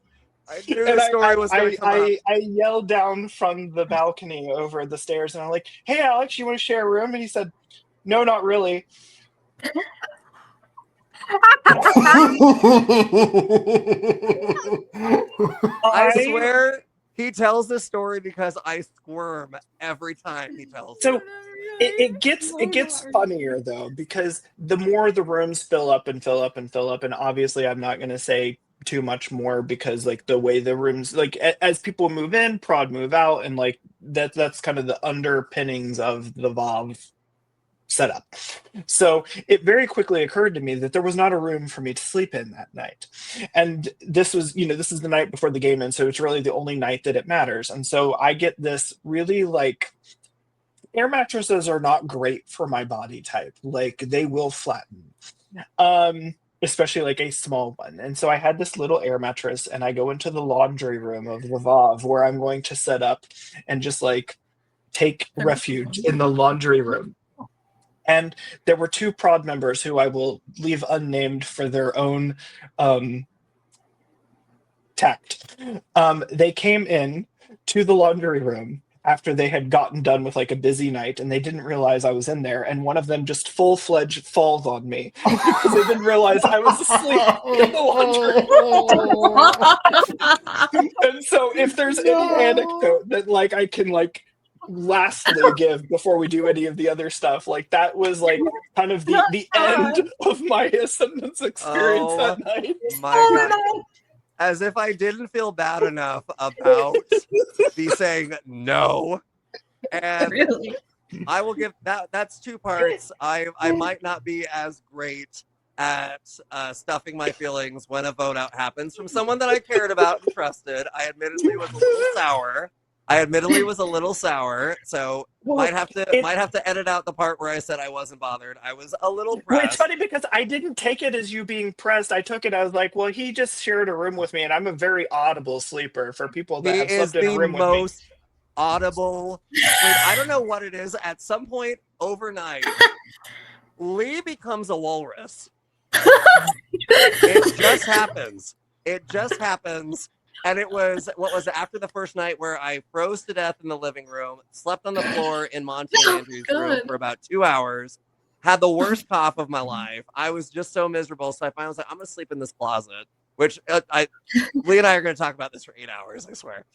I knew the story was going to come up. I yelled down from the balcony over the stairs, and I'm like, "Hey, Alex, you want to share a room?" And he said, "No, not really." I swear he tells this story because I squirm every time he tells So it. it gets funnier though, because the more the rooms fill up and fill up and fill up, and obviously I'm not going to say too much more because like the way the rooms like as people move in, prod move out, and like that's kind of the underpinnings of the VOV setup. So it very quickly occurred to me that there was not a room for me to sleep in that night. And this was, this is the night before the game, and so it's really the only night that it matters. And so I get this really like air mattresses are not great for my body type. Like they will flatten. Especially like a small one. And so I had this little air mattress, and I go into the laundry room of the VOV where I'm going to set up and just like take refuge in the laundry room. And there were two prod members who I will leave unnamed for their own tact. They came in to the laundry room after they had gotten done with like a busy night, and they didn't realize I was in there, and one of them just full-fledged falls on me because they didn't realize I was asleep in the laundry room. And so if there's any anecdote that like I can like lastly give before we do any of the other stuff, like that was like kind of the end of my Ascendance experience that night. My God. As if I didn't feel bad enough about the saying no. And Really? I will give that's two parts. I might not be as great at stuffing my feelings when a vote out happens from someone that I cared about and trusted. I admittedly was a little sour. So might have to edit out the part where I said I wasn't bothered. I was a little pressed. Well, it's funny because I didn't take it as you being pressed. I took it as like, well, he just shared a room with me, and I'm a very audible sleeper for people that have slept in a room with me. Most audible. I don't know what it is. At some point overnight, Lee becomes a walrus. It just happens. And it was, after the first night where I froze to death in the living room, slept on the floor in Monty and Andrew's room for about 2 hours, had the worst cough of my life. I was just so miserable. So I finally was like, I'm going to sleep in this closet, which Lee and I are going to talk about this for 8 hours, I swear.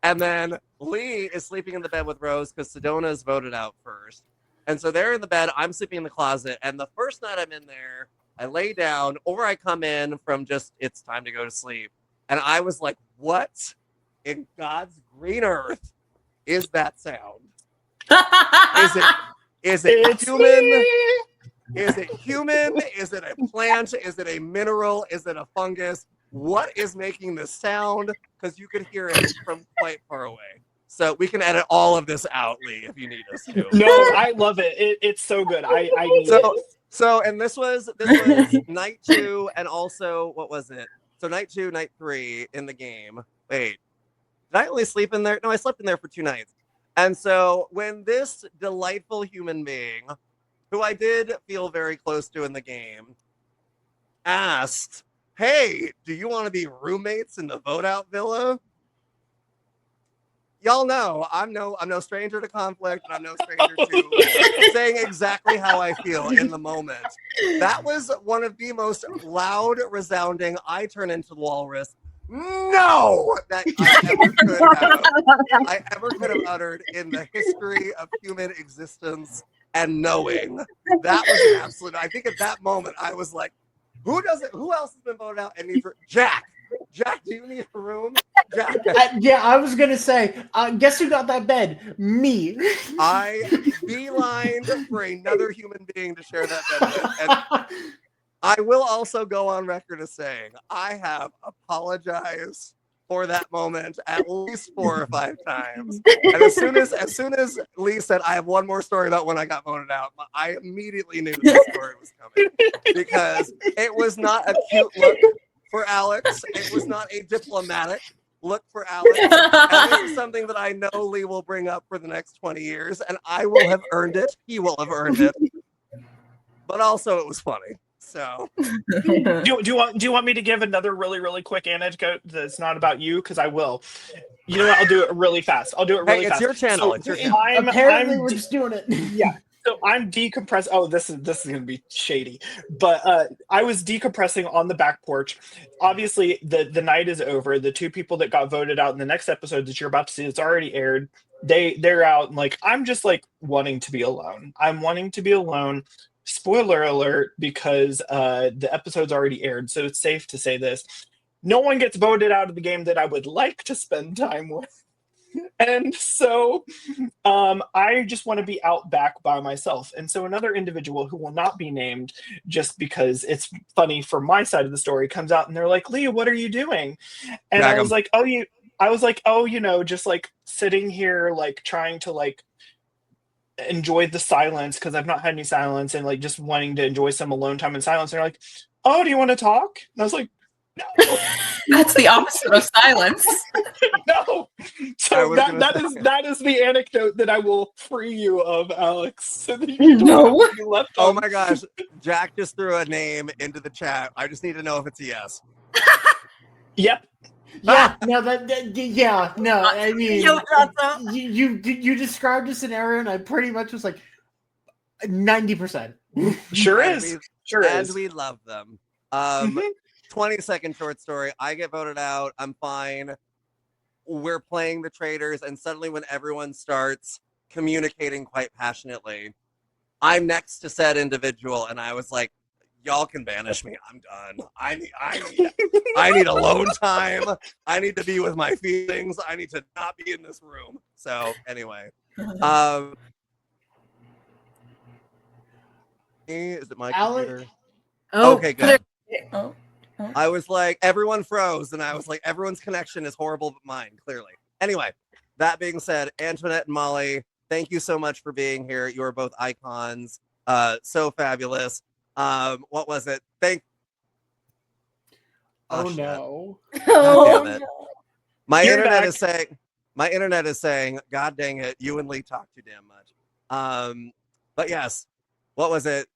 And then Lee is sleeping in the bed with Rose because Sedona is voted out first. And so they're in the bed. I'm sleeping in the closet. And the first night I'm in there, I lay down or I come in from just, it's time to go to sleep. And I was like, what in God's green earth is that sound? Is it It's human? me! Is it human? Is it a plant? Is it a mineral? Is it a fungus? What is making this sound? Because you could hear it from quite far away. So we can edit all of this out, Lee, if you need us to. No, I love it. It's so good. I need it. So, and this was night 2, and also what was it? So night 2, night 3 in the game. Wait, did I only sleep in there? No, I slept in there for 2 nights. And so when this delightful human being, who I did feel very close to in the game, asked, "Hey, do you want to be roommates in the vote out villa?" Y'all know I'm no stranger to conflict, and I'm no stranger to saying exactly how I feel in the moment. That was one of the most loud, resounding "I turn into the walrus" no that I ever could have uttered in the history of human existence and knowing. That was an absolute. I think at that moment I was like, who else has been voted out and needs Jack? Jack, do you need a room? Jack. Yeah, I was gonna say, guess who got that bed? Me. I beelined for another human being to share that bed with. And I will also go on record as saying I have apologized for that moment at least 4 or 5 times. And as soon as Lee said, I have one more story about when I got voted out, I immediately knew that story was coming, because it was not a cute look for Alex. It was not a diplomatic look for Alex. And this is something that I know Lee will bring up for the next 20 years, and I will have earned it. He will have earned it. But also it was funny. So Do you want me to give another really quick anecdote that's not about you? Because I will. You know what? I'll do it really fast. Hey, it's your channel. So it's your channel. Apparently, we're just doing it. Yeah. So I'm decompressing. Oh, this is gonna be shady. But I was decompressing on the back porch. Obviously, the night is over. The 2 people that got voted out in the next episode that you're about to see, it's already aired. They're out, and like I'm just like wanting to be alone. I'm wanting to be alone. Spoiler alert, because the episode's already aired, so it's safe to say this. No one gets voted out of the game that I would like to spend time with. And so I just want to be out back by myself. And so another individual who will not be named, just because it's funny for my side of the story, comes out and they're like, "Leah, what are you doing?" And I was like, "Oh, you know, just like sitting here, like trying to like enjoy the silence, because I've not had any silence, and like just wanting to enjoy some alone time in silence." And they're like, "Oh, do you want to talk?" And I was like, "No." That's the opposite of silence. No. So that is the anecdote that I will free you of, Alex. So that you don't have to be left Oh on. my gosh. Jack just threw a name into the chat. I just need to know if it's a yes. Yep. Yeah, no, yeah, no. I mean, Yeah, that's you described a scenario, and I pretty much was like 90%. Sure And is. we- Sure and is. we love them. Mhm. 20-second short story. I get voted out. I'm fine. We're playing the traitors, and suddenly when everyone starts communicating quite passionately, I'm next to said individual, and I was like, y'all can banish me. I'm done. I need alone time. I need to be with my feelings. I need to not be in this room. So anyway. Is it my Alex- computer? Oh, Okay, good. Oh. I was like, everyone froze, and I was like, everyone's connection is horrible but mine, clearly. Anyway, that being said, Antoinette and Molly, thank you so much for being here. You are both icons. So fabulous. What was it? Oh shit. No. God damn it. My You're internet back. is saying, God dang it, you and Lee talk too damn much. But yes, what was it?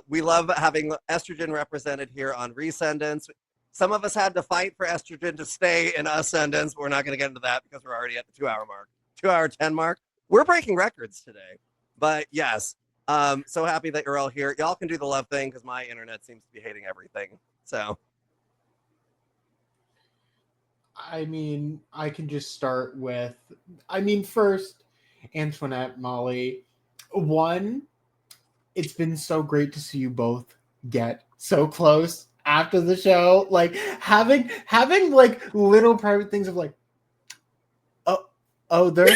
We love having estrogen represented here on Recendance. Some of us had to fight for estrogen to stay in Ascendance. We're not going to get into that because we're already at the 2-hour mark, 2-hour 10 mark. We're breaking records today. But yes, so happy that you're all here. Y'all can do the love thing because my internet seems to be hating everything. So I mean, I can just start with, first, Antoinette, Molly. One, it's been so great to see you both get so close after the show. Like having like little private things of like, oh, they're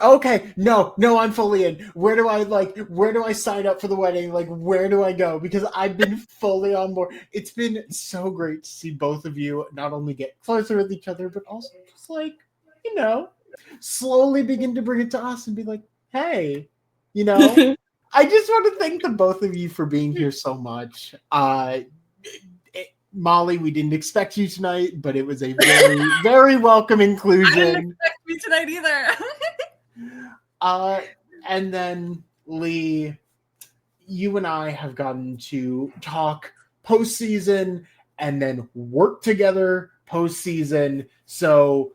okay. No, I'm fully in. Where do I sign up for the wedding? Like, where do I go? Because I've been fully on board. It's been so great to see both of you not only get closer with each other, but also just like, slowly begin to bring it to us and be like, hey, I just want to thank the both of you for being here so much. Molly, we didn't expect you tonight, but it was a very, very welcome inclusion. I didn't expect me tonight either. And then Lee, you and I have gotten to talk postseason and then work together postseason. So,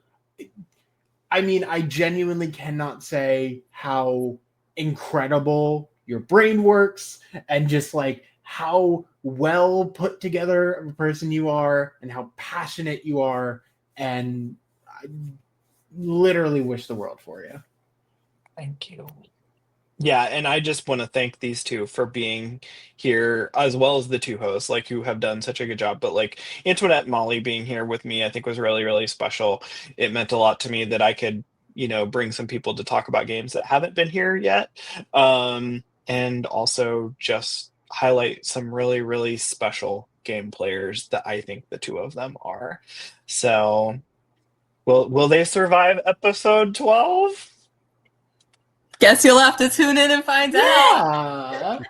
I genuinely cannot say how incredible your brain works and just like how well put together of a person you are and how passionate you are. And I literally wish the world for you. Thank you. Yeah, and I just want to thank these two for being here, as well as the two hosts, like who have done such a good job. But like Antoinette and Molly being here with me, I think was really, really special. It meant a lot to me that I could, bring some people to talk about games that haven't been here yet. And also just highlight some really, really special game players that I think the two of them are. So will they survive episode 12? Guess you'll have to tune in and find out.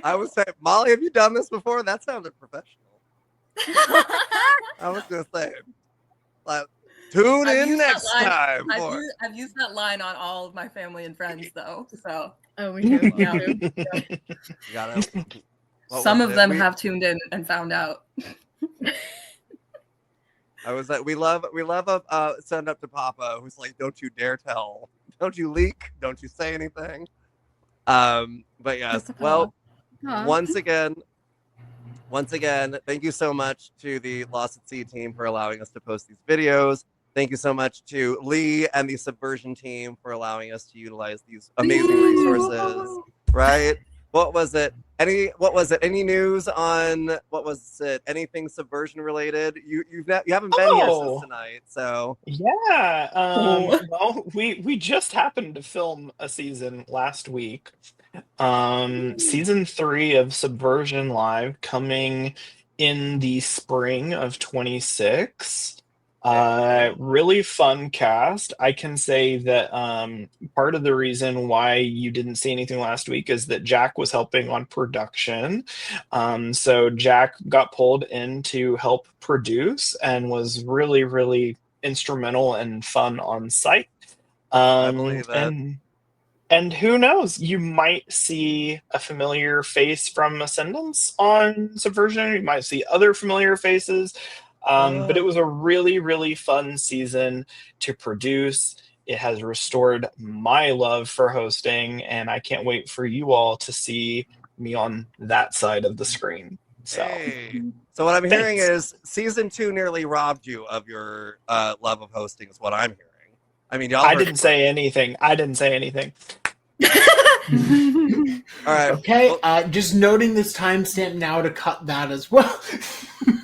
I was saying, Molly, have you done this before? That sounded professional. I was gonna say, like, tune in next time. I've used that line on all of my family and friends, though. So we do. Yeah. Some of them have tuned in and found out. I was like, we love a send up to Papa who's like, don't you dare tell, don't you leak, don't you say anything. But yes, well, once again, thank you so much to the Lost at Sea team for allowing us to post these videos. Thank you so much to Lee and the Subversion team for allowing us to utilize these amazing resources. Right? What was it? Any news on anything Subversion related? You haven't been here since tonight, so yeah. Well, we just happened to film a season last week. Season 3 of Subversion Live coming in the spring of 26. Really fun cast. I can say that part of the reason why you didn't see anything last week is that Jack was helping on production. So Jack got pulled in to help produce and was really, really instrumental and fun on site. I believe that. And who knows, you might see a familiar face from Ascendance on Subversion. You might see other familiar faces. But it was a really, really fun season to produce. It has restored my love for hosting, and I can't wait for you all to see me on that side of the screen. So, hey. So what I'm hearing is season 2 nearly robbed you of your love of hosting is what I'm hearing. I mean, I didn't say anything. All right. Okay, just noting this timestamp now to cut that as well.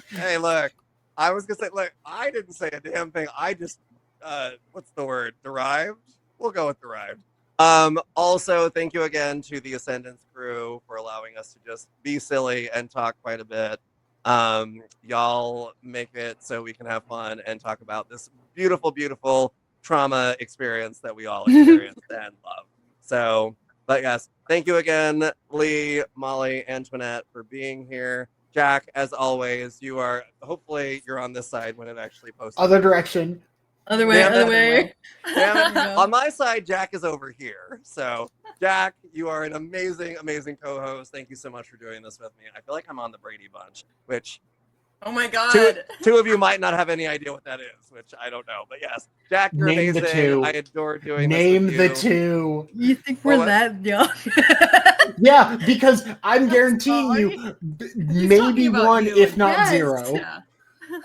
Hey, look. I was gonna say, look, I didn't say a damn thing. I just, what's the word? Derived? We'll go with derived. Also, thank you again to the Ascendance crew for allowing us to just be silly and talk quite a bit. Y'all make it so we can have fun and talk about this beautiful, beautiful trauma experience that we all experienced and love. So, but yes, thank you again, Lee, Molly, Antoinette, for being here. Jack, as always, hopefully you're on this side when it actually posts. Other direction. Other way. Damn it. On my side, Jack is over here. So, Jack, you are an amazing, amazing co-host. Thank you so much for doing this with me. I feel like I'm on the Brady Bunch, which oh my god, two of you might not have any idea what that is, which I don't know. But yes, Jack, you're Name amazing. The two. I adore doing Name this with the two. You think we're that young? Yeah, because I'm guaranteeing you maybe one, if not zero. Yeah.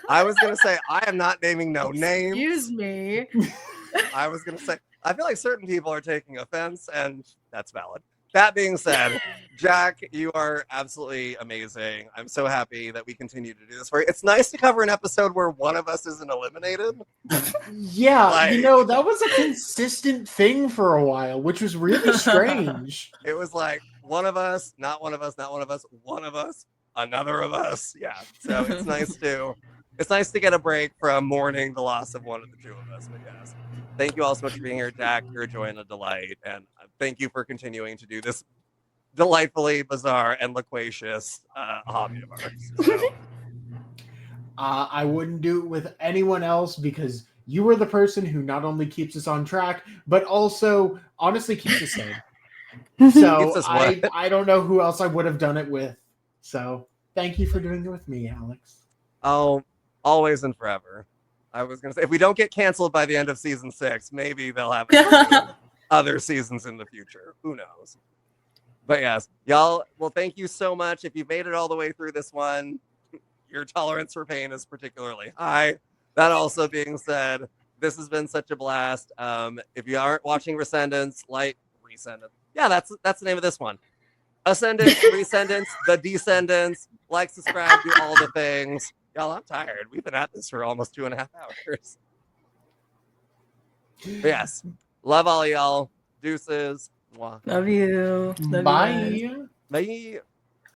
I was gonna say I am not naming no names. Excuse me. I was gonna say I feel like certain people are taking offense, and that's valid. That being said, Jack, you are absolutely amazing. I'm so happy that we continue to do this for you. It's nice to cover an episode where one of us isn't eliminated. Yeah, Like- that was a consistent thing for a while, which was really strange. It was like one of us, not one of us, not one of us, one of us, another of us. Yeah. So it's nice to get a break from mourning the loss of one of the two of us. But yes, thank you all so much for being here, Jack. You're a joy and a delight, and thank you for continuing to do this delightfully bizarre and loquacious hobby of ours. So, I wouldn't do it with anyone else because you are the person who not only keeps us on track, but also honestly keeps us sane. So Keeps us what? I don't know who else I would have done it with. So thank you for doing it with me, Alex. oh, always and forever. I was gonna say if we don't get canceled by the end of season 6, maybe they'll have other seasons in the future. Who knows? But yes, y'all, well, thank you so much. If you've made it all the way through this one, your tolerance for pain is particularly high. That also being said, this has been such a blast. If you aren't watching Recendance, like Recendance. Yeah, that's the name of this one. Ascendance, Recendance, the Descendants. Like, subscribe, do all the things. Y'all, I'm tired. We've been at this for almost 2.5 hours. But yes, love all y'all. Deuces. Mwah. Love you. Love you guys. Bye. Bye.